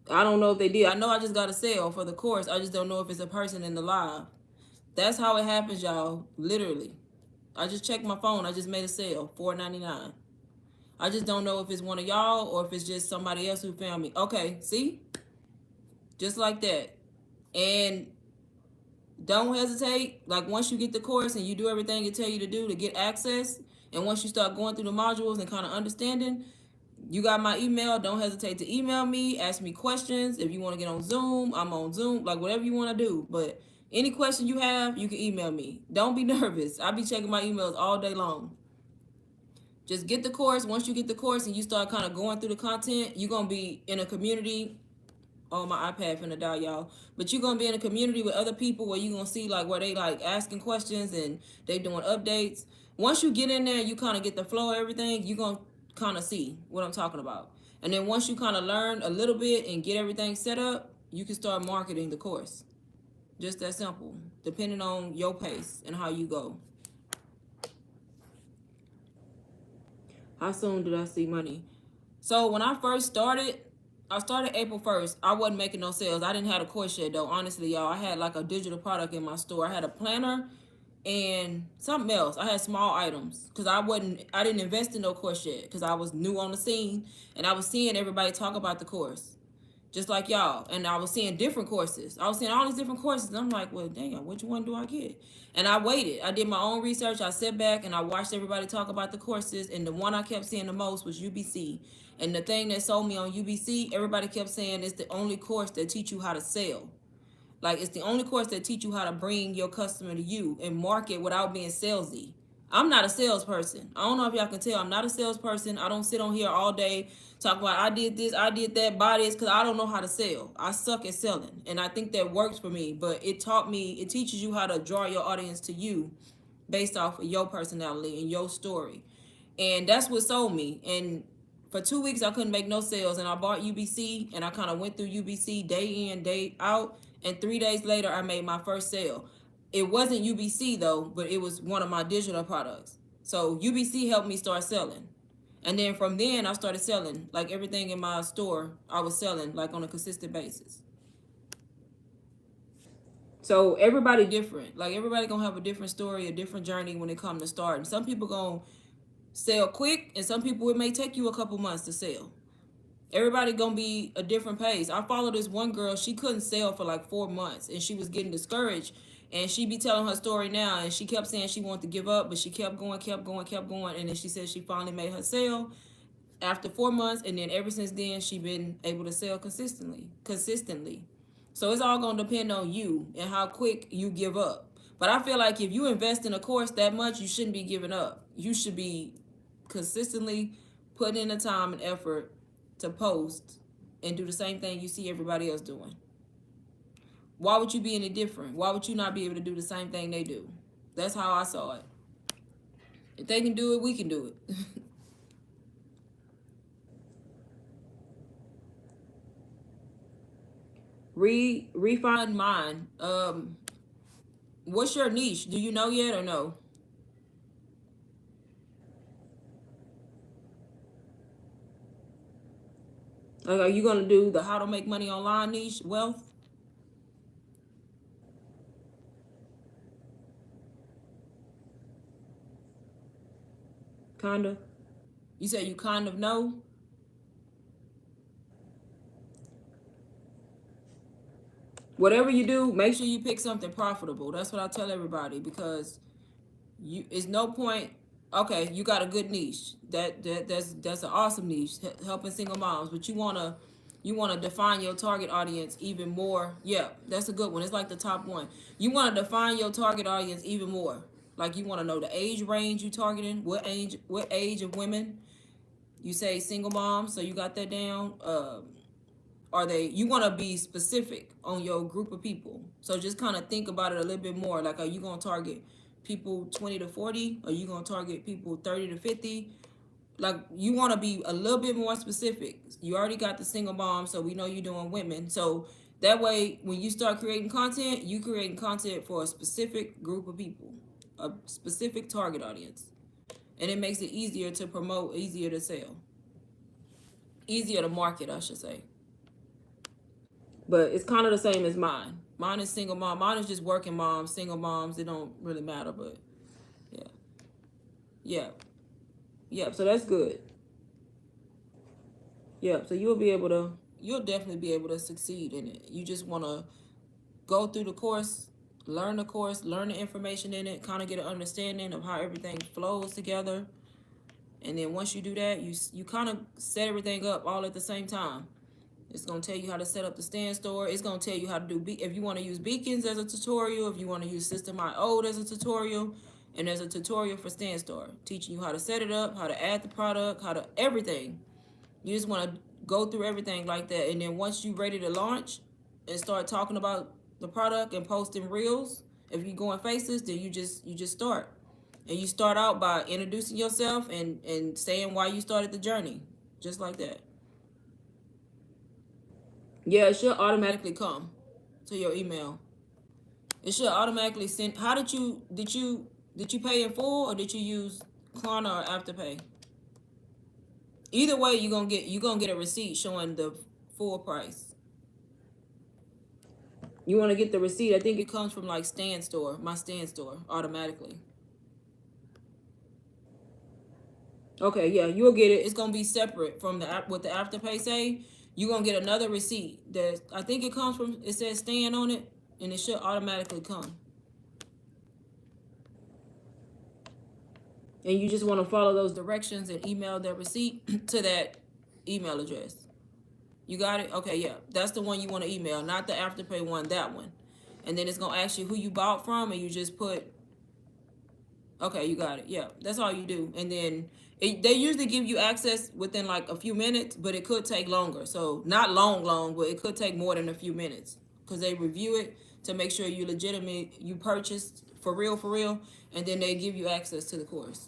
I don't know if they did. I know I just got a sale for the course. I just don't know if it's a person in the live. That's how it happens, y'all. Literally. I just checked my phone. I just made a sale, $4.99. I just don't know if it's one of y'all or if it's just somebody else who found me. Okay, see? Just like that. And don't hesitate. Like once you get the course and you do everything it tell you to do to get access, and once you start going through the modules and kind of understanding, You got my email. Don't hesitate to email me. Ask me questions. If you want to get on Zoom, I'm on Zoom. Like whatever you want to do. But any question you have, you can email me. Don't be nervous. I'll be checking my emails all day long. Just get the course. Once you get the course and you start kind of going through the content, you're going to be in a community. Oh, my iPad finna die, y'all. But you're going to be in a community with other people where you're going to see like where they like asking questions and they doing updates. Once you get in there and you kind of get the flow of everything, you're going to kind of see what I'm talking about. And then once you kind of learn a little bit and get everything set up, you can start marketing the course. Just that simple, depending on your pace and how you go. How soon did I see money? So when I first started, I started April 1st. I wasn't making no sales. I didn't have a course yet though. Honestly, y'all, I had like a digital product in my store. I had a planner and something else. I had small items because I didn't invest in no course yet because I was new on the scene and I was seeing everybody talk about the course. Just like y'all. And I was seeing different courses. I was seeing all these different courses. And I'm like, well, damn, which one do I get? And I waited. I did my own research. I sat back and I watched everybody talk about the courses. And the one I kept seeing the most was UBC. And the thing that sold me on UBC, everybody kept saying it's the only course that teach you how to sell. Like, it's the only course that teach you how to bring your customer to you and market without being salesy. I'm not a salesperson. I don't know if y'all can tell. I'm not a salesperson. I don't sit on here all day talk about I did this, I did that, buy this, because I don't know how to sell. I suck at selling. And I think that works for me. But it teaches you how to draw your audience to you based off of your personality and your story. And that's what sold me. And for 2 weeks, I couldn't make no sales. And I bought UBC and I kind of went through UBC day in, day out. And 3 days later, I made my first sale. It wasn't UBC though, but it was one of my digital products. So UBC helped me start selling. And then from then I started selling. Like everything in my store, I was selling like on a consistent basis. So everybody different. Like everybody gonna have a different story, a different journey when it comes to starting. Some people gonna sell quick and some people it may take you a couple months to sell. Everybody gonna be a different pace. I follow this one girl, she couldn't sell for like 4 months and she was getting discouraged. And she be telling her story now and she kept saying she wanted to give up, but she kept going. And then she said she finally made her sale after 4 months. And then ever since then, she been able to sell consistently. So it's all gonna depend on you and how quick you give up. But I feel like if you invest in a course that much, you shouldn't be giving up. You should be consistently putting in the time and effort to post and do the same thing you see everybody else doing. Why would you be any different? Why would you not be able to do the same thing they do? That's how I saw it. If they can do it, we can do it. Refine mine. What's your niche? Do you know yet or no? Like, are you gonna do the how to make money online niche, wealth? Kinda. You said you kind of know. Whatever you do, make sure you pick something profitable. That's what I tell everybody because it's no point. Okay, you got a good niche. That's an awesome niche, helping single moms. But you wanna define your target audience even more. Yeah, that's a good one. It's like the top one. You wanna define your target audience even more. Like you wanna know the age range you targeting. What age of women? You say single moms, so you got that down. Are they? You want to be specific on your group of people. So just kind of think about it a little bit more. Like, are you gonna target people 20 to 40? Are you gonna target people 30 to 50? Like, you want to be a little bit more specific. You already got the single mom, so we know you're doing women. So that way, when you start creating content, you creating content for a specific group of people, a specific target audience, and it makes it easier to promote, easier to sell, easier to market, I should say. But it's kind of the same as mine. Mine is single mom. Mine is just working moms, single moms. It don't really matter, but yeah, yeah, yeah. So that's good. Yeah. So you'll definitely be able to succeed in it. You just want to go through the course, learn the information in it, kind of get an understanding of how everything flows together, And then once you do that, you kind of set everything up all at the same time. It's going to tell you how to set up the stand store. It's going to tell you how to do, if you want to use beacons as a tutorial, if you want to use System.io as a tutorial, and there's a tutorial for stand store, teaching you how to set it up, how to add the product, how to everything. You just want to go through everything like that. And then once you're ready to launch and start talking about the product and posting reels, if you go in faces, then you just start. And you start out by introducing yourself and saying why you started the journey. Just like that. Yeah, it should automatically come to your email. It should automatically send. How did you pay in full, or did you use Klarna or Afterpay? Either way, you're gonna get a receipt showing the full price. You want to get the receipt. I think it comes from like Stand Store, my Stand Store, automatically. Okay, yeah, you'll get it. It's gonna be separate from the app. What the Afterpay say, you're gonna get another receipt that I think it comes from. It says Stand on it, and it should automatically come. And you just want to follow those directions and email that receipt to that email address. You got it? Okay, yeah. That's the one you want to email, not the Afterpay one, that one. And then it's going to ask you who you bought from, and you just put, okay, you got it. Yeah, that's all you do. And then they usually give you access within like a few minutes, but it could take longer. So not long, but it could take more than a few minutes because they review it to make sure you legitimate, you purchased for real, and then they give you access to the course.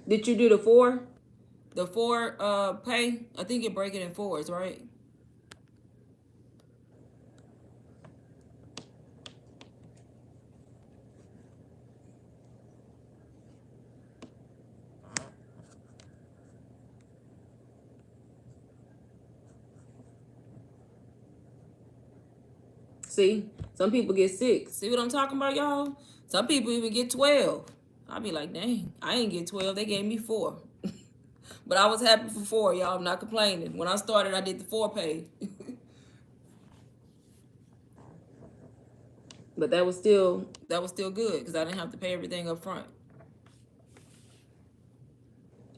Did you do the four? The four pay? I think you break it in fours, right? See, some people get six. See what I'm talking about, y'all? Some people even get 12. I'll be like, dang, I ain't get 12. They gave me four. But I was happy for four, y'all. I'm not complaining. When I started, I did the four pay. But that was still good because I didn't have to pay everything up front.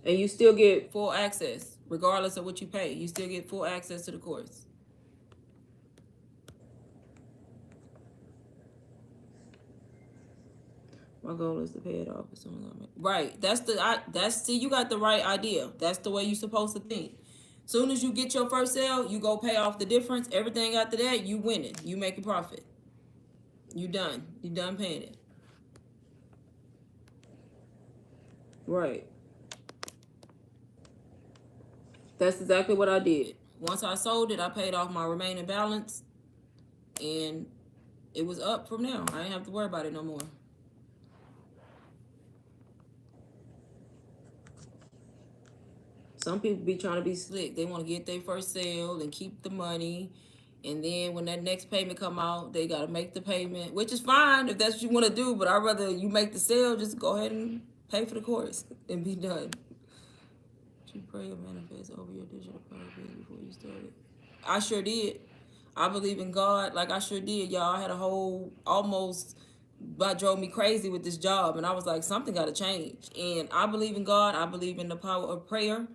And you still get full access, regardless of what you pay. You still get full access to the course. My goal is to pay it off as soon as I make. Right. See, you got the right idea. That's the way you're supposed to think. Soon as you get your first sale, you go pay off the difference. Everything after that, you winning. You make a profit. You done. You done paying it. Right. That's exactly what I did. Once I sold it, I paid off my remaining balance, and it was up from now. I didn't have to worry about it no more. Some people be trying to be slick. They want to get their first sale and keep the money. And then when that next payment come out, they got to make the payment, which is fine if that's what you want to do. But I'd rather you make the sale, just go ahead and pay for the course and be done. You pray or manifest over your digital product before you started. I sure did. I believe in God like I sure did, y'all. I had a whole almost that drove me crazy with this job, and I was like, something got to change. And I believe in God. I believe in the power of prayer,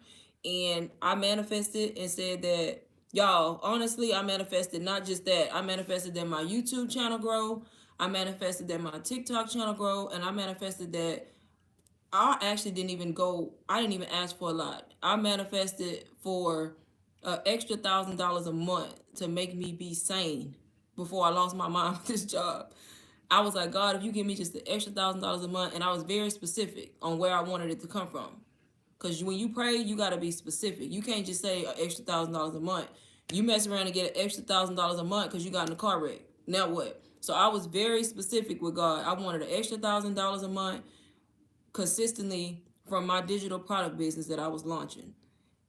and I manifested and said that, y'all. Honestly, I manifested not just that. I manifested that my YouTube channel grow. I manifested that my TikTok channel grow, and I manifested that I actually didn't even go. I didn't even ask for a lot. I manifested for an extra $1,000 a month to make me be sane before I lost my mind with this job. I was like, God, if you give me just the extra $1,000 a month, and I was very specific on where I wanted it to come from. Because when you pray, you got to be specific. You can't just say an extra $1,000 a month. You mess around and get an extra $1,000 a month because you got in a car wreck. Now what? So I was very specific with God. I wanted an extra $1,000 a month consistently from my digital product business that I was launching.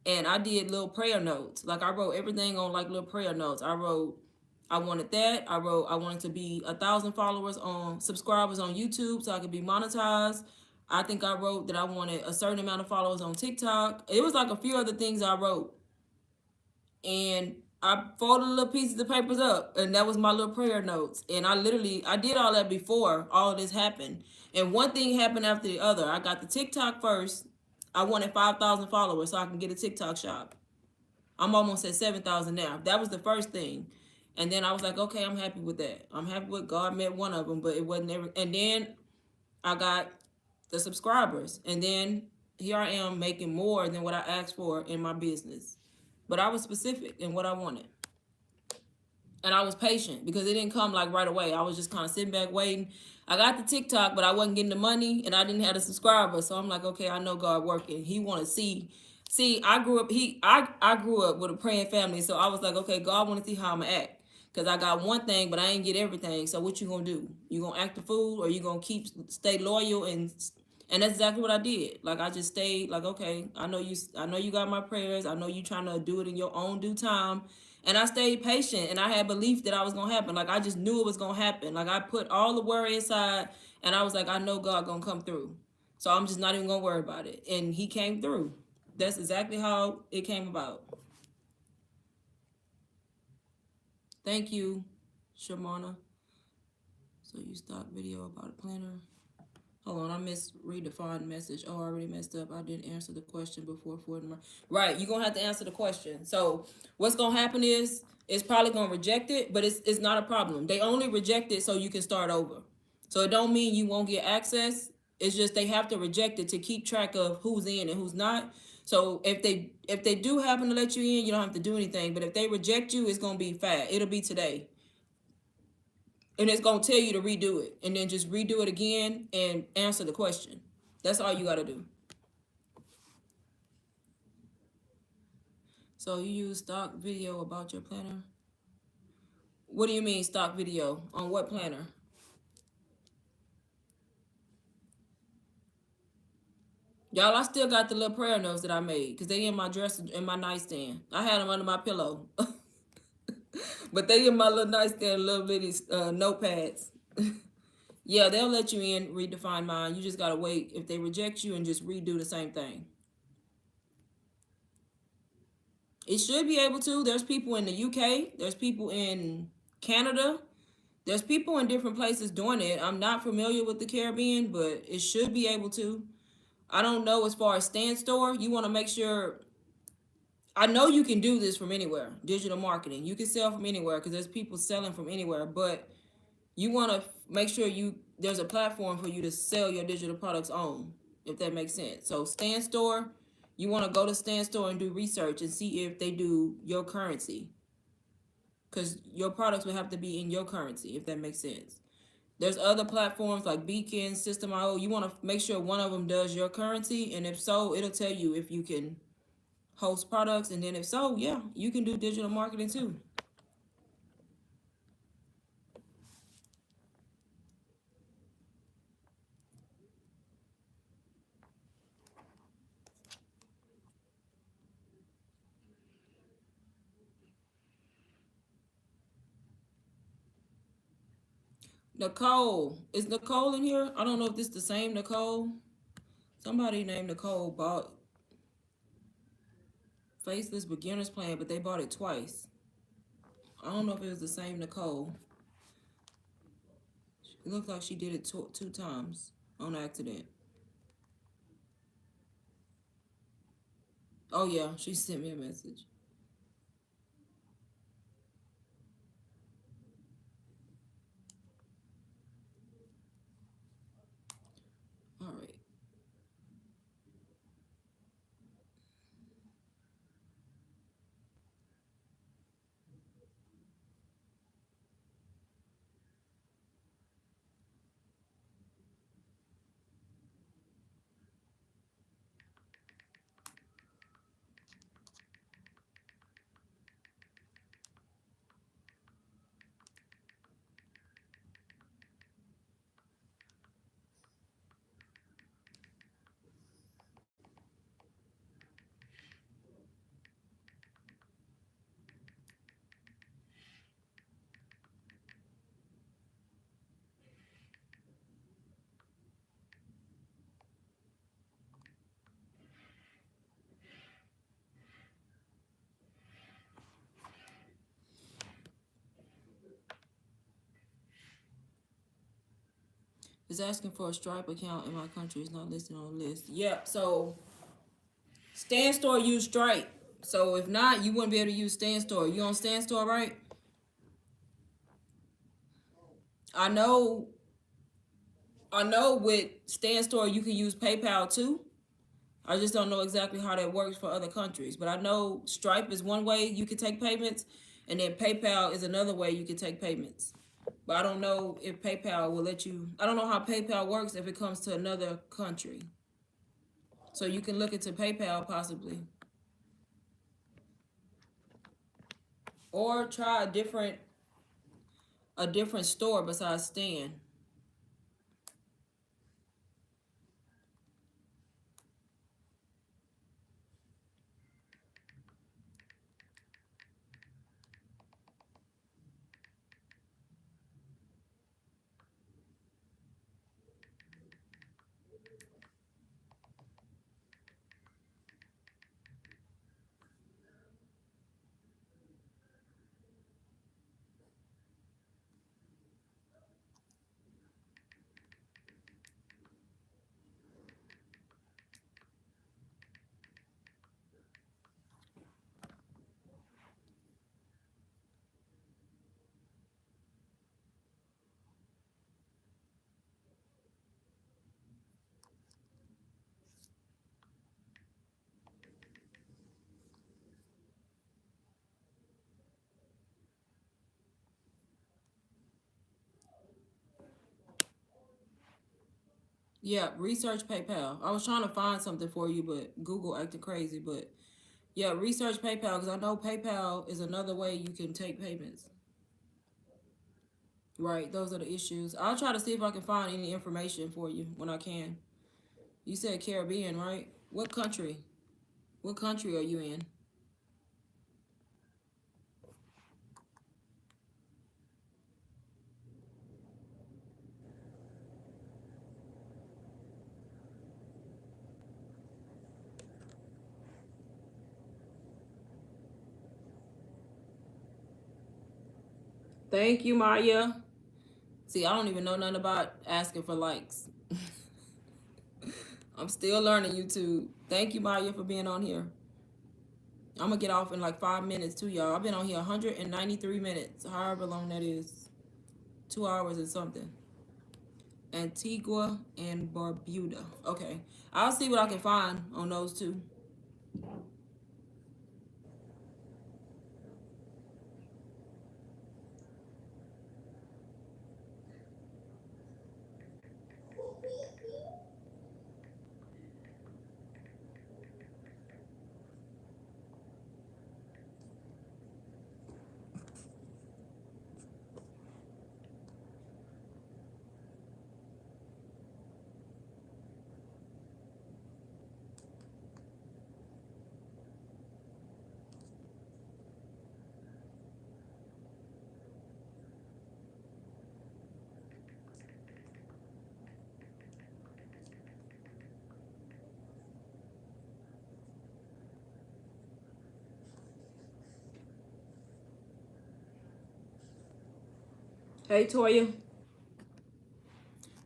And I did little prayer notes. Like I wrote everything on like little prayer notes. I wrote I wanted that. I wanted to be 1,000 followers on subscribers on YouTube so I could be monetized. I think I wrote that I wanted a certain amount of followers on TikTok. It was like a few other things I wrote. And I folded little pieces of papers up, and that was my little prayer notes. And I did all that before all of this happened. And one thing happened after the other. I got the TikTok first. I wanted 5,000 followers so I can get a TikTok shop. I'm almost at 7,000 now. That was the first thing. And then I was like, okay, I'm happy with that. I'm happy with God met one of them, but it wasn't ever. And then I got the subscribers. And then here I am making more than what I asked for in my business. But I was specific in what I wanted. And I was patient because it didn't come like right away. I was just kind of sitting back waiting. I got the TikTok, but I wasn't getting the money and I didn't have the subscribers. So I'm like, okay, I know God working. He want to see, I grew up with a praying family. So I was like, okay, God want to see how I'm gonna act. Cause I got one thing, but I ain't get everything. So what you gonna do? You gonna act the fool, or you gonna stay loyal and that's exactly what I did. Like I just stayed like, okay, I know you got my prayers. I know you trying to do it in your own due time. And I stayed patient and I had belief that I was gonna happen. Like I just knew it was gonna happen. Like I put all the worry aside and I was like, I know God gonna come through. So I'm just not even gonna worry about it. And he came through. That's exactly how it came about. Thank you, Shamana. So you stopped video about a planner. Hold on, I redefined message. Oh, I already messed up. I didn't answer the question before forwarding my. Right, you're gonna have to answer the question. So what's gonna happen is it's probably gonna reject it, but it's not a problem. They only reject it so you can start over. So it don't mean you won't get access. It's just they have to reject it to keep track of who's in and who's not. So if they do happen to let you in, you don't have to do anything. But if they reject you, it's gonna be fast. It'll be today. And it's gonna tell you to redo it, and then just redo it again and answer the question. That's all you gotta do. So you use stock video about your planner. What do you mean stock video on what planner? Y'all, I still got the little prayer notes that I made because they in my dresser, in my nightstand. I had them under my pillow, but they in my little nightstand, little bitty notepads. Yeah, they'll let you in, redefine mine. You just gotta wait. If they reject you, and just redo the same thing. It should be able to. There's people in the UK. There's people in Canada. There's people in different places doing it. I'm not familiar with the Caribbean, but it should be able to. I don't know as far as stand store. You want to make sure. I know you can do this from anywhere. Digital marketing. You can sell from anywhere because there's people selling from anywhere. But you want to make sure there's a platform for you to sell your digital products on, if that makes sense. So stand store, you want to go to stand store and do research and see if they do your currency, because your products will have to be in your currency, if that makes sense. There's other platforms like Beacon, System.io. You want to make sure one of them does your currency, and if so, it'll tell you if you can host products, and then if so, yeah, you can do digital marketing too. Nicole, is Nicole in here? I don't know if this is the same Nicole. Somebody named Nicole bought Faceless Beginners Plan, but they bought it twice. I don't know if it was the same Nicole. It looks like she did it two times on accident. Oh yeah, she sent me a message. All right. It's asking for a Stripe account in my country. It's not listed on the list. Yep. So Stand Store use Stripe. So if not, you wouldn't be able to use Stand Store. You on Stand Store, right? I know. I know with Stand Store you can use PayPal too. I just don't know exactly how that works for other countries. But I know Stripe is one way you can take payments, and then PayPal is another way you can take payments. But I don't know if PayPal will let you. I don't know how PayPal works if it comes to another country. So you can look into PayPal possibly, or try a different store besides Stan. Yeah, research PayPal. I was trying to find something for you, but Google acted crazy. But yeah, research PayPal because I know PayPal is another way you can take payments. Right, those are the issues. I'll try to see if I can find any information for you when I can. You said Caribbean, right? What country? What country are you in? Thank you, Maya. See, I don't even know nothing about asking for likes. I'm still learning YouTube. Thank you, Maya, for being on here. I'm gonna get off in like 5 minutes too, y'all. I've been on here 193 minutes, however long that is. 2 hours and something. Antigua and Barbuda. Okay. I'll see what I can find on those two. Hey, Toya.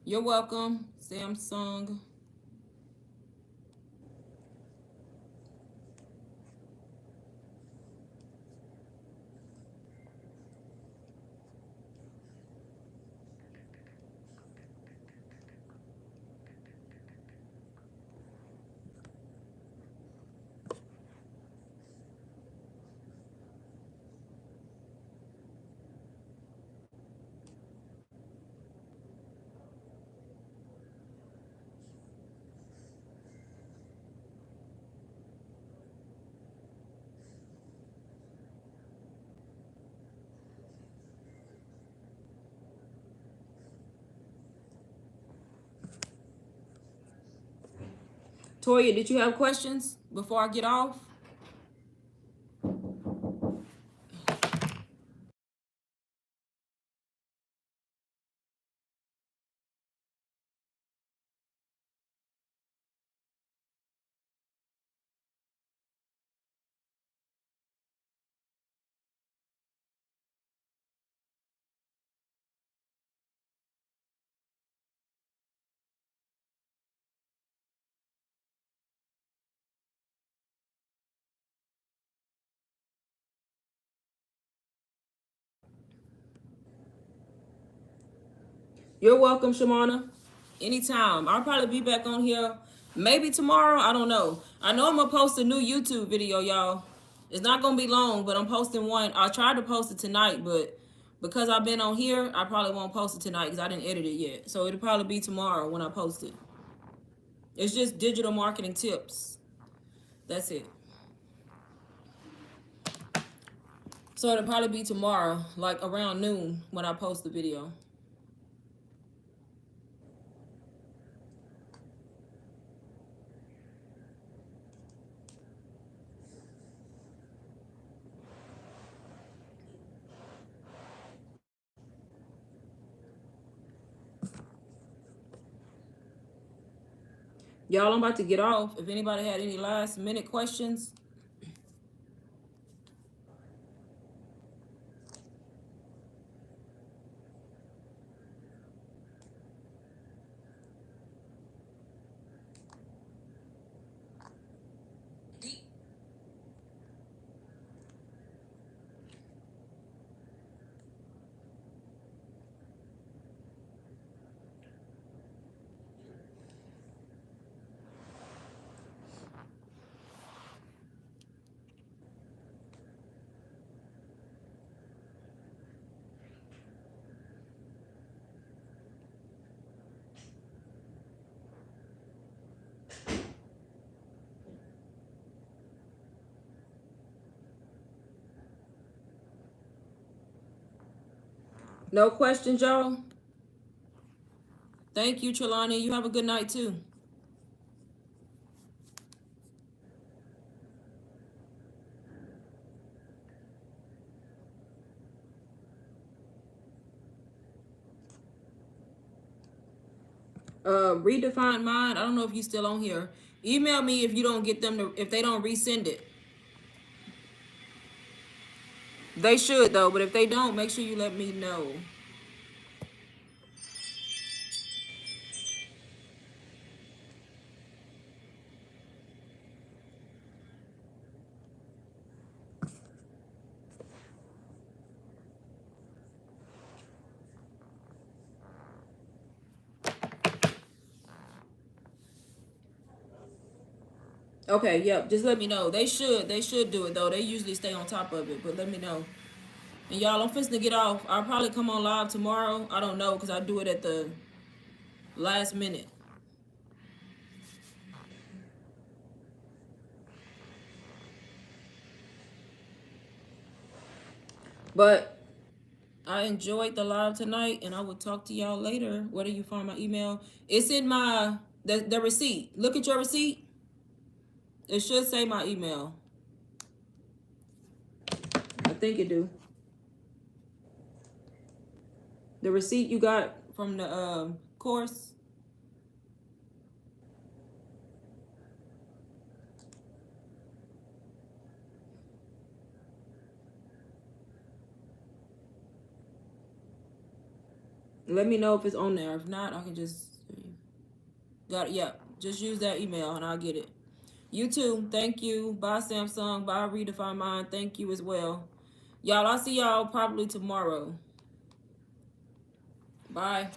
You're welcome. Samsung. Toya, did you have questions before I get off? You're welcome, Shamana. Anytime. I'll probably be back on here maybe tomorrow. I don't know. I know I'm going to post a new YouTube video, y'all. It's not going to be long, but I'm posting one. I tried to post it tonight, but because I've been on here, I probably won't post it tonight because I didn't edit it yet. So it'll probably be tomorrow when I post it. It's just digital marketing tips. That's it. So it'll probably be tomorrow, like around noon when I post the video. Y'all, I'm about to get off. If anybody had any last minute questions. No questions, y'all? Thank you, Trelawney. You have a good night, too. Redefine mine. I don't know if you still on here. Email me if you don't get them to, if they don't resend it. They should, though, but if they don't, make sure you let me know. Okay, yep. Just let me know. They should do it though. They usually stay on top of it, but let me know. And y'all, I'm fixing to get off. I'll probably come on live tomorrow. I don't know because I do it at the last minute. But I enjoyed the live tonight, and I will talk to y'all later. Where do you find my email? It's in my the receipt. Look at your receipt. It should say my email. I think it do. The receipt you got from the course. Let me know if it's on there. If not, I can just got it. Yeah, just use that email and I'll get it. You too. Thank you. Bye, Samsung. Bye, Redefine Mind. Thank you as well. Y'all, I'll see y'all probably tomorrow. Bye.